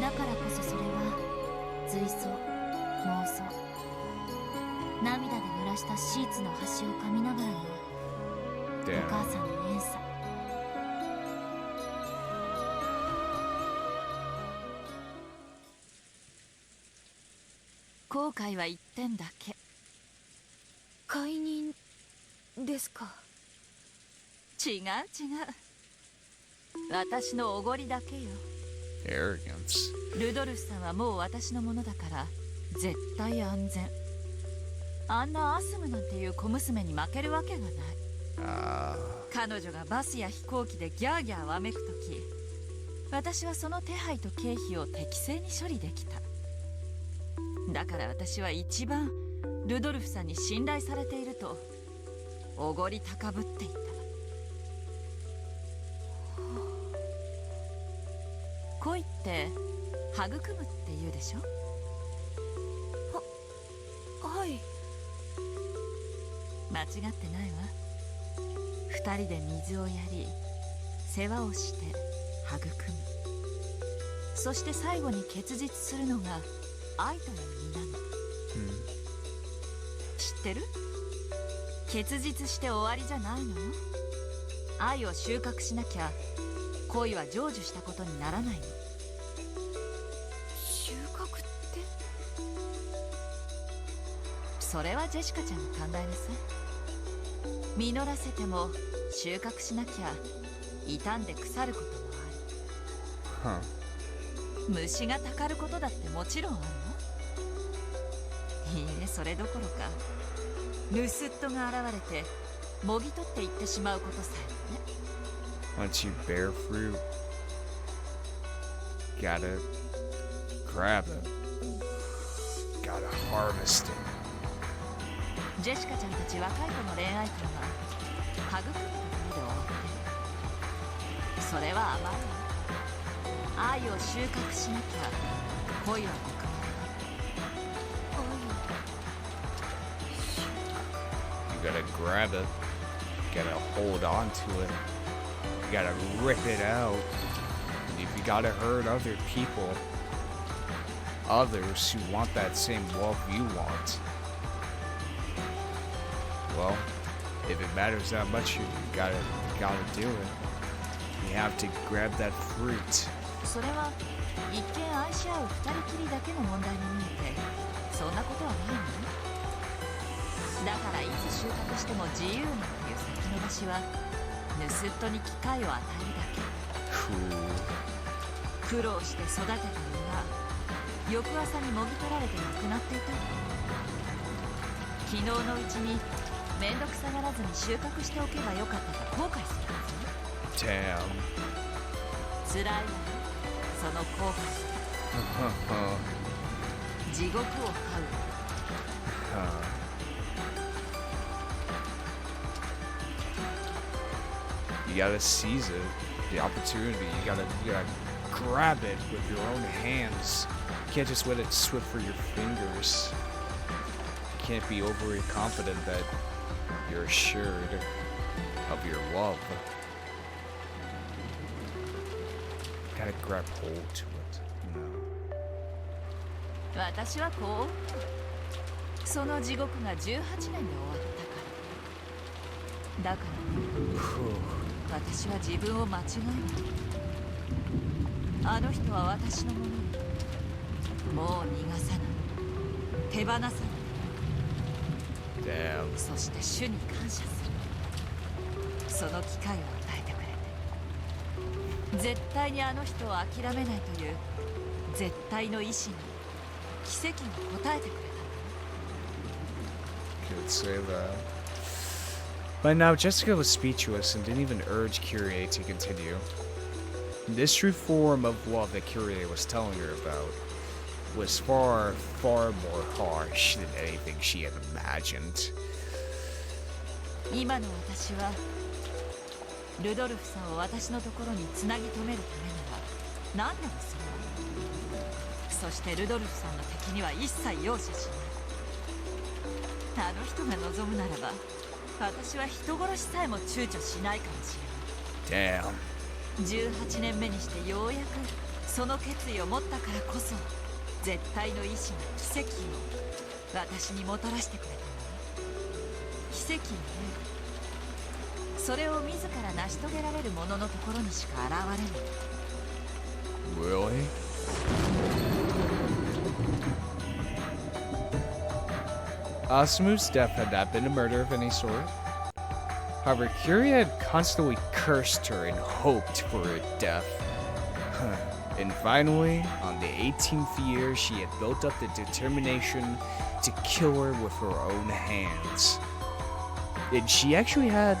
え、だからこそそれは随想、妄想、涙で濡らしたシーツの端を噛みながらのお母さんの連鎖。後悔は一点だけ。解任ですか。違う違う、私のおごりだけよ。 Arrogance. ルドルフさんはもう私のものだから絶対安全。あんなアスムなんていう小娘に負けるわけがない。彼女がバスや飛行機でギャーギャーわめくとき、私はその手配と経費を適正に処理できた。だから私は一番ルドルフさんに信頼されているとおごり高ぶっていた。恋って育むって言うでしょ。はい。間違ってないわ。二人で水をやり世話をして育む、そして最後に結実するのが愛という実なの。知ってる？結実して終わりじゃないの？愛を収穫しなきゃ恋は成就したことにならないの。収穫って？それはジェシカちゃんが考えなさい。実らせても収穫しなきゃ傷んで腐ることもある。虫がたかることだってもちろんあるの。いいえ、それどころか盗っ人が現れてもぎ取っていってしまうことさえね。 Once you bear fruit, gotta grab it, gotta harvest it. ジェシカちゃんたち若い子の恋愛観は育むことで終わってる。それは甘いわ。愛を収穫しなきゃ恋は報われない。 You gotta grab it, you gotta hold on to it, you gotta rip it out. And if you gotta hurt other people, others who want that same love you want, well, if it matters that much, you gotta do it. You have to grab that fruit. それは一見愛し合う二人きりだけの問題に見えて、そんなことはないの？だからいつ収穫しても自由なんていう先延ばしは盗っ人に機会を与えるだけ。苦労して育てた実が翌朝にもぎ取られてなくなっていた。昨日のうちにめんどくさがらずに収穫しておけばよかったと後悔するはず。 Damn. 辛いわね、その後悔。地獄を這う。You gotta seize it, the opportunity. You gotta grab it with your own hands. You can't just let it slip through your fingers. You can't be overly confident that you're assured of your love. You gotta grab hold to it, you know. 私はこうその地獄が18年で終わったからだから私は自分を間違えない。あの人は私のものにもう逃がさない、手放さない。そして主に感謝する。その機会を与えてくれて、絶対にあの人を諦めないという絶対の意志に奇跡が応えてくれた。 Could say that. By now, Jessica was speechless and didn't even urge Kyrie to continue. This true form of love that Kyrie was telling her about was far, far more harsh than anything she had imagined. 今の私はルドルフさんを私のところにつなぎ止めるためなら何でもする。そしてルドルフさんの敵には一切容赦しない。あの人が望むならば私は人殺しさえも躊躇しないかもしれない。 Damn. 18年目にしてようやくその決意を持ったからこそ絶対の意志が奇跡を私にもたらしてくれたのね。奇跡のね、それを自ら成し遂げられる者のところにしか現れない。 Really? Asumu's death had not been a murder of any sort. However, Kyrie had constantly cursed her and hoped for her death. And finally, on the 18th year, she had built up the determination to kill her with her own hands. And she actually had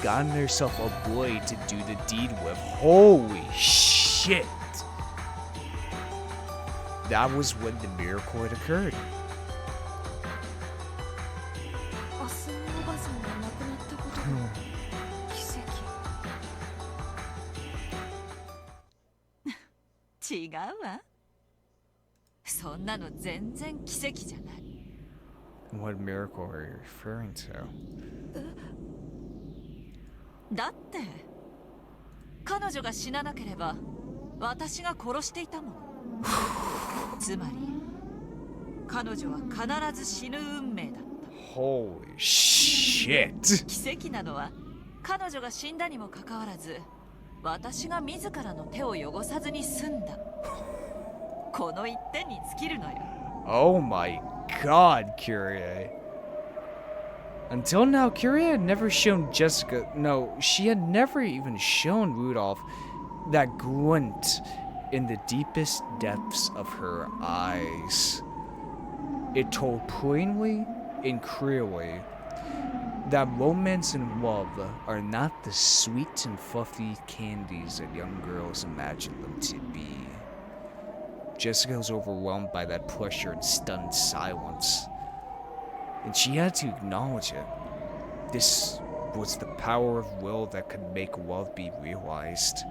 gotten herself a blade to do the deed with. Holy shit! That was when the miracle had occurred. アスムおばさんが亡くなったことの奇跡。違うわ。そんなの全然奇跡じゃない。 What miracle are you referring to? だって彼女が死ななければ私が殺していたもん。つまり彼女は必ず死ぬ運命だった。 Holy shit! 奇跡なのは彼女が死んだにもかかわらず私が自らの手を汚さずに済んだ。この一点に尽きるのよ。 Oh my god, Kyrie. Until now, Kyrie had never shown Jessica... No, she had never even shown Rudolph that glint in the deepest depths of her eyes. It told plainly and clearly that romance and love are not the sweet and fluffy candies that young girls imagine them to be. Jessica was overwhelmed by that pressure and stunned silence. And she had to acknowledge it. This was the power of will that could make love be realized.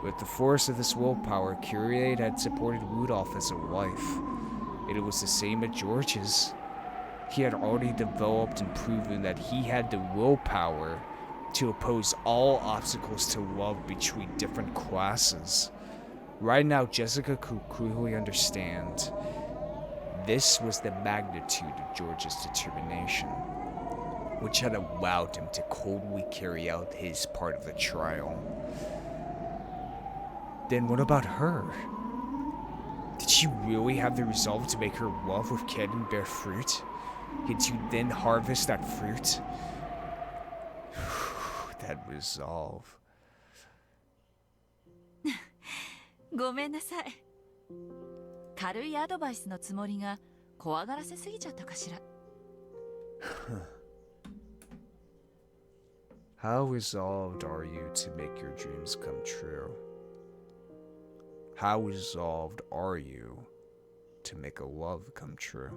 With the force of this willpower, Kyrie had supported Rudolph as a wife. And it was the same at George's. He had already developed and proven that he had the willpower to oppose all obstacles to love between different classes. Right now, Jessica could clearly understand this was the magnitude of George's determination, which had allowed him to coldly carry out his part of the trial. Then what about her? Did she really have the resolve to make her love with Cannon bear fruit? And to then harvest that fruit? That resolve. ごめんなさい。軽いアドバイスのつもりが怖がらせすぎちゃったかしら。How resolved are you to make your dreams come true? How resolved are you to make a love come true?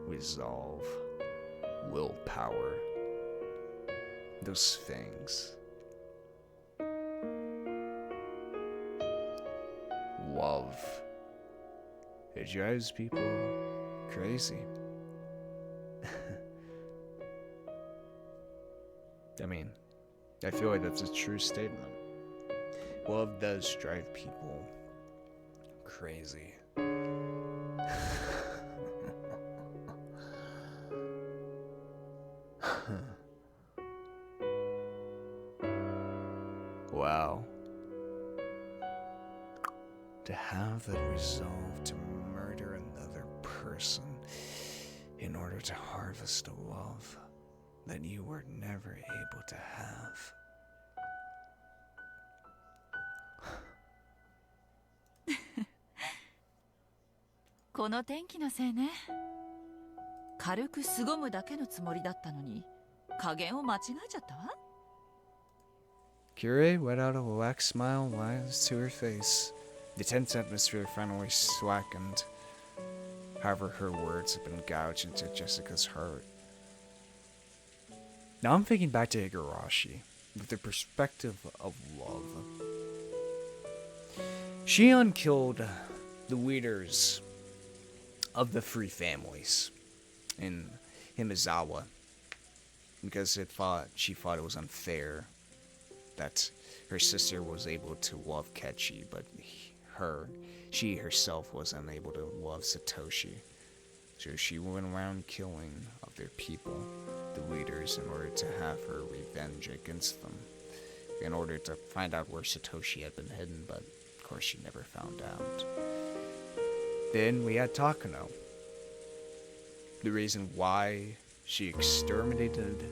Resolve, willpower, those things. Love. It drives people crazy. I mean, I feel like that's a true statement. Love does drive people crazy. Wow. To have that resolve to murder another person in order to harvest a love that you were never able to have. この天気のせいね。軽く凄むだけのつもりだったのに、加減を間違えちゃったわ。Kyrie let out a relaxed smile, wise to her face. The tense atmosphere finally slackened. However, her words had been gouged into Jessica's heart. Now I'm thinking back to Higurashi, with the perspective of love. Shion killed the leaders of the three families in Himizawa because she thought it was unfair that her sister was able to love Kechi, but she herself was unable to love Satoshi. So she went around killing other people, the leaders, in order to have her revenge against them, in order to find out where Satoshi had been hidden, but of course she never found out. Then we had Takano. The reason why she exterminated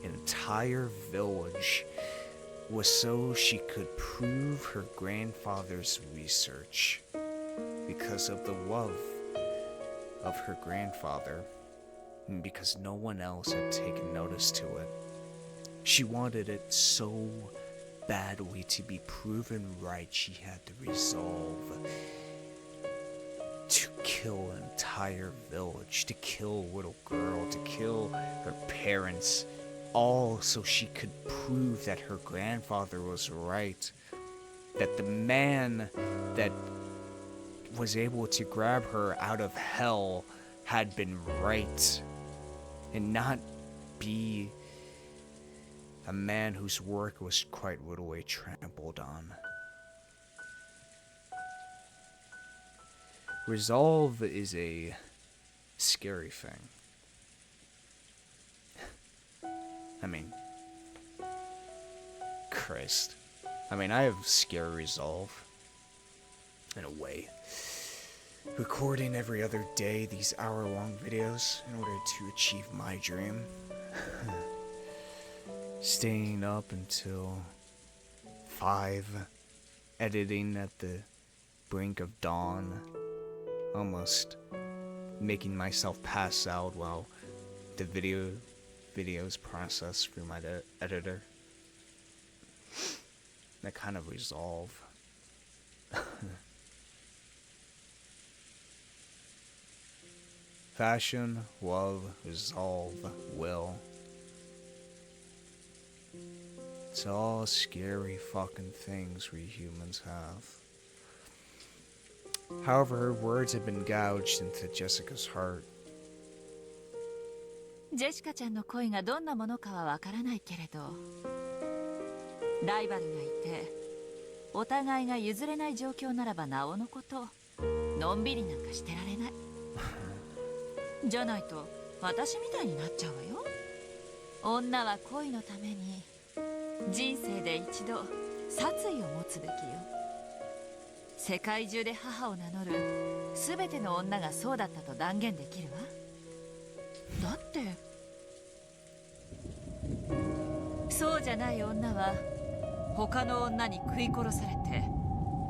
an entire village was so she could prove her grandfather's research. Because of the love of her grandfather, and because no one else had taken notice to it. She wanted it so badly to be proven right, she had the resolve to kill an entire village, to kill a little girl, to kill her parents, all so she could prove that her grandfather was right, that the man that was able to grab her out of hell had been right, and not be a man whose work was quite literally trampled on. Resolve is a scary thing. I mean, Christ. I mean, I have scary resolve, in a way. Recording every other day these hour-long videos in order to achieve my dream. Staying up until 5, editing at the brink of dawn, almost making myself pass out while the videos process through my editor. That kind of resolve. Passion, love, resolve, will. It's all scary fucking things we humans have. However, her words had been gouged into Jessica's heart. ジェシカちゃんの恋がどんなものかはわからないけれど、ライバルがいてお互いが譲れない状況ならばなおのこと、のんびりなんかしてられない。じゃないと私みたいになっちゃうわよ。女は恋のために人生で一度殺意を持つべきよ。世界中で母を名乗る全ての女がそうだったと断言できるわ。だってそうじゃない女は他の女に食い殺されて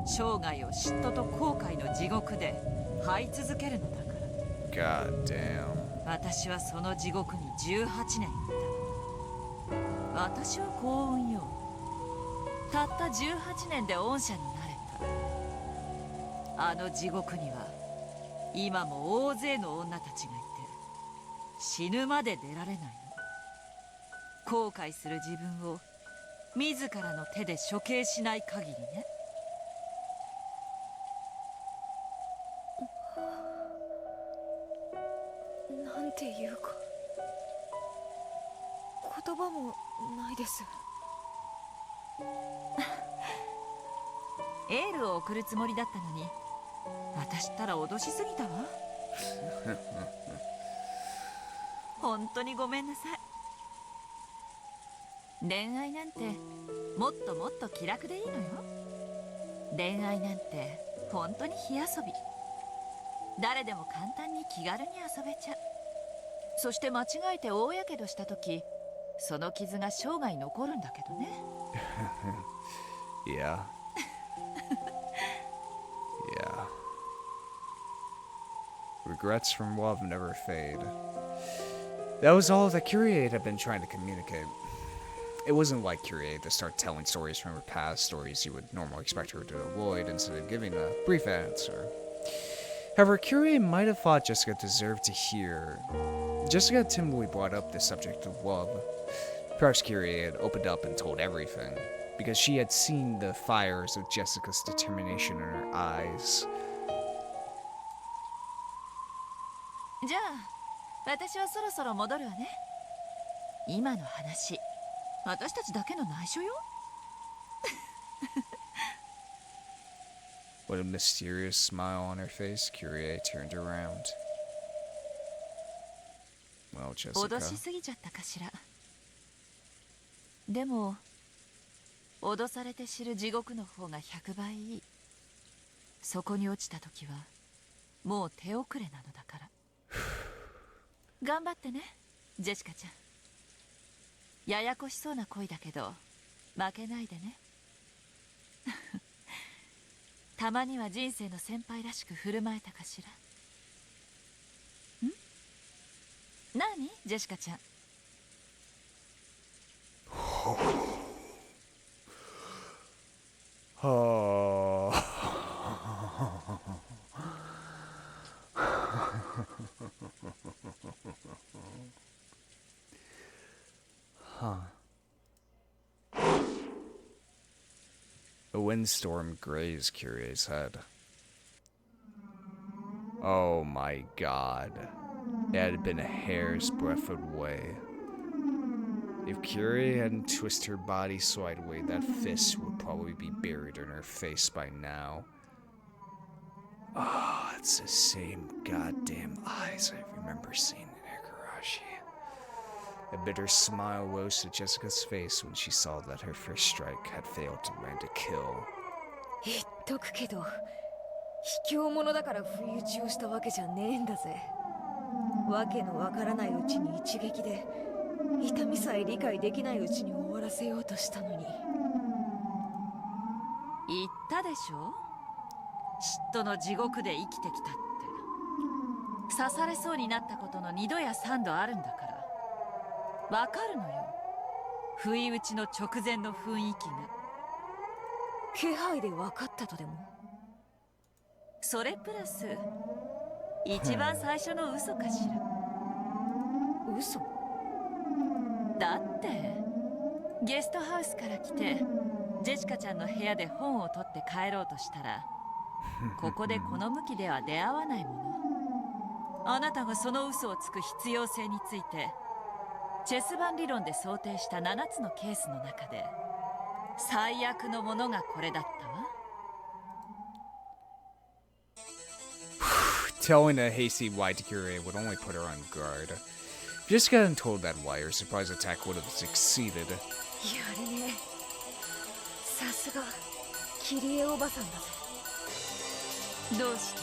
生涯を嫉妬と後悔の地獄で這い続けるのだから。God damn. 私はその地獄に18年いた。私は幸運よ。たった18年で恩赦になれた。あの地獄には今も大勢の女たちがいて死ぬまで出られないの。後悔する自分を自らの手で処刑しない限りね。なんていうか言葉もないです。エールを送るつもりだったのに、私ったら脅しすぎたわ。本当にごめんなさい。恋愛なんてもっともっと気楽でいいのよ。恋愛なんて本当に火遊び。誰でも簡単に気軽に遊べちゃう。そして間違えて大やけどした時、その傷が生涯残るんだけどね。Yeah. Yeah. Regrets from love never fade. That was all that Kyrie had been trying to communicate. It wasn't like Kyrie to start telling stories from her past, stories you would normally expect her to avoid, instead of giving a brief answer. However, Kyrie might have thought Jessica deserved to hear. Jessica timidly brought up the subject of love. Perhaps Kyrie had opened up and told everything, because she had seen the fires of Jessica's determination in her eyes. じゃあ、私はそろそろ戻るわね。今の話、私たちだけの内緒よ。With a mysterious smile on her face, Kyrie turned around. Well, Jessica. 脅しすぎちゃったかしら。でも、脅されて知る地獄の方が100倍いい。そこに落ちた時は、もう手遅れなのだから。頑張ってね、ジェシカちゃん。ややこしそうな恋だけど、負けないでね。たまには人生の先輩らしく振る舞えたかしら。ん？何？ジェシカちゃん。A windstorm grazed Kyrie's head. Oh my god. It had been a hair's breadth away. If Kyrie hadn't twisted her body sideways, that fist would probably be buried in her face by now. Ah, it's the same goddamn eyes I remember seeing in Higurashi. A bitter smile rose to Jessica's face when she saw that her first strike had failed to land a kill. 言っとくけど、卑怯者だから不意打ちをしたわけじゃねえんだぜ。わけのわからないうちに一撃で、痛みさえ理解できないうちに終わらせようとしたのに。言ったでしょ？嫉妬の地獄で生きてきたって。刺されそうになったことの2度や3度あるんだから。わかるのよ。不意打ちの直前の雰囲気が。気配で分かったとでも？それプラス一番最初の嘘かしら。嘘？だってゲストハウスから来てジェシカちゃんの部屋で本を取って帰ろうとしたら、ここでこの向きでは出会わないもの。あなたがその嘘をつく必要性についてチェス盤理論で想定した7つのケースの中で最悪のものがこれだったわ。Telling a hasty lie to Kyrie would only put her on guard. If Jessica hadn't told that lie, her surprise attack would have succeeded. やれね。さすがキリエおばさんだぜ。どうして？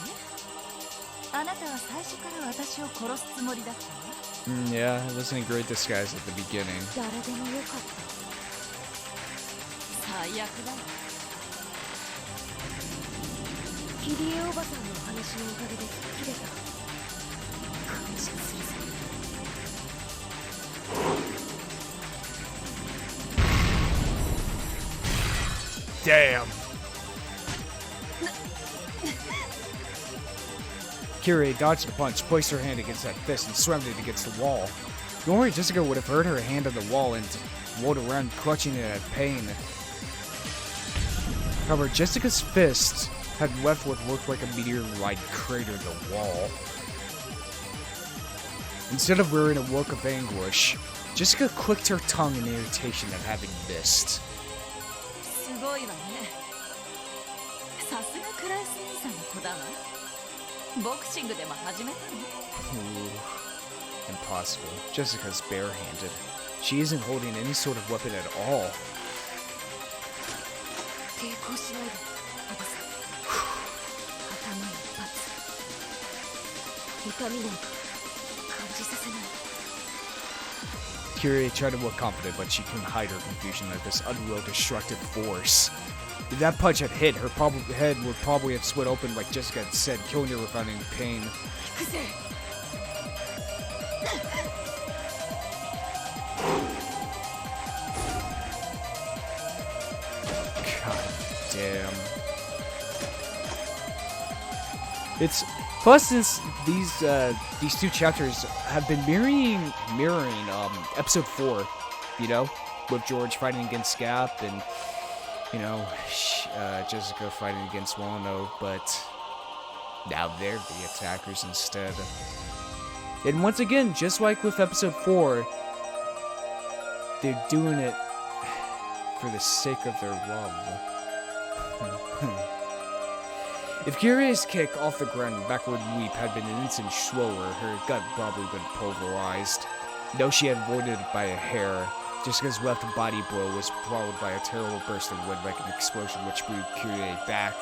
あなたは最初から私を殺すつもりだったわ。Yeah, it wasn't a great disguise at the beginning. 誰でもよかった。最悪だ。キリエおばさんの話のおかげで吹っ切れた。感謝するぜ。Damn! Kyrie dodged the punch, placed her hand against that fist, and slammed it against the wall. Normally, Jessica would have heard her hand on the wall and rolled around, clutching it at pain. However, Jessica's fist had left what looked like a meteor-like crater in the wall. Instead of wearing a look of anguish, Jessica clicked her tongue in irritation at having missed. すごいわね。さすがクライス兄さんの子だわ。ボクシングでも始めたの？ Impossible. Jessica's barehanded. She isn't holding any sort of weapon at all. 抵抗しないで、おばさん。頭一発。痛みなんか感じさせない。 Kyrie tried to look confident, but she couldn't hide her confusion at this unreal destructive force. If that punch had hit, her head would probably have split open like Jessica had said, killing her without any pain. God damn. It's plus since these two chapters have been mirroring episode 4, you know, with George fighting against Gap and you know Jessica fighting against Wano, but now they're the attackers instead. And once again, just like with episode 4, they're doing it for the sake of their love. If Kyrie's kick off the ground and backward leap had been an instant slower, her gut probably would have pulverized. Though she had avoided it by a hair, Jessica's left body blow was followed by a terrible burst of wind like an explosion which blew Kyrie back.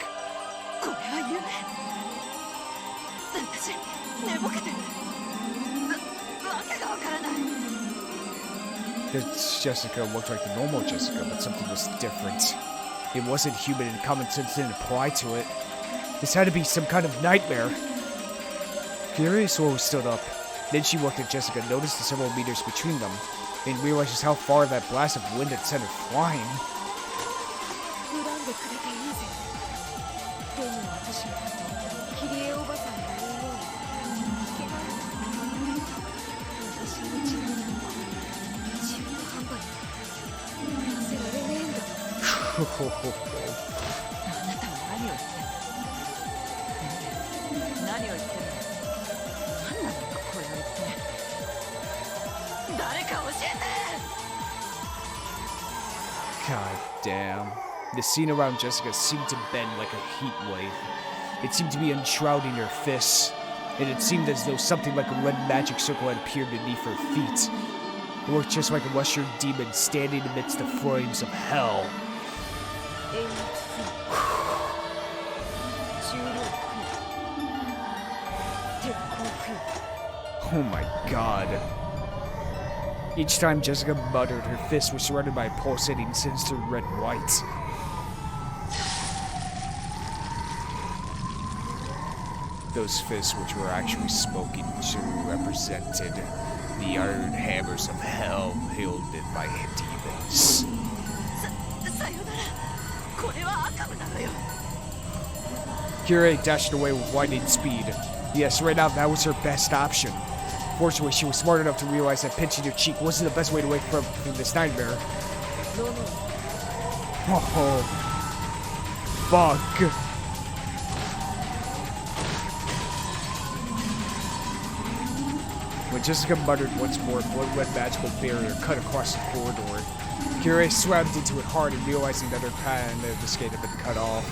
This Jessica looked like the normal Jessica, but something was different. It wasn't human and common sense didn't apply to it. This had to be some kind of nightmare. Kyrie slowly stood up. Then she looked at Jessica, noticed the several meters between them, and realized just how far that blast of wind had sent her flying. God damn. The scene around Jessica seemed to bend like a heat wave. It seemed to be enshrouding her fists, and it seemed as though something like a red magic circle had appeared beneath her feet. It looked just like a Western demon standing amidst the flames of hell. Oh my god. Each time Jessica muttered, her fist was surrounded by a pulsating, sinister red light. Those fists, which were actually spoken to, represented the iron hammers of hell wielded by demons. Kyrie dashed away with lightning speed. Yes, right now that was her best option. Fortunately, she was smart enough to realize that pinching her cheek wasn't the best way to wake her up from this nightmare. Oh, fuck. When Jessica muttered once more, a blood-red magical barrier cut across the corridor. Kyrie slammed into it hard and realizing that her path of escape had been cut off.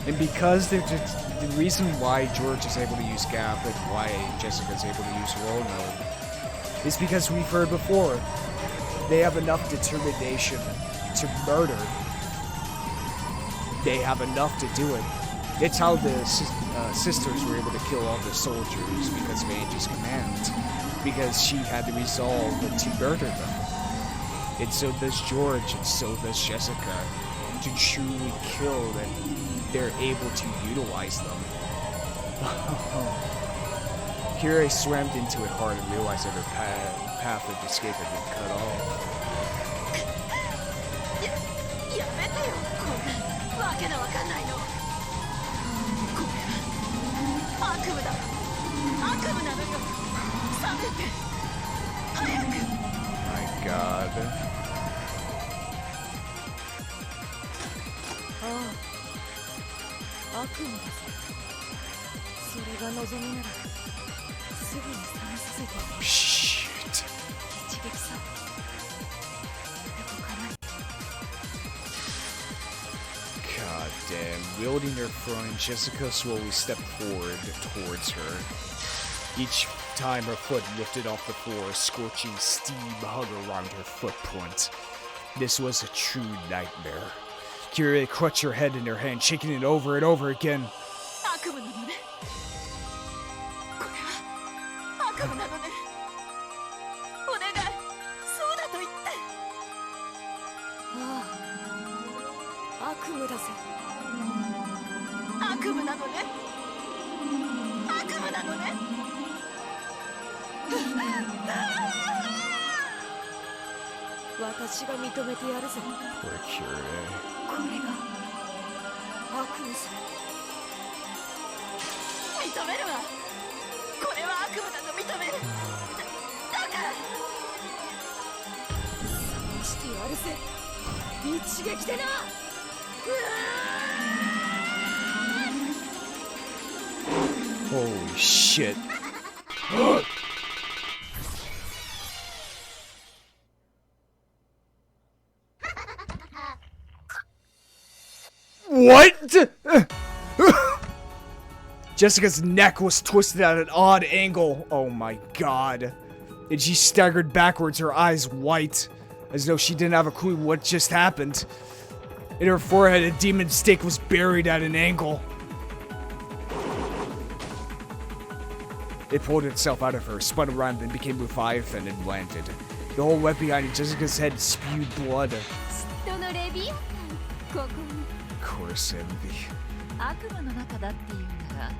And because the reason why George is able to use Gap and why Jessica is able to use Roanoke is because we've heard before, they have enough determination to murder. They have enough to do it. It's how the sisters were able to kill all the soldiers because of Angie's command. Because she had the resolve to murder them. And so does George, and so does Jessica. To truly kill them, they're able to utilize them. Kyrie swam into it hard and realized that her path of escape had been cut off. My god. させて Shit. 一撃さどこかな God damn. Wielding her throne, Jessica slowly stepped forward towards her. Each time her foot lifted off the floor, a scorching steam hung around her footprint. This was a true nightmare. Kyrie clutched her head in her hand, shaking it over and over again. 悪夢なのね。これは悪夢なのね。お願い、そうだと言って。ああ、悪夢だぜ。悪夢なのね。悪夢なのね。私が認めてやるぜ。 Poor Kyrie. これが悪夢さ。認めるわ。これは悪夢だと認める。だから。そうしてやるぜ。一撃でな。 Holy shit. What? Jessica's neck was twisted at an odd angle. Oh my god. And she staggered backwards, her eyes white, as though she didn't have a clue what just happened. In her forehead, a demon stake was buried at an angle. It pulled itself out of her, spun around, then became revived and then landed. The whole web behind Jessica's head spewed blood. Course envy. 悪夢の中だっていうな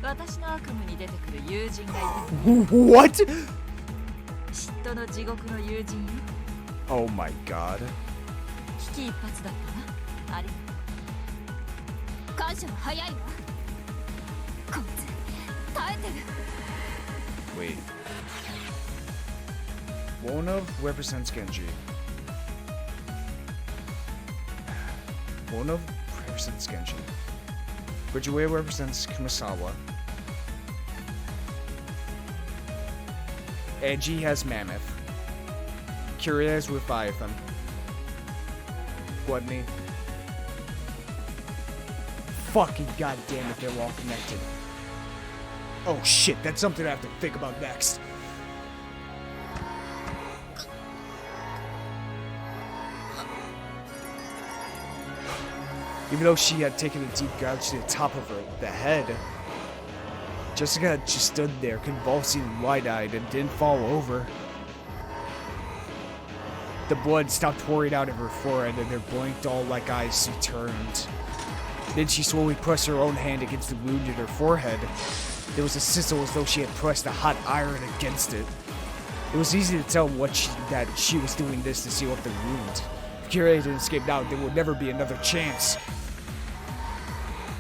ら、私の悪夢に出てくる友人がいる。What? 嫉妬の地獄の友人よ。 Oh my god. 危機一髪だったな。ありがとう。感謝は早いわ。こいつ耐えてる。 Wait. Wonov represents Genji. Wonov represents Genji. Ridgeway represents Kumasawa. Edgy has Mammoth. Kyrie has Leviathan. Gluttony. Fucking goddamn it, they're all connected. Oh shit, that's something I have to think about next. Even though she had taken a deep gouge to the top of the head, Jessica just stood there, convulsing and wide-eyed, and didn't fall over. The blood stopped pouring out of her forehead, and her blank doll-like eyes returned. Then she slowly pressed her own hand against the wound in her forehead. There was a sizzle as though she had pressed a hot iron against it. It was easy to tell that she was doing this to seal up the wound. If Kyrie didn't escape now, there would never be another chance.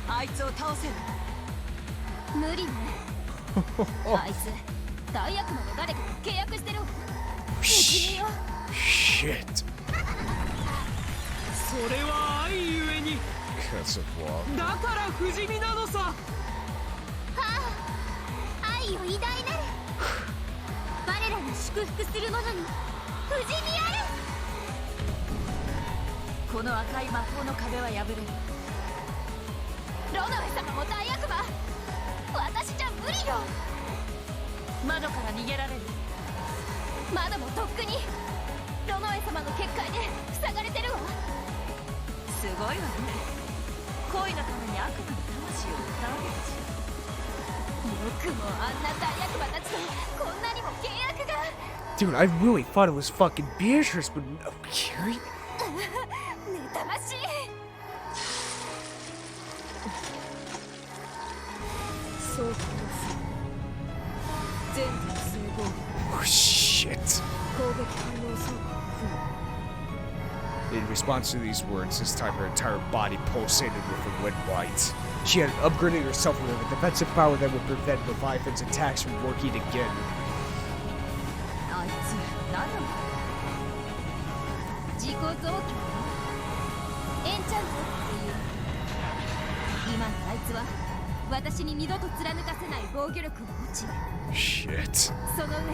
あいつを倒せる。無理ね。あいつ大悪魔の誰かと契約してるわ。Shit. それは愛ゆえに。 Because of love. だから不死身なのさ。はあ、愛よ偉大なる。我らの祝福する者に不死にある。この赤い魔法の壁は破れる。ロノエ様も大悪魔。私じゃ無理よ。窓から逃げられる。窓もとっくにロノエ様の結界で塞がれてるわ。すごいわね。恋のために悪魔の魂を売ったわけだし。よくもあんな大悪魔たちとこんなにも契約が。 Dude, I really thought it was fucking Beatrice, but no, Kyrie? 妬ましい。そうか全体整合 Oh shit. 攻撃反応そうか In response to these words, this time her entire body pulsated with a red light. She had upgraded herself with a defensive power that would prevent Leviathan's attacks from working again. あいつ何なの。自己増強エンチャントっていう。今のあいつは私に二度と貫かせない防御力を持ち、 Shit. その上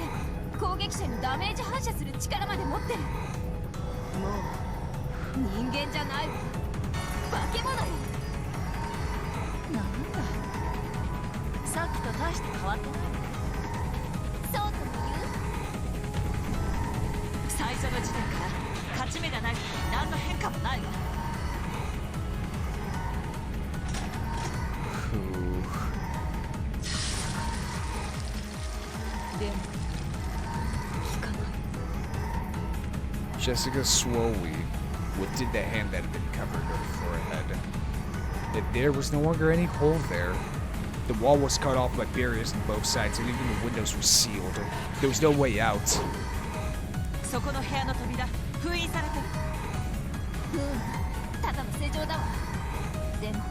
攻撃者にダメージ反射する力まで持ってる。もう人間じゃないわ、化け物よ。なんだ、さっきと大して変わってない。そうとも言う。最初の時点から勝ち目がないことに何の変化もないわ。でも聞かない。 Jessica slowly lifted the hand that had been covering her forehead. And there was no longer any hole there. The wall was cut off by barriers on both sides, and even the windows were sealed. There was no way out. そこの部屋の扉封印されてる。ただの正常だわ。でも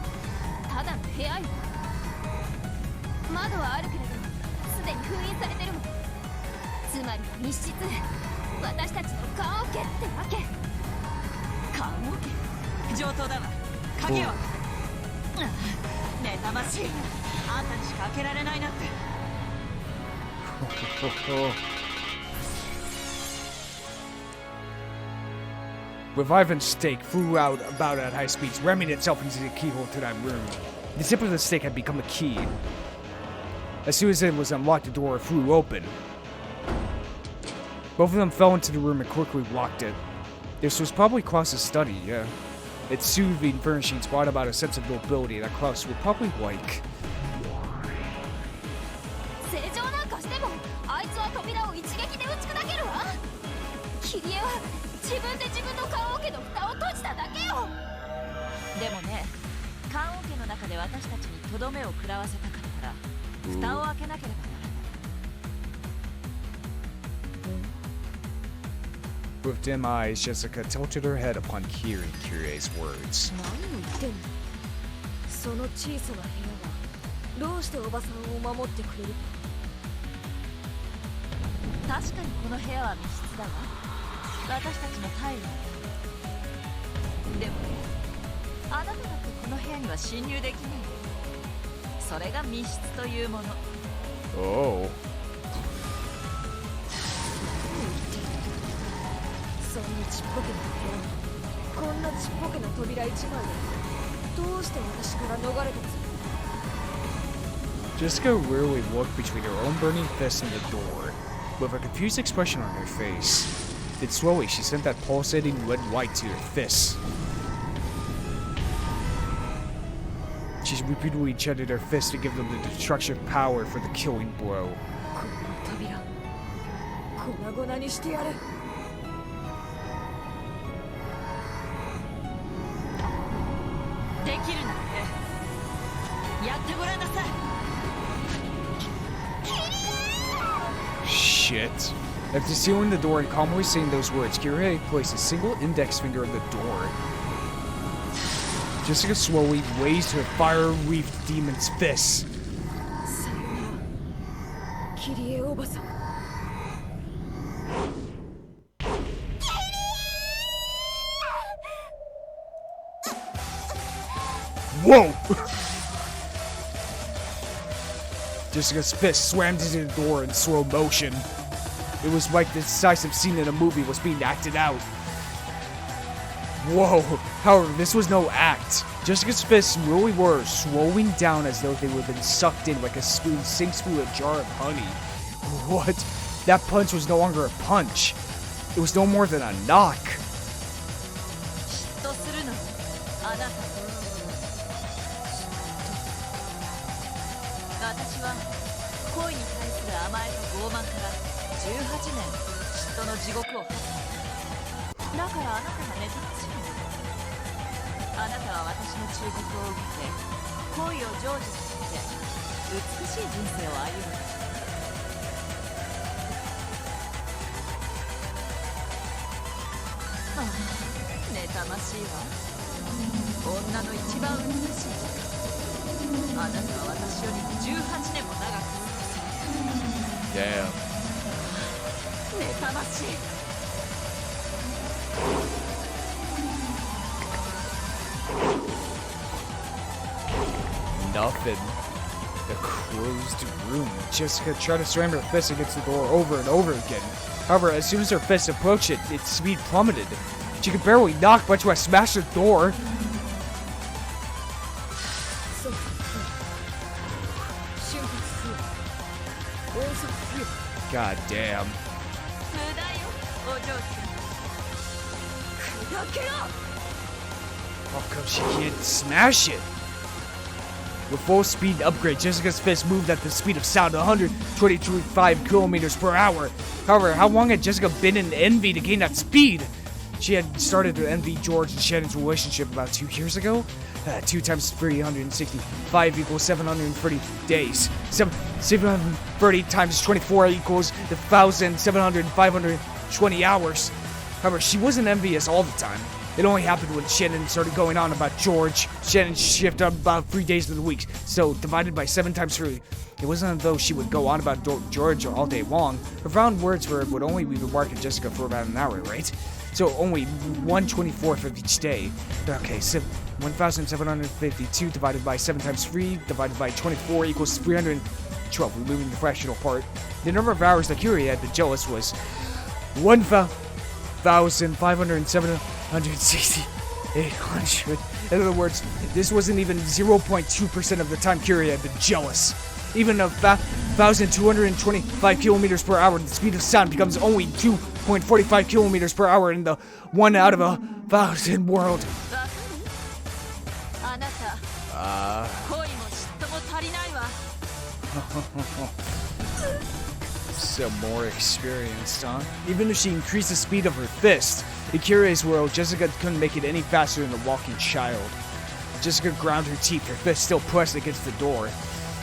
ただの部屋よ。窓はあるけれどすでに封印されてるもん。つまりは密室、私たちの棺桶ってわけ。棺桶上等だわ。鍵は妬ましい。あんたにしか開けられないなって。Reviven's stake flew out about at high speeds, ramming itself into the keyhole to that room. The tip of the stake had become a key. As soon as it was unlocked, the door flew open. Both of them fell into the room and quickly locked it. This was probably Klaus's study, yeah. Its soothing furnishings brought about a sense of nobility that Klaus would probably like. 正常なんかしてもあいつは扉を一撃で打ち砕けるわ。キリエは自分で自分の棺桶の蓋を閉じただけよ。でもね、棺桶の中で私たちにとどめを食らわせたかったら蓋を開けなければならない。With dim eyes, Jessica tilted her head upon hearing Kyrie's words. 何を言ってんの。その小さな部屋がどうしておばさんを守ってくれる。確かにこの部屋は密室だわ。私たちのタイル。でもね、あなただってこの部屋には侵入できない。それが密室というもの。Oh. そんなちっぽけな部屋、こんなちっぽけな扉一枚でどうして私から逃れたんですか。 Jessica rarely looked between her own burning fist and the door, with a confused expression on her face. Then slowly she sent that pulsating red light to her fists. She repeatedly jetted her fists to give them the destructive power for the killing blow. この扉、粉々にしてやる。できるならね、やってごらんなさい。Shit. After sealing the door and calmly saying those words, Kyrie placed a single index finger on the door. Jessica slowly raised her fire-wreathed demon's fists. さよなら、キリエおばさん。Whoa! Jessica's fist slammed into the door in slow motion. It was like the decisive scene in a movie was being acted out. Whoa! However, this was no act. Jessica's fists really were slowing down as though they were being sucked in like a spoon sinks through a jar of honey. What? That punch was no longer a punch. It was no more than a knock. 嫉妬するの、あなた。私は恋に対する甘えと傲慢から18年嫉妬の地獄を経た。だからあなたが妬ましいの。あなたは私の忠告を受けて恋を成就させて美しい人生を歩む。ああ、妬ましいわ。女の一番美しい時間。あなたは私より18年も長く。Damn. 妬ましい。Nothing. The closed room. Jessica tried to slam her fist against the door over and over again. However, as soon as her fist approached it, its speed plummeted. She could barely knock, much less smash the door. God damn. How come she can't smash it? With full speed upgrade, Jessica's fist moved at the speed of sound, 125 kilometers per hour. However, how long had Jessica been in envy to gain that speed? She had started to envy George and Shannon's relationship about 2 years ago. 2 times 365 equals 730 days. 730 times 24 equals 1,720 hours. However, she wasn't envious all the time. It only happened when Shannon started going on about George. Shannon's shift up about 3 days of the week, so divided by 7 times 3. It wasn't as though she would go on about George all day long. Her found words for it would only leave the mark at Jessica for about an hour, right? So only 1/24th of each day. Okay, so 1,752 divided by 7 times 3 divided by 24 equals 312, removing the fractional part. The number of hours that Kyrie had been jealous was 1,560. 800. In other words, this wasn't even 0.2% of the time Kyrie had been jealous. Even a 1,225 kilometers per hour, the speed of sound becomes only 2.45 kilometers per hour in the 1 out of 1,000 world. Some more experienced, huh? Even if she increased the speed of her fist, in Kyrie's world, Jessica couldn't make it any faster than a walking child. Jessica ground her teeth, her fist still pressed against the door.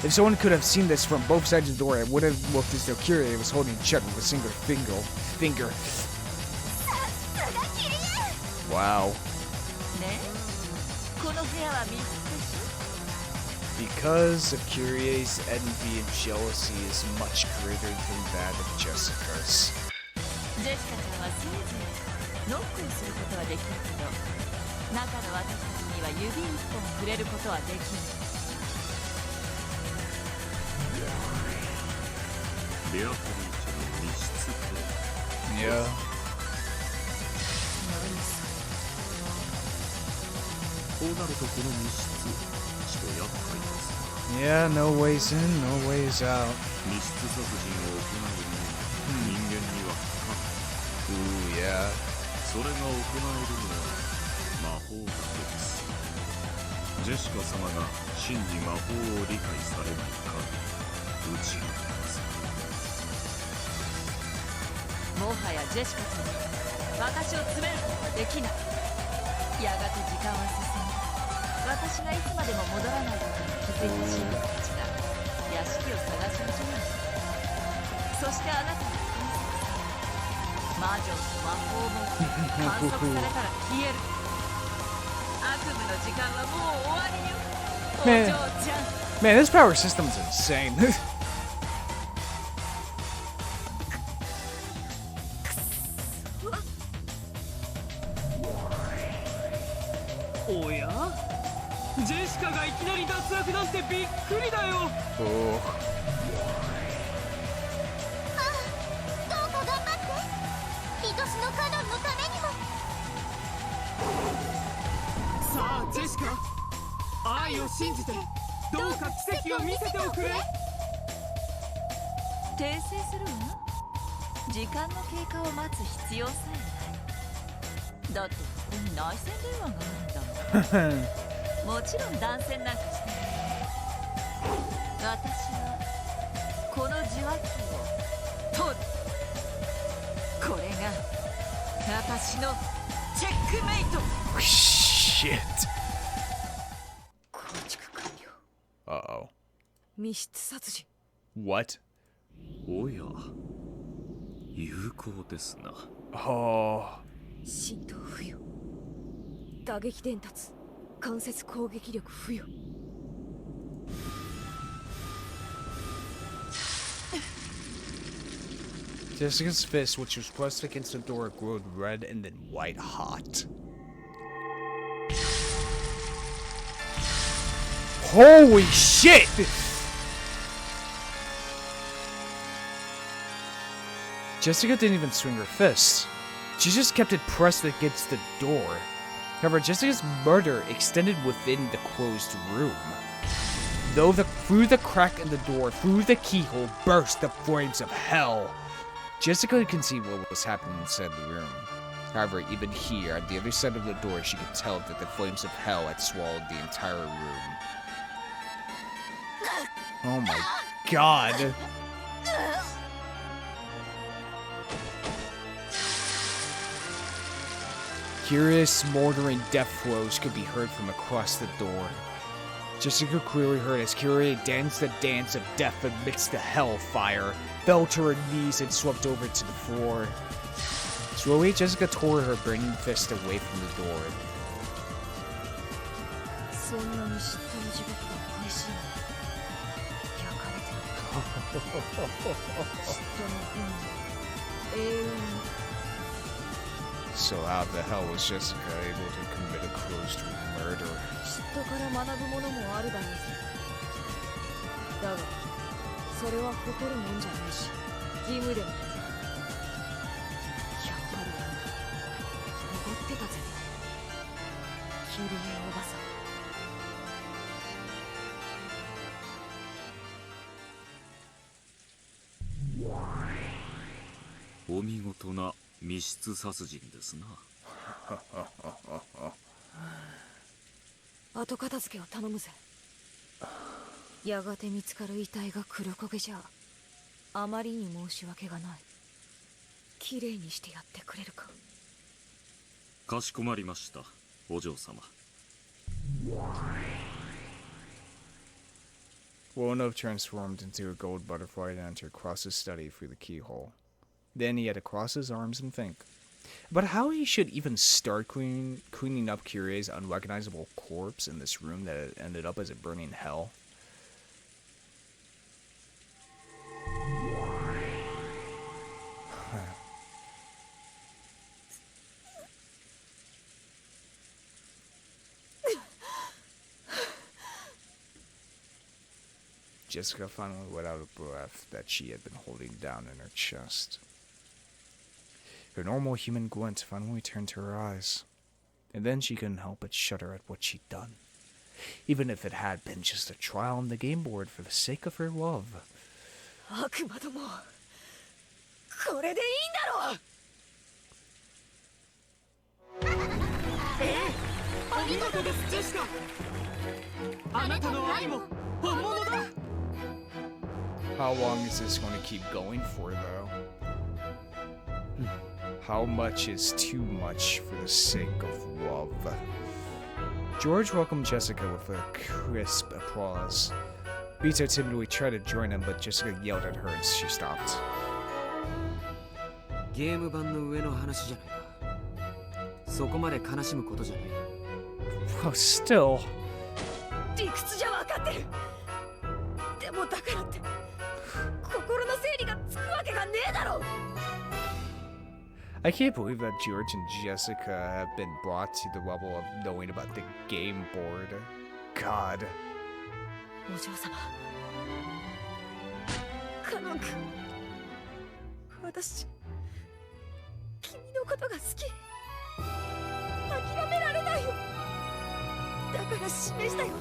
If someone could have seen this from both sides of the door, it would have looked as though Kyrie was holding it shut with a single finger. Wow. Because of Kyrie's envy and jealousy is much greater than that of Jessica's. Yeah. Yeah, no ways in, no ways out. Ooh, yeah. Man, this power system is insane.おや？ジェシカがいきなり脱落なんてびっくりだよ。どうか頑張って。愛しのカノンのためにも。さあ、ジェシカ、愛を信じて、どうか奇跡を見せておくれ。訂正するわ。時間の経過を待つ必要さえない。だってここに内線電話があるんだもん。もちろん断線なんかしてない。私はこの受話器を取る。これが私のチェックメイト。Shit. 構築完了。Uh-oh. 密室殺人。 What? おや、有効ですな。Oh. 浸透付与。打撃伝達。間接攻撃力付与。Jessica's fist, which was pressed against the door, glowed red and then white hot. Holy shit! Jessica didn't even swing her fists. She just kept it pressed against the door. However, Jessica's murder extended within the closed room. Through the crack in the door, through the keyhole, burst the flames of hell. Jessica could see what was happening inside the room. However, even here, at the other side of the door, she could tell that the flames of hell had swallowed the entire room. Oh my god. Curious, smoldering death throes could be heard from across the door. Jessica clearly heard as Kyrie danced the dance of death amidst the hellfire, fell to her knees and swept over to the floor. Slowly, Jessica tore her burning fist away from the door. So how the hell was Jessica able to commit a closed murder?お見事な密室殺人ですな。後片付けを頼むぜ。やがて見つかる遺体が黒焦げじゃあまりに申し訳がない。きれいにしてやってくれるか。かしこまりました、お嬢様。Wolnov transformed into a gold butterfly and entered across his study through the keyhole. Then he had to cross his arms and think about how he should even start cleaning up Kyrie's unrecognizable corpse in this room that had ended up as a burning hell. Jessica finally let out a breath that she had been holding down in her chest. Her normal human glint finally turned to her eyes, and then she couldn't help but shudder at what she'd done, even if it had been just a trial on the game board for the sake of her love. 悪魔ども、これでいいんだろう。お見事です、ジェシカ。あなたの愛も本物だ。 How long is this going to keep going for, though? How much is too much for the sake of love? George welcomed Jessica with a crisp applause. Vito timidly tried to join him, but Jessica yelled at her as she stopped. ゲーム版の上の話じゃないか。そこまで悲しむことじゃない。Oh, still. 理屈じゃ分かってる。でもだからって心の整理がつくわけがねえだろう。 I can't believe that George and Jessica have been brought to the level of knowing about the game board. God. お嬢様、カノン君、私、君のことが好き。諦められないよ。だから示したよ。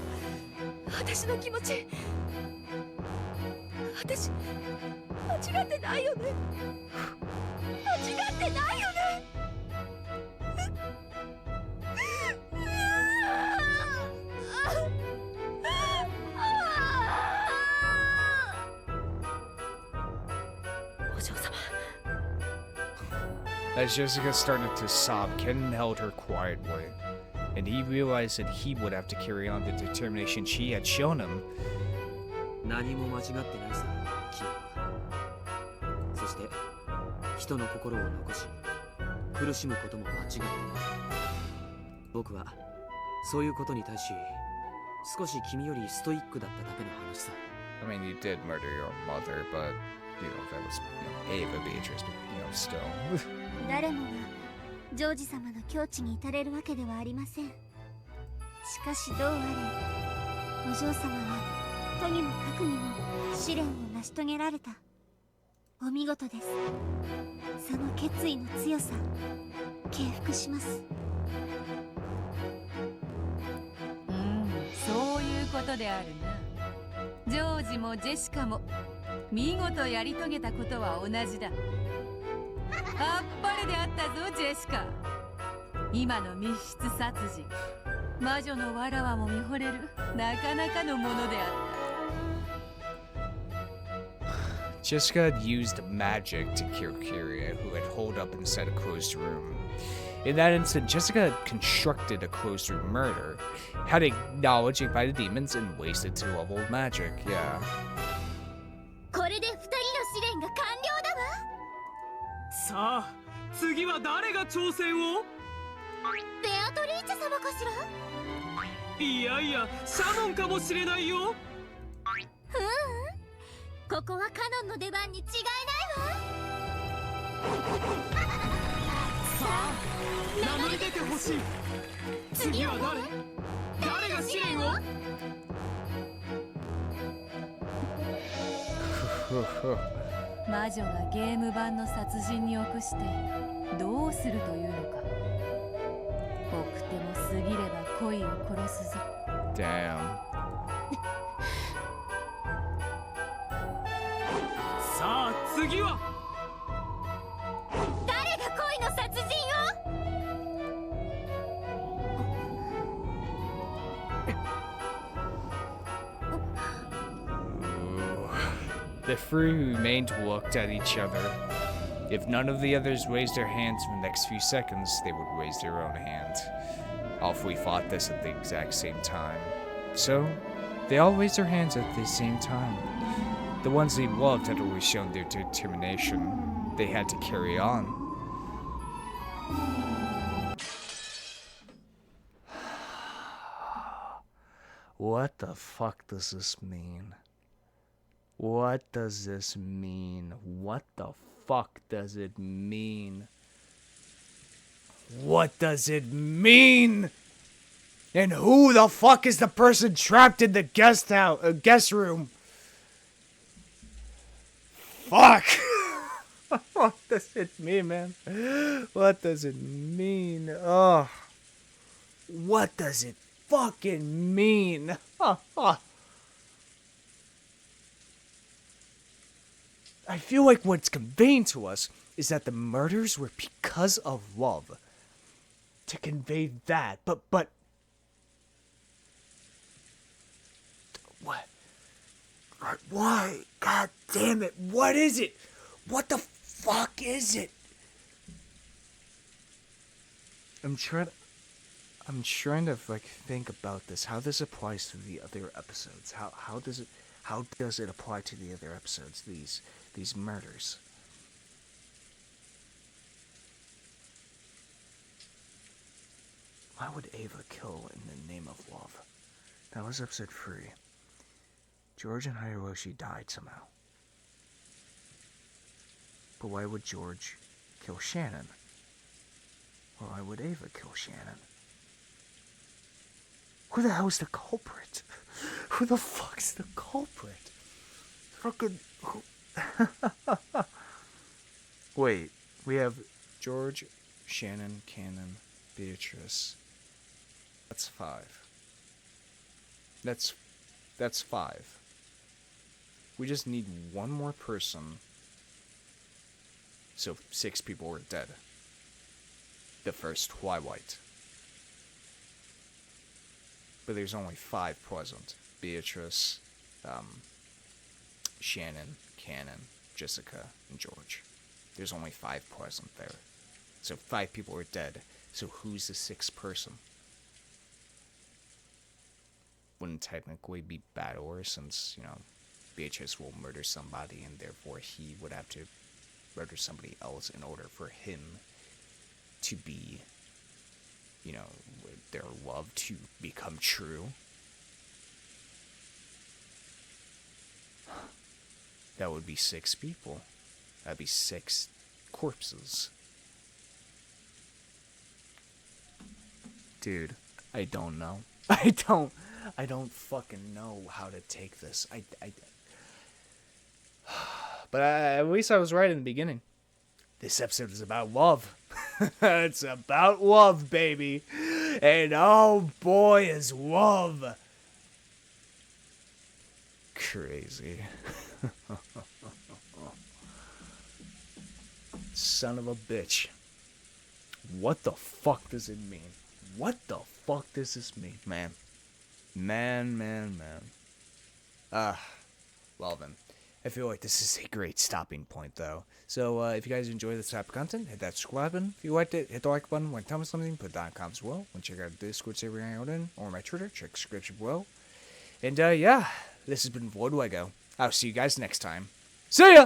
私の気持ち。私、間違ってないよね。間違ってないよね。お嬢様。 As Jessica started to sob, Ken held her quietly, and he realized that he would have to carry on the determination she had shown him. 何も間違ってないさ、キーは。そして人の心を残し苦しむことも間違ってない。僕はそういうことに対し少し君よりストイックだっただけの話さ。I mean, you did murder your mother, but you know that was Ava Beatrice, but still. 誰もがジョージ様の境地に至れるわけではありません。しかしどうあれ、お嬢様はとにもかくにも試練を成し遂げられた。お見事です。その決意の強さ、敬服します。そういうことであるな。ジョージもジェシカも見事やり遂げたことは同じだ。あっぱれであったぞジェシカ。今の密室殺人、魔女のわらわも見惚れるなかなかのものであった。Jessica had used magic to cure Kyrie, who had holed up inside a closed room. In that instant, Jessica had constructed a closed room murder, had acknowledged by the demons, and wasted 2 level of magic. Yeah. これで2人の試練が完了だわ。さあ次は誰が挑戦を？ベアトリーチェ様かしら？いやいやシャノンかもしれないよ。ここはカノンの出番に違いないわ。さあ名乗り出てほしい。次は誰が試練を？魔女がゲーム版の殺人に臆してどうするというのか。奥手も過ぎれば恋を殺すぞ。 Damn. さあ次は誰が恋の殺人を？ The three who remained looked at each other. If none of the others raised their hands in the next few seconds, they would raise their own hand. All three fought this at the exact same time. So, they all raised their hands at the same time. The ones they loved had always shown their determination. They had to carry on. What the fuck does this mean? What does this mean? What the fuck does it mean? What does it mean? And who the fuck is the person trapped in the guest room? Fuck! What does it mean, man? What does it mean? Oh. What does it fucking mean? I feel like what's conveying to us is that the murders were because of love. To convey that, but what? Why? God damn it! What is it? What the fuck is it? I'm trying to like think about this. How this applies to the other episodes? How does it apply to the other episodes? These murders. Why would Ava kill in the name of love? That was episode 3. George and Hiroshi died somehow. But why would George kill Shannon? Or why would Ava kill Shannon? Who the hell's the culprit? Who the fuck's the culprit? Fucking... Wait, we have George, Shannon, Cannon, Beatrice. That's 5. That's 5. We just need one more person. So 6 people were dead. The first Twilight. But there's only 5 present. Beatrice, Shannon, Cannon, Jessica, and George. There's only 5 present there. So 5 people are dead. So who's the 6th person? Wouldn't technically be Battler, since, you know, Beatrice will murder somebody, and therefore he would have to murder somebody else in order for him to be, you know, their love to become true. That would be 6 people. That'd be 6 corpses. Dude, I don't know. I don't fucking know how to take this. But at least I was right in the beginning. This episode is about love. It's about love, baby. And oh boy, is love crazy. Son of a bitch. What the fuck does it mean? What the fuck does this mean? Man. Well then. I feel like this is a great stopping point, though. So, if you guys enjoy this type of content, hit that subscribe button. If you liked it, hit the like button. Want to tell me something, put that in the comments below. Want to check out the Discord server I out in, or my Twitter, check the description below. And, yeah, this has been Voidlego. I'll see you guys next time. See ya!